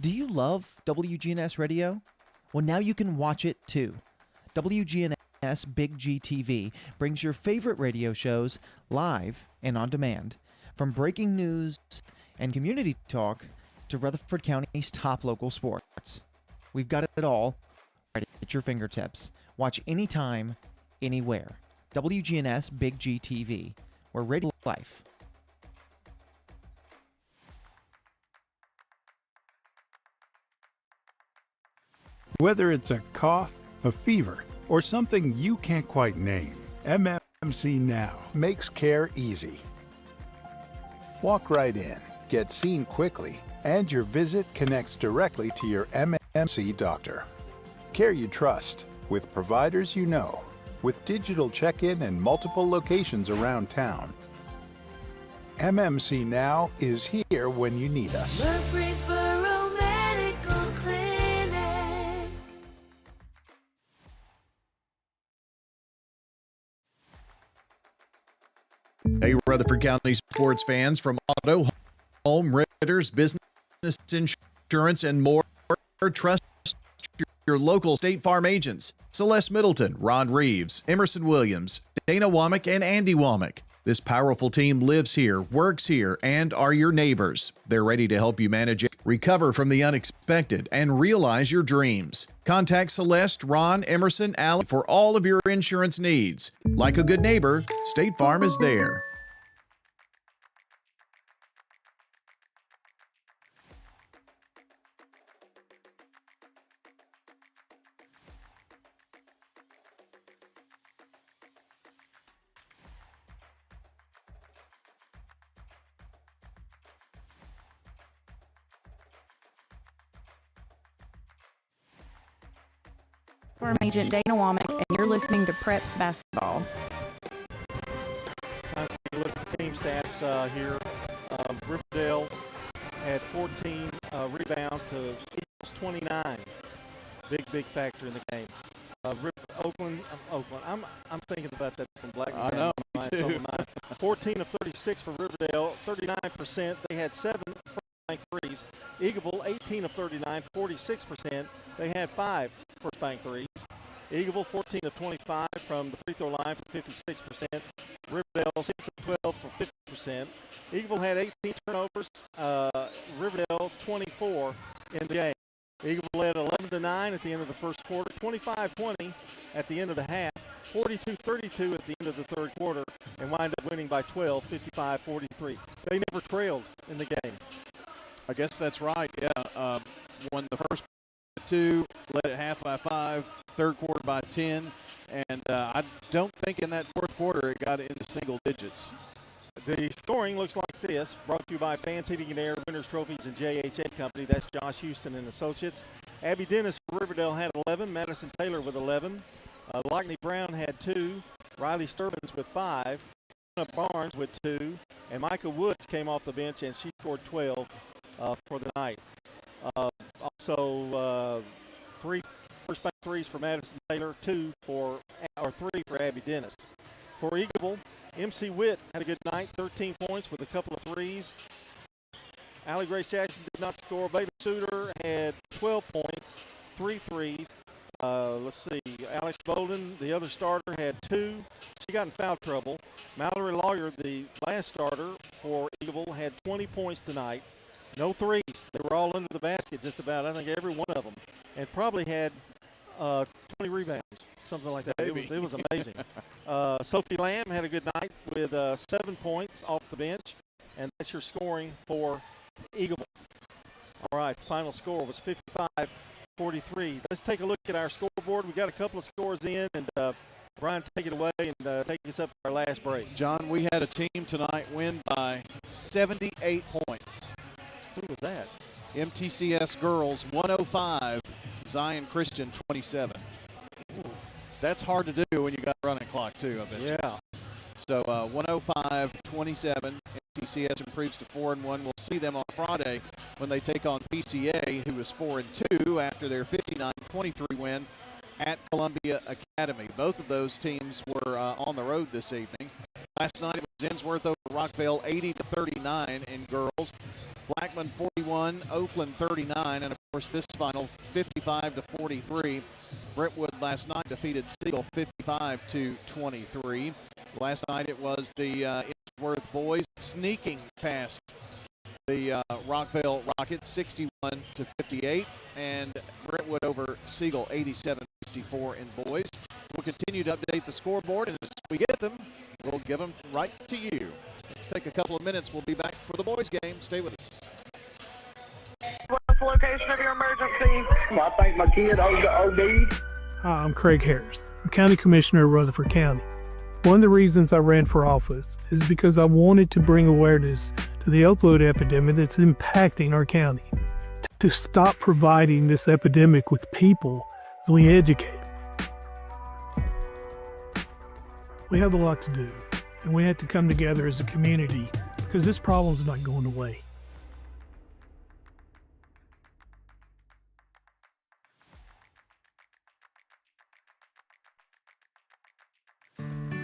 [SPEAKER 10] Do you love WGNS Radio? Well, now you can watch it too. WGNS Big G TV brings your favorite radio shows live and on demand. From breaking news and community talk to Rutherford County's top local sports. We've got it all right at your fingertips. Watch anytime, anywhere. WGNS Big G TV, where radio is life.
[SPEAKER 3] Whether it's a cough, a fever, or something you can't quite name, MMC Now makes care easy. Walk right in, get seen quickly, and your visit connects directly to your MMC doctor. Care you trust, with providers you know, with digital check-in and multiple locations around town. MMC Now is here when you need us.
[SPEAKER 4] Murfreesboro Medical Clinic.
[SPEAKER 14] Hey, Rutherford County sports fans, from Auto, Home, Ritters, Business Insurance, and more. Trust your local State Farm agents. Celeste Middleton, Ron Reeves, Emerson Williams, Dana Womack, and Andy Womack. This powerful team lives here, works here, and are your neighbors. They're ready to help you manage it, recover from the unexpected, and realize your dreams. Contact Celeste, Ron, Emerson, Alec for all of your insurance needs. Like a good neighbor, State Farm is there.
[SPEAKER 11] Farm Agent Dana Womack, and you're listening to Prep Basketball.
[SPEAKER 9] Time to look at the team stats here. Riverdale had 14 rebounds to Eagles 29. Big factor in the game. Oakland. I'm thinking about that from Black.
[SPEAKER 2] I know, me too.
[SPEAKER 9] 14 of 36 for Riverdale, 39%. They had 7 first-bank threes. Eagleville, 18 of 39, 46%. They had 5 first-bank threes. Eagleville, 14 of 25 from the free throw line for 56%. Riverdale, 6 of 12 for 50%. Eagleville had 18 turnovers. Riverdale, 24 in the game. Eagleville led 11-9 at the end of the first quarter, 25-20 at the end of the half, 42-32 at the end of the third quarter, and wind up winning by 12, 55-43. They never trailed in the game.
[SPEAKER 2] I guess that's right, yeah. Won the first quarter 2, led at half by 5, third quarter by 10, and I don't think in that fourth quarter it got into single digits.
[SPEAKER 9] The scoring looks like this, brought to you by Fans Heating and Air, Winners Trophies, and JHA Company. That's Josh Houston and Associates. Abby Dennis for Riverdale had 11. Madison Taylor with 11. Lockney Brown had 2. Riley Sturbins with 5. Anna Barnes with 2. And Micah Woods came off the bench, and she scored 12 for the night. Also, 3 first-bank threes for Madison Taylor, 3 for Abby Dennis. For Eagleville, MC Witt had a good night, 13 points with a couple of threes. Allie Grace Jackson did not score. Baby Suter had 12 points, 3 threes. Let's see, Alex Bolden, the other starter, had 2. She got in foul trouble. Mallory Lawyer, the last starter for Eagleville, had 20 points tonight. No threes. They were all under the basket just about, I think, every one of them. And probably had 20 rebounds, something like that. It was amazing. Sophie Lamb had a good night with 7 points off the bench, and that's your scoring for Eagleville. All right, the final score was 55-43. Let's take a look at our scoreboard. We got a couple of scores in, and Brian, take it away and take us up to our last break.
[SPEAKER 2] John, we had a team tonight win by 78 points.
[SPEAKER 9] Who was that?
[SPEAKER 2] MTCS girls 105, Zion Christian 27.
[SPEAKER 9] Ooh.
[SPEAKER 2] That's hard to do when you got a running clock too, I bet.
[SPEAKER 9] Yeah.
[SPEAKER 2] So 105-27, BCS improves to 4-1. We'll see them on Friday when they take on PCA, who is 4-2 after their 59-23 win at Columbia Academy. Both of those teams were on the road this evening. Last night it was Ensworth over Rockville, 80-39 in girls. Blackman 41, Oakland 39, and of course this final 55-43. Brentwood last night defeated Siegel 55-23. Last night it was the Ensworth boys sneaking past the Rockville Rockets 61-58, and Brentwood over Siegel 87-54 in boys. We'll continue to update the scoreboard, and as we get them, we'll give them right to you. Let's take a couple of minutes. We'll be back for the boys' game. Stay with us.
[SPEAKER 5] What's the location of your emergency?
[SPEAKER 6] I think my kid OD'd.
[SPEAKER 7] Hi, I'm Craig Harris. I'm County Commissioner of Rutherford County. One of the reasons I ran for office is because I wanted to bring awareness to the opioid epidemic that's impacting our county. To stop providing this epidemic with people as we educate. We have a lot to do, and we have to come together as a community because this problem's not going away.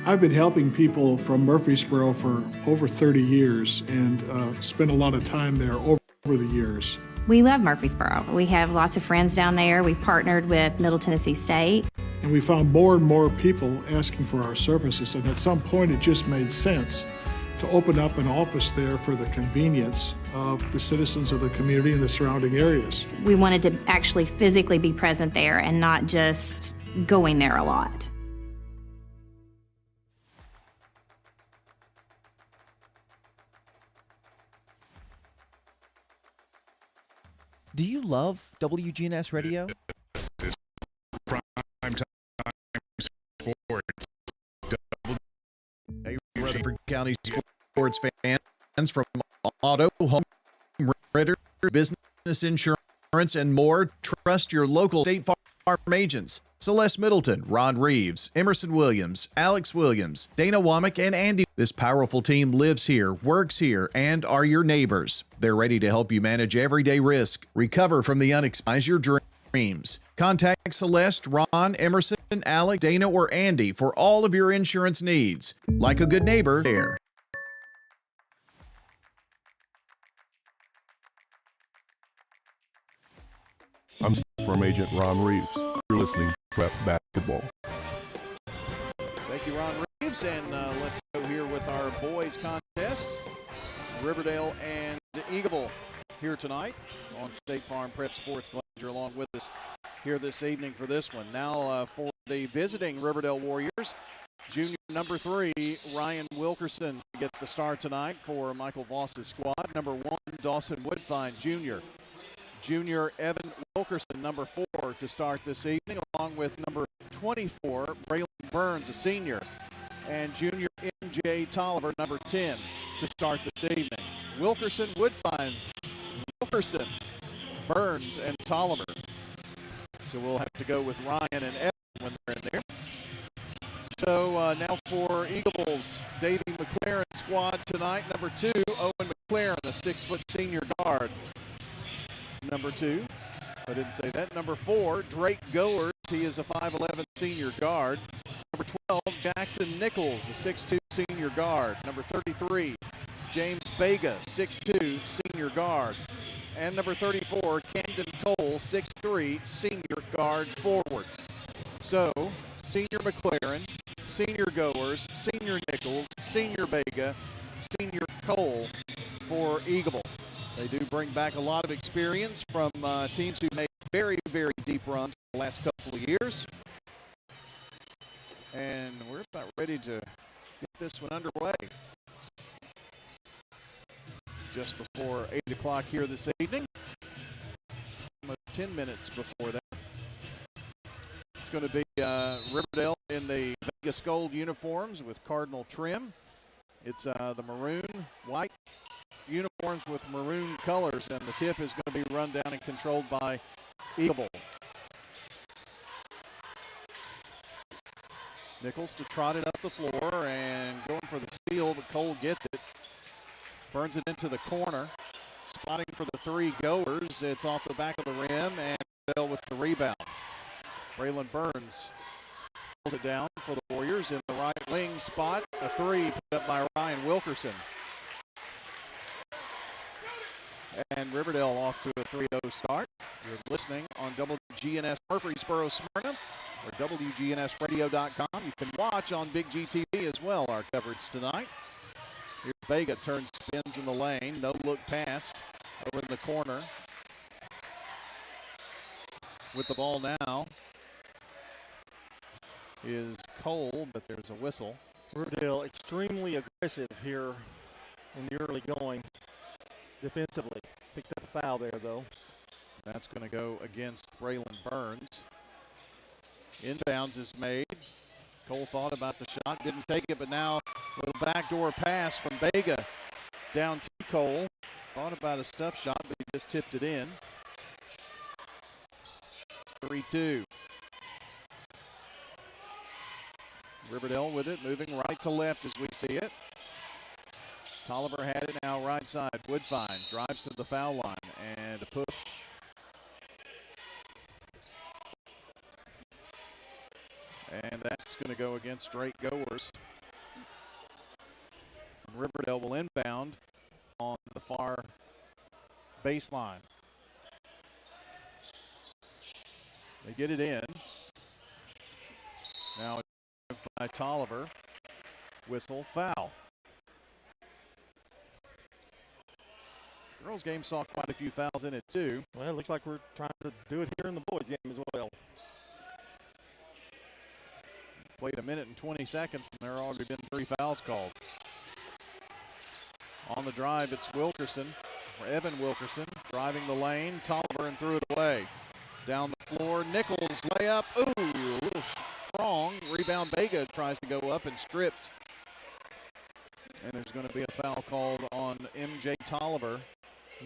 [SPEAKER 12] I've been helping people from Murfreesboro for over 30 years and spent a lot of time there over the years.
[SPEAKER 13] We love Murfreesboro. We have lots of friends down there. We've partnered with Middle Tennessee State.
[SPEAKER 12] And we found more and more people asking for our services, and at some point it just made sense to open up an office there for the convenience of the citizens of the community and the surrounding areas.
[SPEAKER 13] We wanted to actually physically be present there and not just going there a lot.
[SPEAKER 10] Do you love WGNS Radio?
[SPEAKER 1] This is Prime Time Sports.
[SPEAKER 14] Hey, Rutherford County sports fans from Auto, Home, Ritter, Business Insurance, and more. Trust your local State Farm agents. Celeste Middleton, Ron Reeves, Emerson Williams, Alex Williams, Dana Womack, and Andy. This powerful team lives here, works here, and are your neighbors. They're ready to help you manage everyday risk, recover from the unexpected, your dreams. Contact Celeste, Ron, Emerson, Alex, Dana, or Andy for all of your insurance needs. Like a good neighbor, there.
[SPEAKER 15] I'm Farm Agent Ron Reeves. You're listening to Prep Basketball.
[SPEAKER 2] Thank you, Ron Reeves, and let's go here with our boys contest. Riverdale and Eagleville here tonight on State Farm Prep Sports. Glad you're along with us here this evening for this one. Now for the visiting Riverdale Warriors, junior number 3, Ryan Wilkerson, get the start tonight for Michael Voss's squad. Number 1, Dawson Woodfine, junior. Junior Evan Wilkerson, number 4, to start this evening, along with number 24, Braylon Burns, a senior, and junior M.J. Tolliver, number 10, to start this evening. Wilkerson, Woodfine, Wilkerson, Burns, and Tolliver. So we'll have to go with Ryan and Evan when they're in there. So now for Eagles, Davey McLaren squad tonight. Number 2, Owen McLaren, a 6-foot senior guard. Number 2, I didn't say that. Number 4, Drake Goers. He is a 5'11 senior guard. Number 12, Jackson Nichols, a 6'2 senior guard. Number 33, James Vega, 6'2 senior guard. And number 34, Camden Cole, 6'3 senior guard forward. So, senior McLaren, senior Goers, senior Nichols, senior Vega, senior Cole for Eagleville. They do bring back a lot of experience from teams who made very, very deep runs the last couple of years. And we're about ready to get this one underway. Just before 8 o'clock here this evening. 10 minutes before that. It's going to be Riverdale in the Vegas gold uniforms with cardinal trim. It's the maroon, white uniforms with maroon colors, and the tip is going to be run down and controlled by Eagleville. Nichols to trot it up the floor and going for the steal, but Cole gets it. Burns it into the corner. Spotting for the three goers. It's off the back of the rim and Bell with the rebound. Braylon Burns pulls it down for the Warriors in the right wing spot. A three put up by Ryan Wilkerson. And Riverdale off to a 3-0 start. You're listening on WGNS Murfreesboro, Smyrna, or WGNSradio.com. You can watch on Big GTV as well our coverage tonight. Here's Vega, turns, spins in the lane. No look pass over in the corner. With the ball now is Cole, but there's a whistle.
[SPEAKER 9] Riverdale extremely aggressive here in the early going defensively. Picked up a foul there, though.
[SPEAKER 2] That's going to go against Braylon Burns. Inbounds is made. Cole thought about the shot, didn't take it, but now a little backdoor pass from Vega down to Cole. Thought about a stuff shot, but he just tipped it in. 3-2. Riverdale with it, moving right to left as we see it. Tolliver had it now right side. Woodfine drives to the foul line and a push. And that's going to go against straight goers. Riverdale will inbound on the far baseline. They get it in. Now by Tolliver. Whistle, foul. Girls game saw quite a few fouls in it too.
[SPEAKER 9] Well, it looks like we're trying to do it here in the boys game as well.
[SPEAKER 2] Played a minute and 20 seconds and there have already been 3 fouls called. On the drive, it's Wilkerson, or Evan Wilkerson, driving the lane. Tolliver and threw it away. Down the floor, Nichols layup. Ooh, a little strong. Rebound, Vega tries to go up and stripped. And there's going to be a foul called on MJ Tolliver.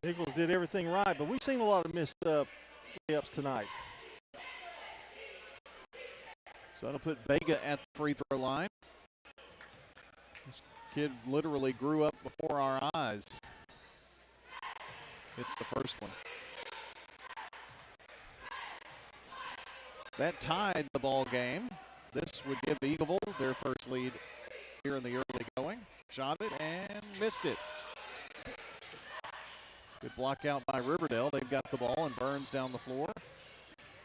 [SPEAKER 9] Nichols did everything right, but we've seen a lot of missed layups tonight.
[SPEAKER 2] So that'll put Vega at the free throw line. This kid literally grew up before our eyes. It's the first one. That tied the ball game. This would give Eagleville their first lead here in the early going. Shot it and missed it. Good block out by Riverdale. They've got the ball and Burns down the floor.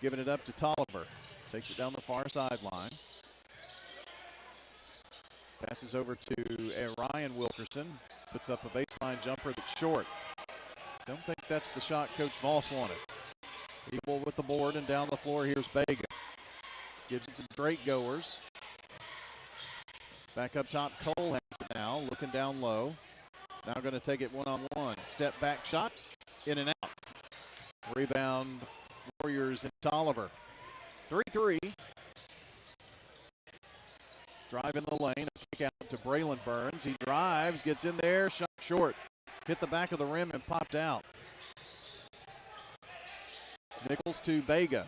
[SPEAKER 2] Giving it up to Tolliver. Takes it down the far sideline. Passes over to Ryan Wilkerson. Puts up a baseline jumper that's short. Don't think that's the shot Coach Voss wanted. Eagle with the board and down the floor. Here's Vega. Gives it to Drake goers. Back up top, Cole has it now. Looking down low. Now going to take it one-on-one. Step back shot. In and out. Rebound, Warriors and Tolliver. 3-3. Drive in the lane. A kick out to Braylon Burns. He drives, gets in there, shot short. Hit the back of the rim and popped out. Nichols to Vega.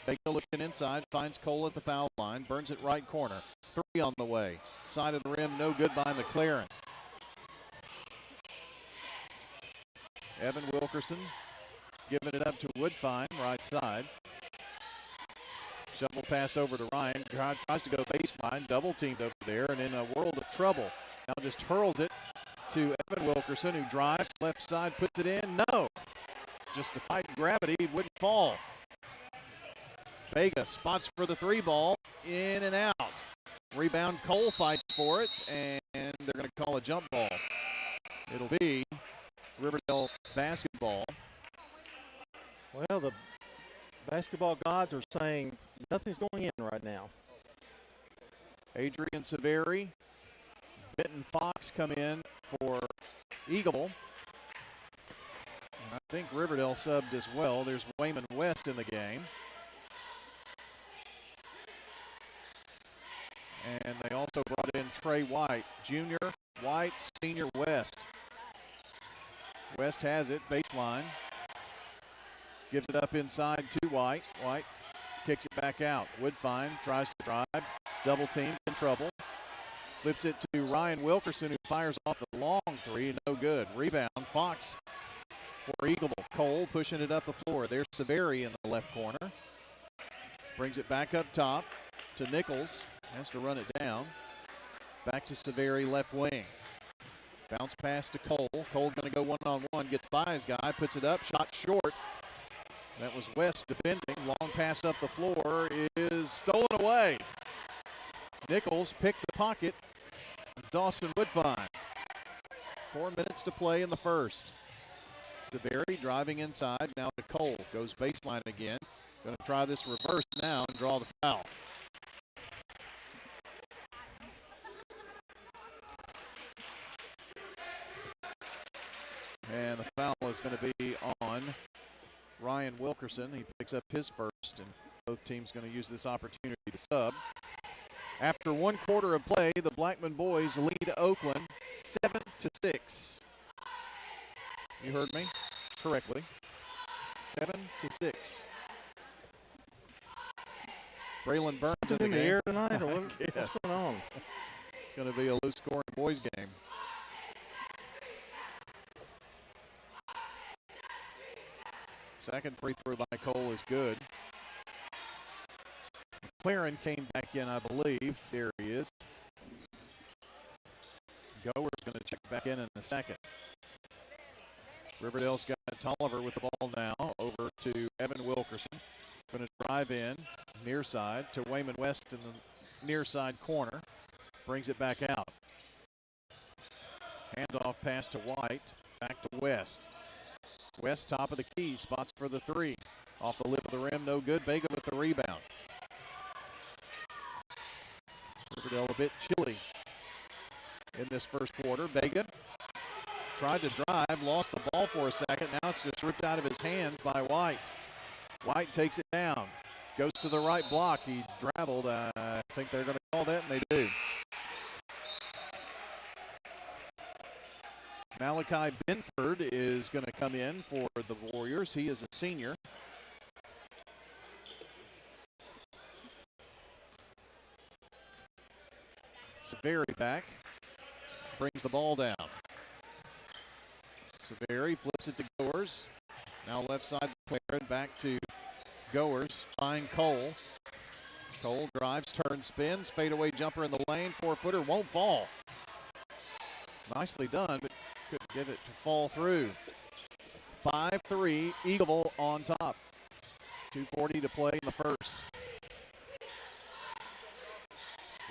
[SPEAKER 2] Vega looking inside, finds Cole at the foul line. Burns it right corner. 3 on the way. Side of the rim, no good by McLaren. Evan Wilkerson giving it up to Woodfine, right side. Shovel pass over to Ryan. Tries to go baseline, double teamed over there, and in a world of trouble. Now just hurls it to Evan Wilkerson, who drives left side, puts it in. No! Just to fight gravity, wouldn't fall. Vega spots for the 3 ball, in and out. Rebound, Cole fights for it, and they're going to call a jump ball. It'll be Riverdale basketball.
[SPEAKER 9] Well, the basketball gods are saying nothing's going in right now.
[SPEAKER 2] Adrian Severi, Benton Fox come in for Eagleville. And I think Riverdale subbed as well. There's Wayman West in the game. And they also brought in Trey White, Junior, White, Senior, West. West has it, baseline. Gives it up inside to White. White kicks it back out. Woodfine tries to drive. Double team in trouble. Flips it to Ryan Wilkerson, who fires off the long three. No good. Rebound, Fox for Eagle. Cole pushing it up the floor. There's Severi in the left corner. Brings it back up top to Nichols. Has to run it down. Back to Severi, left wing. Bounce pass to Cole. Cole going to go one-on-one. Gets by his guy. Puts it up. Shot short. That was West defending. Long pass up the floor is stolen away. Nichols picked the pocket. Dawson Woodfine. 4 minutes to play in the first. Severi driving inside. Now to Cole. Goes baseline again. Going to try this reverse now and draw the foul. And the foul is going to be on Ryan Wilkerson. He picks up his first, and both teams going to use this opportunity to sub. After 1 quarter of play, the Blackman boys lead Oakland 7-6. You heard me correctly. 7-6. Braylon Burns in the
[SPEAKER 9] air tonight, or
[SPEAKER 2] yes.
[SPEAKER 9] What's going on?
[SPEAKER 2] It's going to be a low-scoring boys game. Second free throw by Cole is good. McLaren came back in, I believe. There he is. Gower's going to check back in a second. Riverdale's got Tolliver with the ball now. Over to Evan Wilkerson. Going to drive in, near side, to Wayman West in the near side corner. Brings it back out. Handoff pass to White. Back to West. West, top of the key, spots for the three. Off the lip of the rim, no good. Vega with the rebound. Riverdale a bit chilly in this first quarter. Vega tried to drive, lost the ball for a second. Now it's just ripped out of his hands by White. White takes it down, goes to the right block. He traveled. I think they're going to call that, and they do. Malachi Benford is going to come in for the Warriors. He is a senior. Severi back, brings the ball down. Severi flips it to Goers. Now left side, McLaren back to Goers. Find Cole. Cole drives, turns, spins. Fadeaway jumper in the lane. 4-footer won't fall. Nicely done, but couldn't get it to fall through. 5-3, Eagleville on top. 2:40 to play in the first.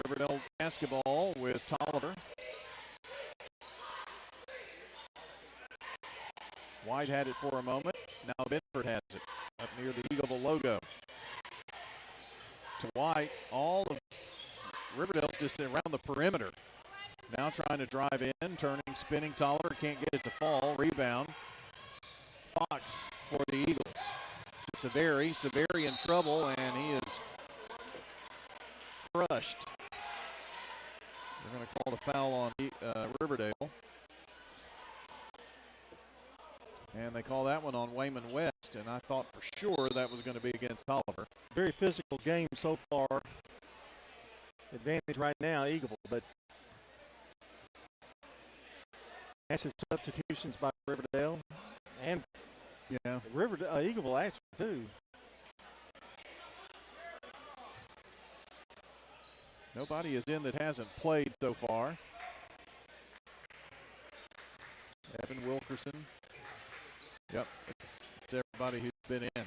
[SPEAKER 2] Riverdale basketball with Tolliver. White had it for a moment. Now Benford has it up near the Eagleville logo. To White, all of Riverdale's just around the perimeter. Now trying to drive in, turning, spinning. Tolliver can't get it to fall. Rebound. Fox for the Eagles. To Severi. Severi in trouble, and he is crushed. They're going to call the foul on Riverdale. And they call that one on Wayman West, and I thought for sure that was going to be against Tolliver.
[SPEAKER 9] Very physical game so far. Advantage right now, Eagleville, but massive substitutions by Riverdale and Eagleville actually too.
[SPEAKER 2] Nobody is in that hasn't played so far. Evan Wilkerson. Yep, it's everybody who's been in.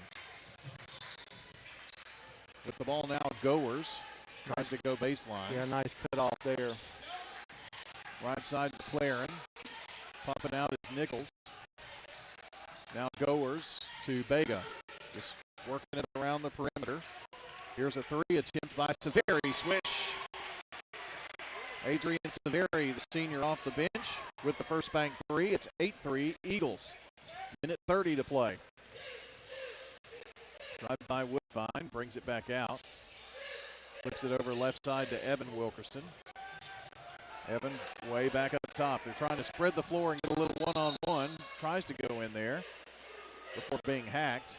[SPEAKER 2] With the ball now, Goers tries to go baseline.
[SPEAKER 9] Yeah, nice cut off there.
[SPEAKER 2] Right side, McLaren. Popping out is Nichols. Now Goers to Vega. Just working it around the perimeter. Here's a three attempt by Severi. Swish. Adrian Severi, the senior off the bench with the first bank three. It's 8-3 Eagles. Minute 30 to play. Drive by Woodfine, brings it back out. Flips it over left side to Evan Wilkerson. Evan way back up top. They're trying to spread the floor and get a little one-on-one. Tries to go in there before being hacked.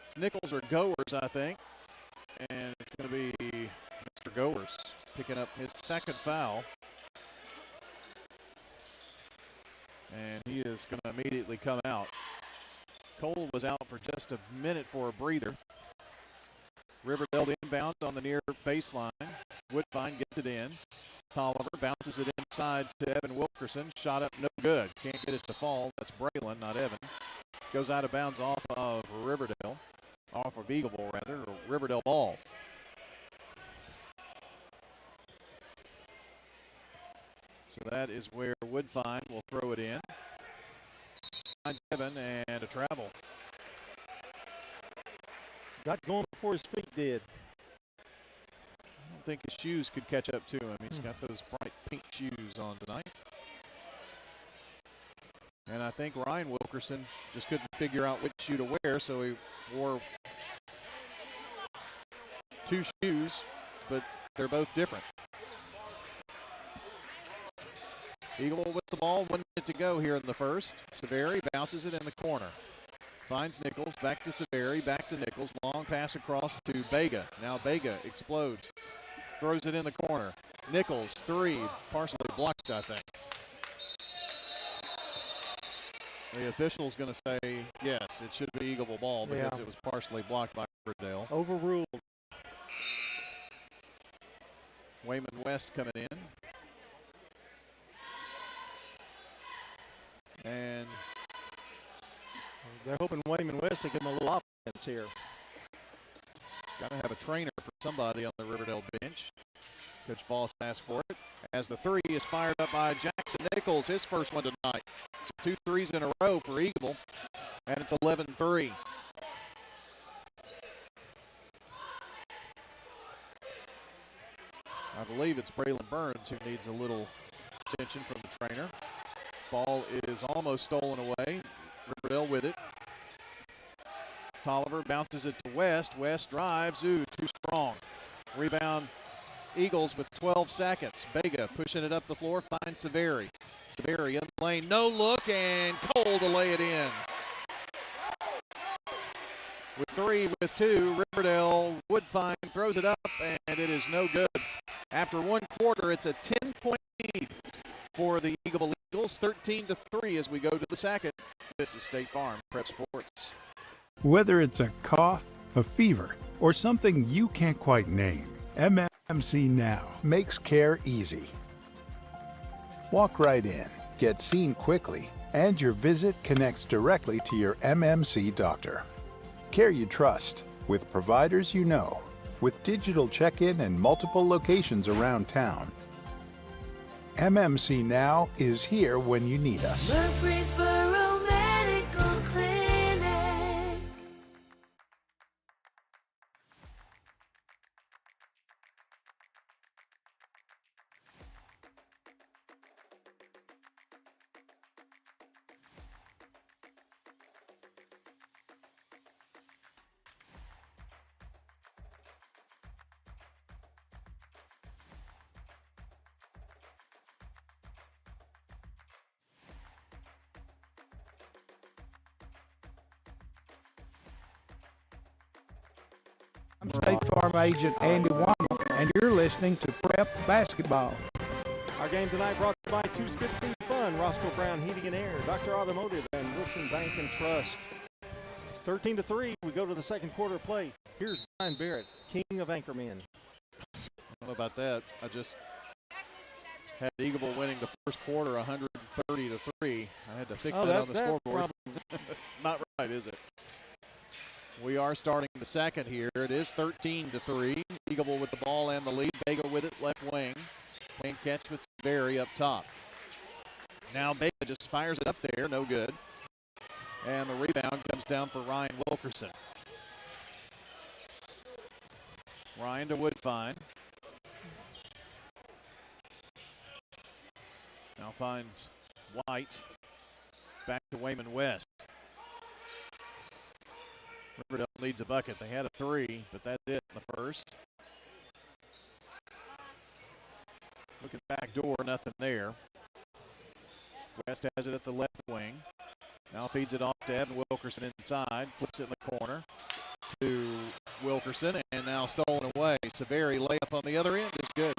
[SPEAKER 2] It's Nichols or Goers, I think. And it's going to be Goers picking up his second foul. And he is going to immediately come out. Cole was out for just a minute for a breather. Riverdale inbound on the near baseline. Woodfine gets it in. Tolliver bounces it inside to Evan Wilkerson. Shot up, no good. Can't get it to fall. That's Braylon, not Evan. Goes out of bounds off of Riverdale. Off of Eagleville, rather. Or Riverdale ball. So that is where Woodfine will throw it in. Finds Evan and a travel.
[SPEAKER 9] Got going before his feet did.
[SPEAKER 2] I don't think his shoes could catch up to him. He's got those bright pink shoes on tonight. And I think Ryan Wilkerson just couldn't figure out which shoe to wear, so he wore two shoes, but they're both different. Eagle with the ball, 1 minute to go here in the first. Severi bounces it in the corner. Finds Nichols, back to Severi, back to Nichols. Long pass across to Bega. Now Bega explodes. Throws it in the corner. Nichols, three, partially blocked, I think. The official's going to say, yes, it should be Eagleville ball because it was partially blocked by Riverdale.
[SPEAKER 9] Overruled.
[SPEAKER 2] Wayman West coming in. And
[SPEAKER 9] they're hoping Wayman West to give them a little offense here.
[SPEAKER 2] Got to have a trainer for somebody on the Riverdale bench. Coach Voss asked for it. As the three is fired up by Jackson Nichols, his first one tonight. So 2 threes in a row for Eagle, and it's 11-3. I believe it's Braylon Burns who needs a little attention from the trainer. Ball is almost stolen away. Riverdale with it. Tolliver bounces it to West. West drives. Ooh, too strong. Rebound, Eagles with 12 seconds. Bega pushing it up the floor. Finds Severi. Severi in the lane. No look, and Cole to lay it in. With 3, with 2, Riverdale Woodfine throws it up, and it is no good. After 1 quarter, it's a 10-point lead for the Eagleville Eagles, 13-3 as we go to the second. This is State Farm Prep Sports.
[SPEAKER 3] Whether it's a cough, a fever, or something you can't quite name, MMC Now makes care easy. Walk right in, get seen quickly, and your visit connects directly to your MMC doctor. Care you trust, with providers you know, with digital check-in and multiple locations around town. MMC Now is here when you need us.
[SPEAKER 4] Murfreesboro Medical Clinic.
[SPEAKER 8] I'm State Farm Agent Andy Womack, and you're listening to Prep Basketball.
[SPEAKER 9] Our game tonight brought to you by Two Good Food Fun, Roscoe Brown Heating and Air, Dr. Automotive, and Wilson Bank and Trust. 13-3, we go to the second quarter of play. Here's Brian Barrett, king of anchormen.
[SPEAKER 2] I don't know about that. I just had Eagleville winning the first quarter 130-3. I had to fix that on the scoreboard. It's not right, is it? We are starting the second here. It is 13-3. Eagleville with the ball and the lead. Bega with it, left wing. Wing catch with Severi up top. Now Bega just fires it up there, no good. And the rebound comes down for Ryan Wilkerson. Ryan to Woodfine. Now finds White. Back to Wayman West. Riverdale needs a bucket. They had a 3, but that's it in the first. Looking back door, nothing there. West has it at the left wing. Now feeds it off to Evan Wilkerson inside. Flips it in the corner to Wilkerson, and now stolen away. Severi layup on the other end is good.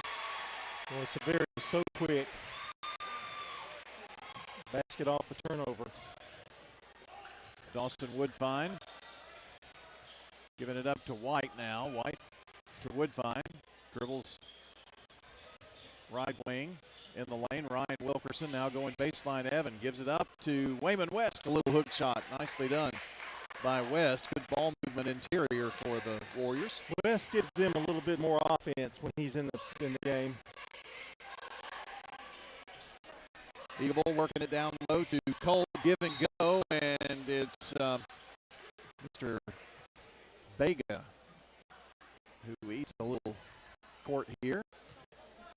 [SPEAKER 9] Well, Severi is so quick. Basket off the turnover.
[SPEAKER 2] Dawson Woodfine giving it up to White now. White to Woodfine. Dribbles right wing in the lane. Ryan Wilkerson now going baseline. Evan gives it up to Wayman West. A little hook shot. Nicely done by West. Good ball movement interior for the Warriors.
[SPEAKER 9] West gives them a little bit more offense when he's in the game.
[SPEAKER 2] Eagle working it down low to Cole. Give and go, and it's Mr. Vega who eats a little court here.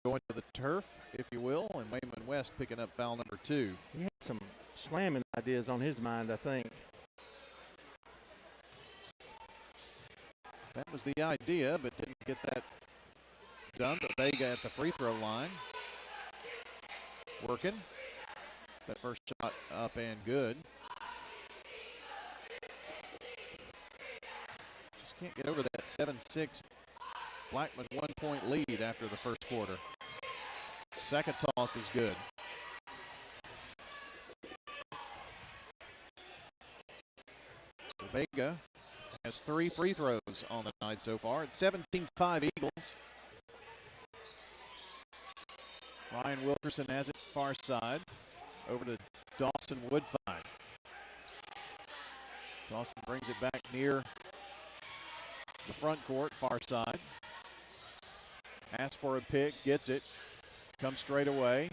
[SPEAKER 2] Going to the turf, if you will, and Wayman West picking up foul number 2.
[SPEAKER 9] He had some slamming ideas on his mind, I think.
[SPEAKER 2] That was the idea, but didn't get that done. But Vega at the free throw line. Working. That first shot up and good. Just can't get over that 7-6 Blackman 1-point lead after the first quarter. Second toss is good. So Vega has 3 free throws on the night so far. It's 17-5 Eagles. Ryan Wilkerson has it far side. Over to Dawson Woodfine. Dawson brings it back near the front court, far side. Asks for a pick, gets it. Comes straight away.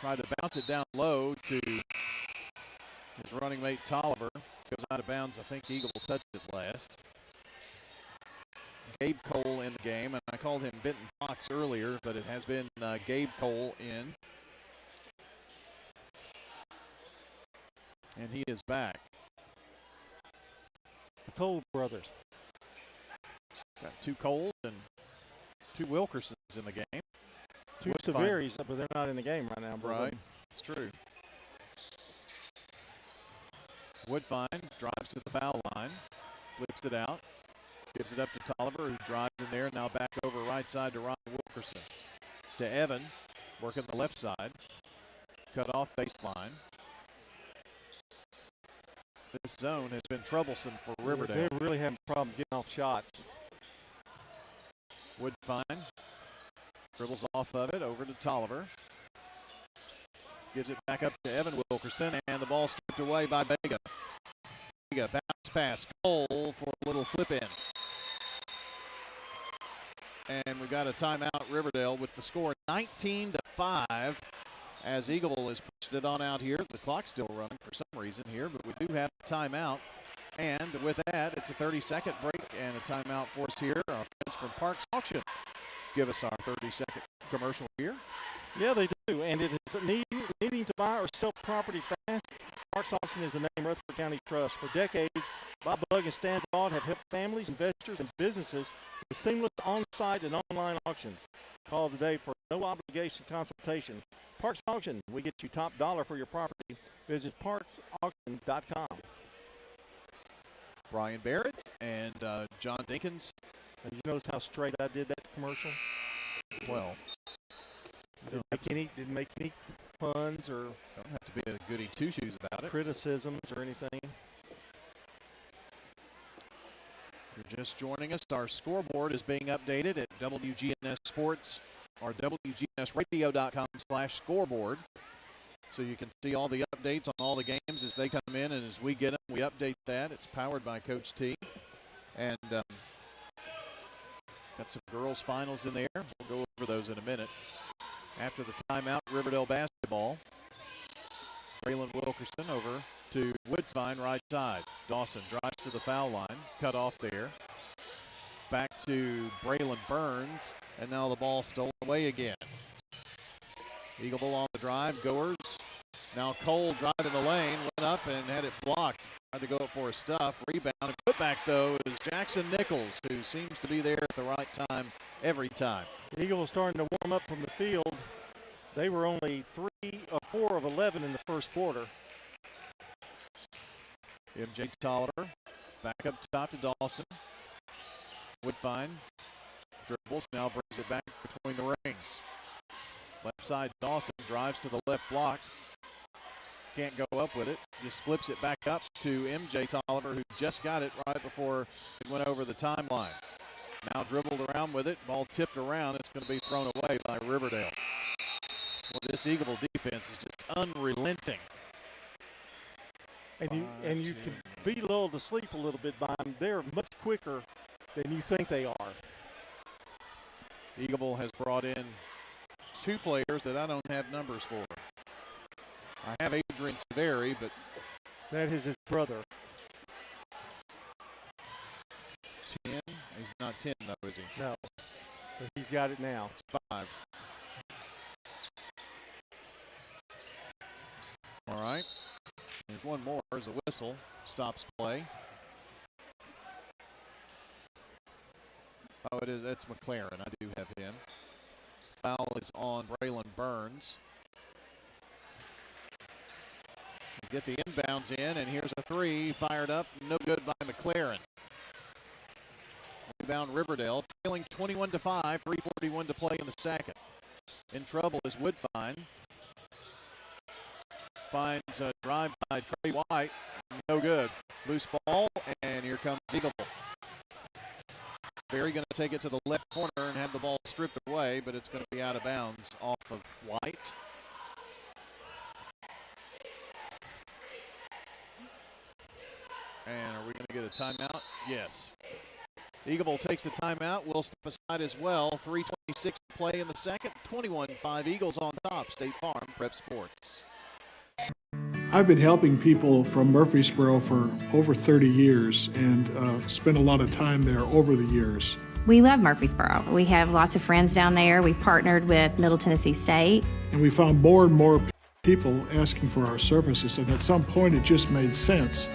[SPEAKER 2] Tried to bounce it down low to his running mate Tolliver. Goes out of bounds. I think Eagle touched it last. Gabe Cole in the game, and I called him Benton Fox earlier, but it has been Gabe Cole in. And he is back.
[SPEAKER 9] The Cole brothers.
[SPEAKER 2] Got 2 Coles and 2 Wilkersons in the game.
[SPEAKER 9] 2 Severis, but they're not in the game right now, bro.
[SPEAKER 2] Right, it's true. Woodfine drives to the foul line, flips it out, gives it up to Tolliver, who drives in there, now back over right side to Ryan Wilkerson. To Evan, working the left side, cut off baseline. This zone has been troublesome for Riverdale.
[SPEAKER 9] They're really having problems getting off shots.
[SPEAKER 2] Woodfine dribbles off of it over to Tolliver. Gives it back up to Evan Wilkerson, and the ball stripped away by Vega. Vega bounce pass, Cole for a little flip in. And we got a timeout, Riverdale, with the score 19-5. As Eagle has pushed it on out here. The clock's still running for some reason here, but we do have a timeout. And with that, it's a 30-second break and a timeout for us here. Our friends from Parks Auction give us our 30-second commercial here.
[SPEAKER 9] Yeah, they do, and it is needing to buy or sell property fast. Parks Auction is the name Rutherford County Trust. For decades, Bob Bug and Stan Vaught have helped families, investors, and businesses with seamless on-site and online auctions. Call today for no obligation consultation. Parks Auction, we get you top dollar for your property. Visit parksauction.com.
[SPEAKER 2] Brian Barrett and John Dinkins.
[SPEAKER 9] Did you notice how straight I did that commercial?
[SPEAKER 2] Well,
[SPEAKER 9] didn't make any puns or
[SPEAKER 2] don't have to be a goody two-shoes about it.
[SPEAKER 9] Criticisms or anything.
[SPEAKER 2] If you're just joining us, our scoreboard is being updated at WGNS Sports or WGNSradio.com/scoreboard. So you can see all the updates on all the games as they come in, and as we get them, we update that. It's powered by Coach T. And got some girls' finals in there. We'll go over those in a minute. After the timeout, Riverdale basketball. Braylon Wilkerson over to Woodfine, right side. Dawson drives to the foul line, cut off there. Back to Braylon Burns, and now the ball stolen away again. Eagle ball on the drive, goers. Now Cole driving the lane, went up and had it blocked. Tried to go up for a stuff, rebound. A put back though is Jackson Nichols, who seems to be there at the right time every time.
[SPEAKER 9] The Eagles starting to warm up from the field. They were only 4 of 11 in the first quarter.
[SPEAKER 2] MJ Tolliver back up top to Dawson. Woodfine dribbles, now brings it back between the rings. Left side, Dawson drives to the left block. Can't go up with it. Just flips it back up to MJ Tolliver, who just got it right before it went over the timeline. Now dribbled around with it. Ball tipped around. It's going to be thrown away by Riverdale. Well, this Eagle defense is just unrelenting.
[SPEAKER 9] And you can be lulled to sleep a little bit by them. They're much quicker than you think they are.
[SPEAKER 2] Eagle has brought in 2 players that I don't have numbers for. I have Adrian Severi, but
[SPEAKER 9] that is his brother.
[SPEAKER 2] 10? He's not 10 though, is he?
[SPEAKER 9] No, but he's got it now.
[SPEAKER 2] It's 5. All right. There's one more as the whistle stops play. Oh, it is. That's McLaren. I do have him. Foul is on Braylon Burns. We get the inbounds in, and here's a 3 fired up. No good by McLaren. Rebound Riverdale, trailing 21-5, 3:41 to play in the second. In trouble is Woodfine. Finds a drive by Trey White. No good. Loose ball, and here comes Eagle. Barry going to take it to the left corner and have the ball stripped away, but it's going to be out of bounds off of White. And are we going to get a timeout? Yes. Eagle takes the timeout. We'll step aside as well. 3:26 to play in the second. 21-5 Eagles on top. State Farm Prep Sports.
[SPEAKER 12] I've been helping people from Murfreesboro for over 30 years and spent a lot of time there over the years.
[SPEAKER 13] We love Murfreesboro. We have lots of friends down there. We've partnered with Middle Tennessee State.
[SPEAKER 12] And we found more and more people asking for our services, and at some point it just made sense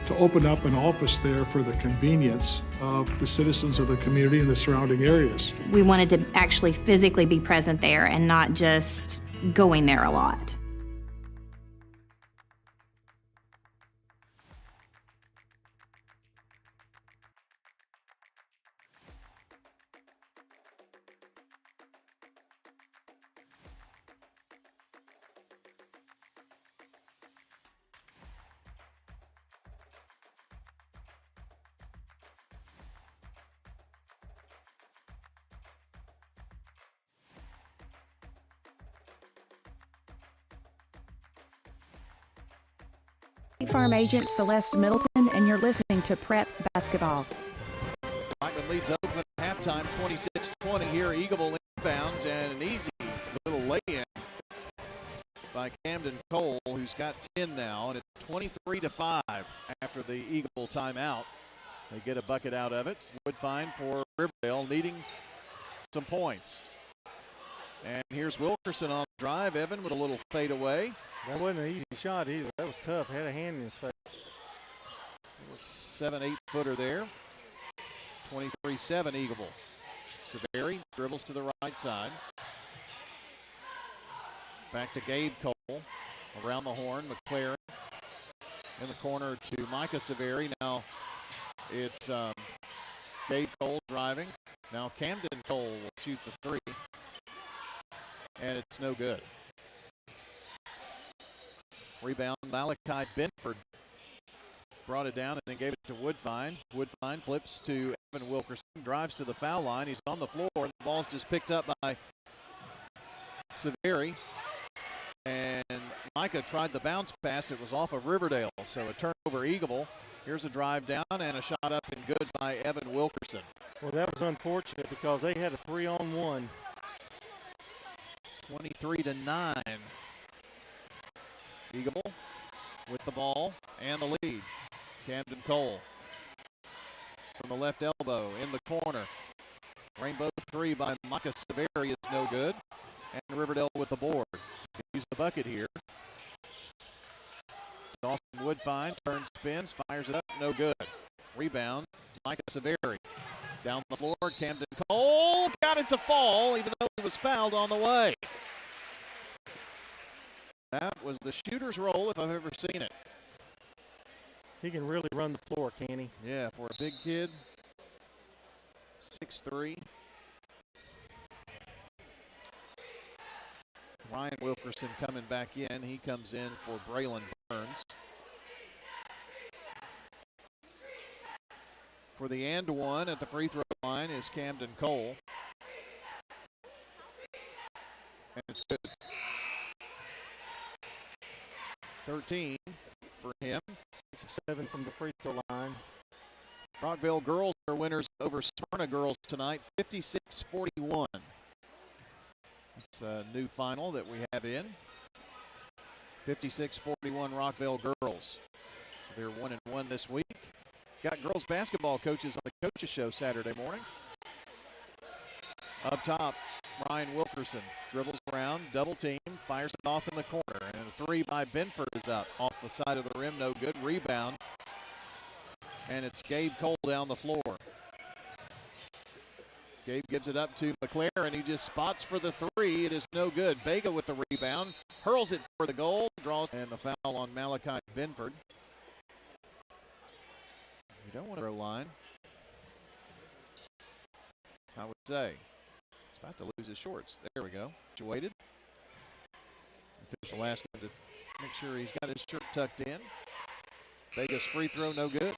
[SPEAKER 12] to open up an office there for the convenience of the citizens of the community and the surrounding areas.
[SPEAKER 13] We wanted to actually physically be present there and not just going there a lot.
[SPEAKER 11] State Farm agent Celeste Middleton, and you're listening to Prep Basketball.
[SPEAKER 2] Blackman leads open at halftime, 26-20 here. Eagle inbounds, and an easy little lay-in by Camden Cole, who's got 10 now, and it's 23-5 after the Eagle timeout. They get a bucket out of it. Woodfine for Riverdale, needing some points. And here's Wilkerson on the drive. Evan with a little fade away.
[SPEAKER 9] That wasn't an easy shot either. That was tough. Had a hand in his face.
[SPEAKER 2] 7-8 footer there. 23-7 Eagle. Severi dribbles to the right side. Back to Gabe Cole. Around the horn, McLaren. In the corner to Micah Severi. Now it's Gabe Cole driving. Now Camden Cole will shoot the 3. And it's no good. Rebound, Malachi Benford brought it down and then gave it to Woodfine. Woodfine flips to Evan Wilkerson, drives to the foul line. He's on the floor. The ball's just picked up by Severi. And Micah tried the bounce pass. It was off of Riverdale. So a turnover Eagle. Here's a drive down and a shot up and good by Evan Wilkerson.
[SPEAKER 9] Well, that was unfortunate because they had a 3-on-1.
[SPEAKER 2] 23-9. Eagle with the ball and the lead. Camden Cole from the left elbow in the corner. Rainbow 3 by Micah Severi is no good. And Riverdale with the board. Use the bucket here. Dawson Woodfine turns, spins, fires it up, no good. Rebound, Micah Severi. Down the floor, Camden Cole got it to fall, even though he was fouled on the way. That was the shooter's roll if I've ever seen it.
[SPEAKER 9] He can really run the floor, can he?
[SPEAKER 2] Yeah, for a big kid. 6'3". Ryan Wilkerson coming back in. He comes in for Braylon Burns. For the and one at the free throw line is Camden Cole. And it's good. 13 for him.
[SPEAKER 9] 6 of 7 from the free throw line.
[SPEAKER 2] Rockville girls are winners over Smyrna girls tonight, 56-41. It's a new final that we have in. 56-41 Rockville girls. They're 1-1 this week. Got girls basketball coaches on the Coaches Show Saturday morning. Up top, Ryan Wilkerson dribbles around, double team, fires it off in the corner. And a three by Benford is up off the side of the rim, no good. Rebound. And it's Gabe Cole down the floor. Gabe gives it up to McClare, and he just spots for the three. It is no good. Vega with the rebound, hurls it for the goal, draws, and the foul on Malachi Benford. You don't want to throw line, I would say. He's about to lose his shorts. There we go. Situated. Official asked him to make sure he's got his shirt tucked in. Vega's free throw, no good.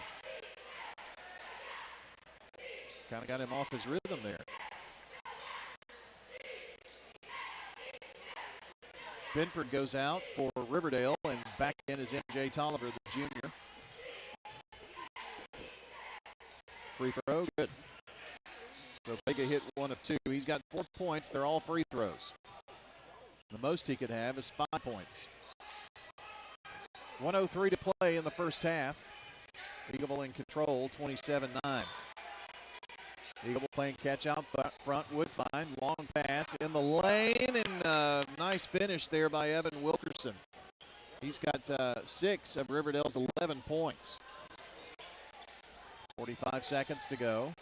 [SPEAKER 2] Kind of got him off his rhythm there. Benford goes out for Riverdale, and back in is MJ Tolliver, the junior. Free throw, good. So Vega hit 1 of 2. He's got 4 points. They're all free throws. The most he could have is 5 points. 1:03 to play in the first half. Eagle in control, 27-9. Eagle playing catch out front. Woodfine, long pass in the lane, and nice finish there by Evan Wilkerson. He's got 6 of Riverdale's 11 points. 45 seconds to go.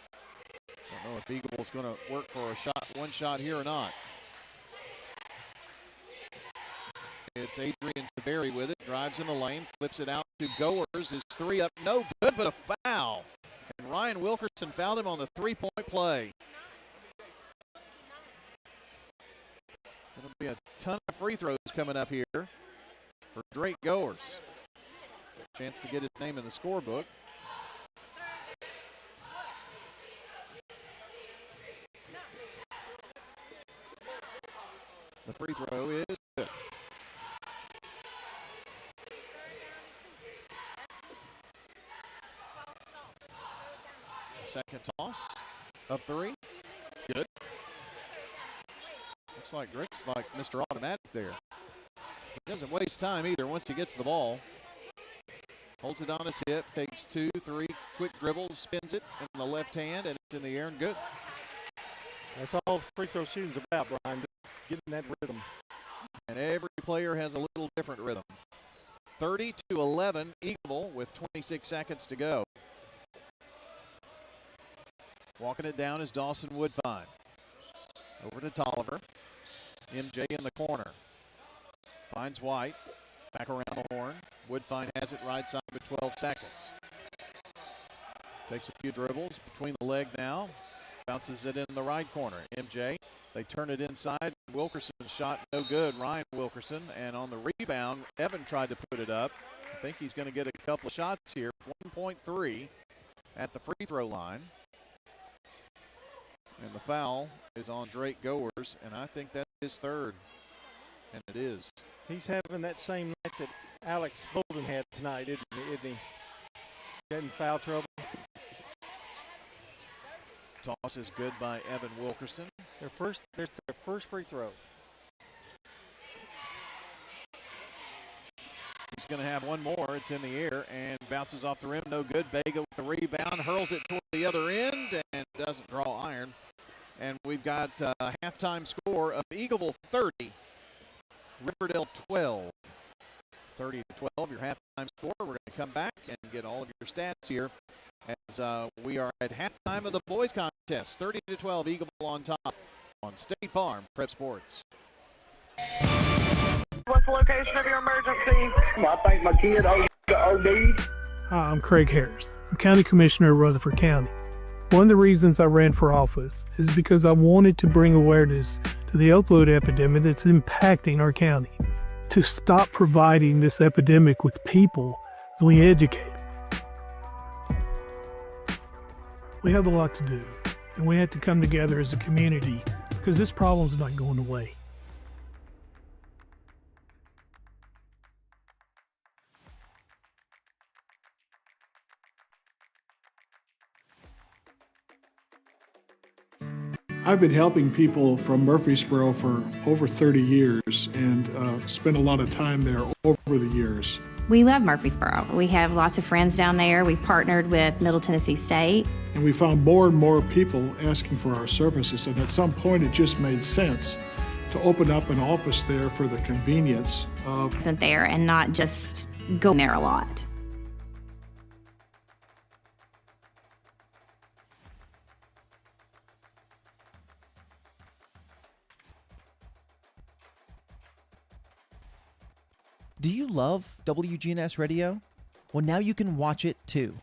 [SPEAKER 2] Don't know if Eagle's going to work for one shot here or not. It's Adrian Severi with it, drives in the lane, flips it out to Goers. His three up, no good, but a foul. And Ryan Wilkerson fouled him on the three-point play. There'll be a ton of free throws coming up here for Drake Goers. Chance to get his name in the scorebook. The free throw is good. Second toss, up 3, good. Looks like Drake's like Mr. Automatic there. He doesn't waste time either once he gets the ball. Holds it on his hip, takes 2, 3 quick dribbles, spins it in the left hand, and it's in the air and good.
[SPEAKER 9] That's all free throw shooting's about, Brian, getting that rhythm.
[SPEAKER 2] And every player has a little different rhythm. 30-11, Eagle with 26 seconds to go. Walking it down is Dawson Woodfine. Over to Tolliver. MJ in the corner. Finds White. Back around the horn. Woodfine has it right side with 12 seconds. Takes a few dribbles between the leg now. Bounces it in the right corner. MJ. They turn it inside. Wilkerson's shot no good. Ryan Wilkerson. And on the rebound, Evan tried to put it up. I think he's going to get a couple of shots here. 1.3 at the free throw line. And the foul is on Drake Goers, and I think that's his third. And it is.
[SPEAKER 9] He's having that same night that Alex Bolden had tonight, isn't he? Getting foul trouble.
[SPEAKER 2] Toss is good by Evan Wilkerson.
[SPEAKER 9] Their first free throw.
[SPEAKER 2] He's going to have one more. It's in the air and bounces off the rim. No good. Vega with the rebound, hurls it toward the other end and doesn't draw iron. And we've got a halftime score of Eagleville 30, Riverdale 12. 30-12, your halftime score. We're going to come back and get all of your stats here as we are at halftime of the boys contest. 30-12, Eagleville on top on State Farm Prep Sports.
[SPEAKER 5] What's the location of your emergency?
[SPEAKER 6] I think my kid OD'd.
[SPEAKER 7] Hi, I'm Craig Harris. I'm County Commissioner of Rutherford County. One of the reasons I ran for office is because I wanted to bring awareness to the opioid epidemic that's impacting our county. To stop providing this epidemic with people as we educate. We have a lot to do, and we have to come together as a community because this problem's not going away.
[SPEAKER 12] I've been helping people from Murfreesboro for over 30 years and spent a lot of time there over the years.
[SPEAKER 13] We love Murfreesboro. We have lots of friends down there. We've partnered with Middle Tennessee State.
[SPEAKER 12] And we found more and more people asking for our services, and at some point it just made sense to open up an office there for the convenience of...
[SPEAKER 13] Isn't there and not just going there a lot.
[SPEAKER 10] Do you love WGNS Radio? Well, now you can watch it too.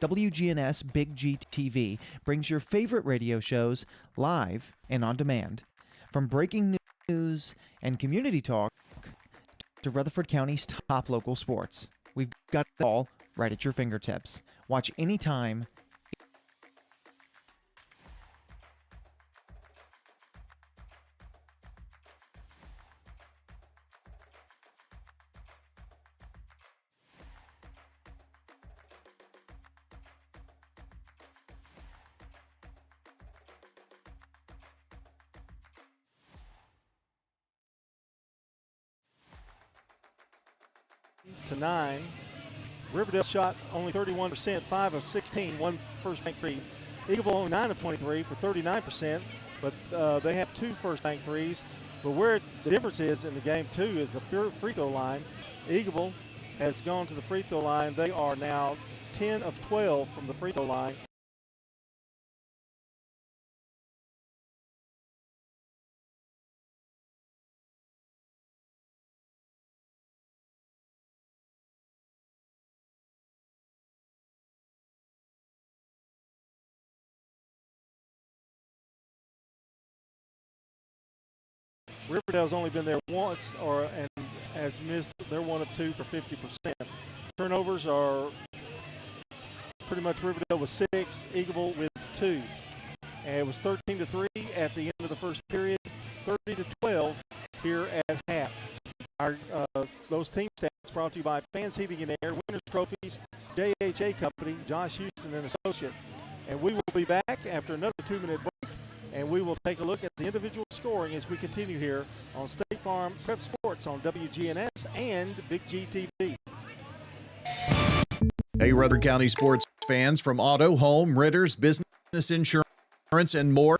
[SPEAKER 10] WGNS Big G TV brings your favorite radio shows live and on demand. From breaking news and community talk to Rutherford County's top local sports. We've got it all right at your fingertips. Watch anytime.
[SPEAKER 9] To 9. Riverdale shot only 31%, 5 of 16, one first bank three. Eagleville only 9 of 23 for 39%, but they have 2 first bank threes. But where the difference is in the game too is the free throw line. Eagleville has gone to the free throw line. They are now 10 of 12 from the free throw line. Riverdale's only been there once and has missed. They're 1 of 2 for 50%. Turnovers are pretty much Riverdale with 6, Eagleville with 2. And it was 13-3 at the end of the first period, 30-12 here at half. Our those team stats brought to you by Fans Heating and Air, Winners Trophies, JHA Company, Josh Houston and Associates. And we will be back after another 2-minute break, and we will take a look at the individual scoring as we continue here on State Farm Prep Sports on WGNS and Big G TV.
[SPEAKER 14] Hey, Rutherford County sports fans, from auto, home, renters, business insurance, and more.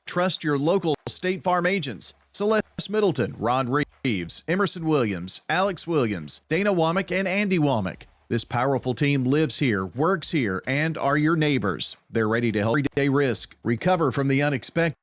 [SPEAKER 14] Trust your local State Farm agents. Celeste Middleton, Ron Reeves, Emerson Williams, Alex Williams, Dana Womack, and Andy Womack. This powerful team lives here, works here, and are your neighbors. They're ready to help everyday risk, recover from the unexpected.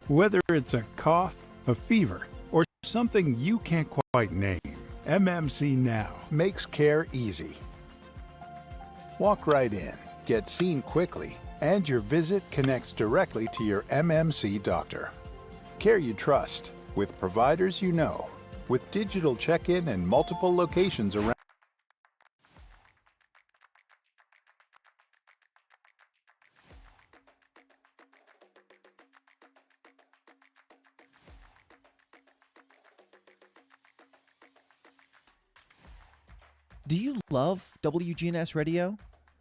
[SPEAKER 3] Whether it's a cough, a fever, or something you can't quite name, MMC Now makes care easy. Walk right in, get seen quickly, and your visit connects directly to your MMC doctor. Care you trust, with providers you know, with digital check-in and multiple locations around.
[SPEAKER 10] Do you love WGNS Radio?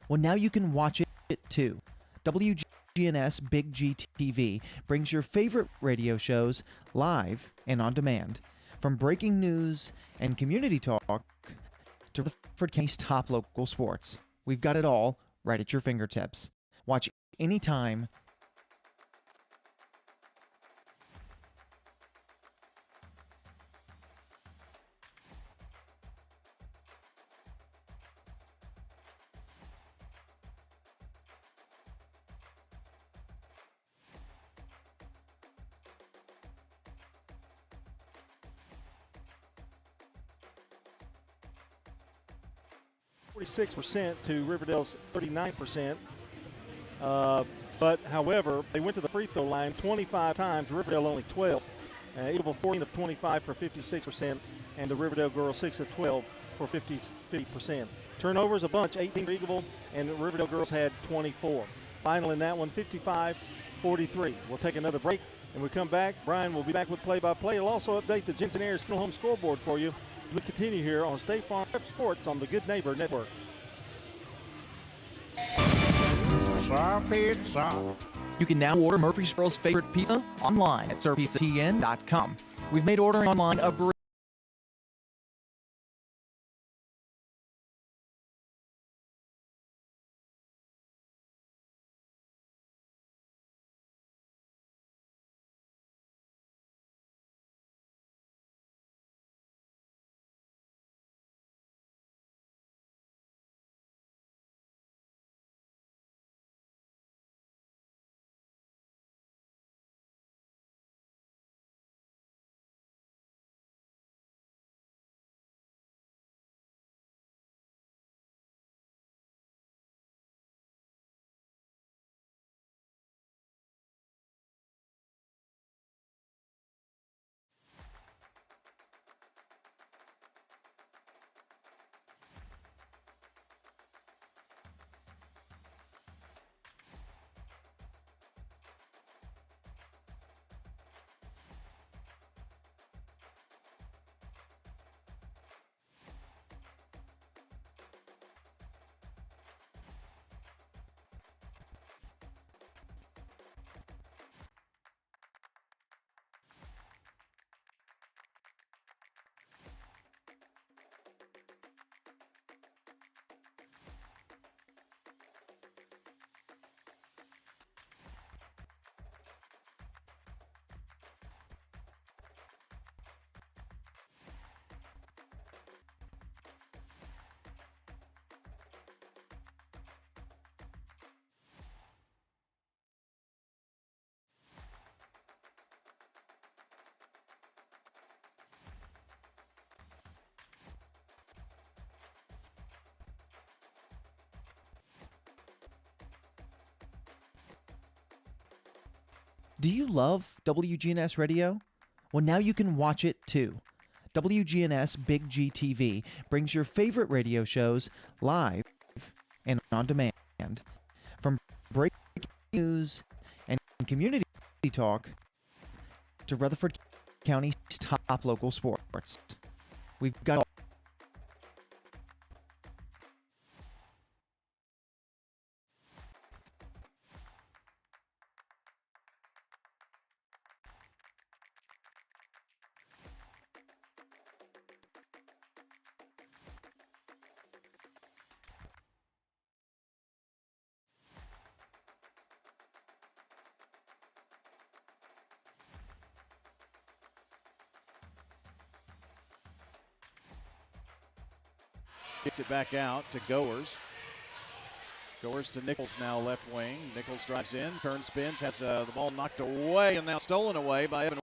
[SPEAKER 10] Well, now you can watch it too. WGNS Big G TV brings your favorite radio shows live and on demand. From breaking news and community talk to Rutherford County's top local sports. We've got it all right at your fingertips. Watch anytime.
[SPEAKER 9] 46% to Riverdale's 39%. But, however, they went to the free throw line 25 times, Riverdale only 12. Eagleville 14 of 25 for 56%, and the Riverdale girls 6 of 12 for 50%. Turnovers a bunch, 18 for Eagleville, and the Riverdale girls had 24. Final in that one, 55-43. We'll take another break, and we come back. Brian will be back with play-by-play. He'll also update the Jensen Ayers Funeral Home scoreboard for you. We continue here on State Farm Sports on the Good Neighbor Network.
[SPEAKER 10] You can now order Murfreesboro's favorite pizza online at sirpizzatn.com. We've made ordering online a breeze. Do you love WGNS Radio? Well, now you can watch it too. WGNS Big G TV brings your favorite radio shows live and on demand. From breaking news and community talk to Rutherford County's top local sports. We've got
[SPEAKER 2] Kicks it back out to Goers. Goers to Nichols now left wing. Nichols drives in, turns, spins, has the ball knocked away and now stolen away by Evan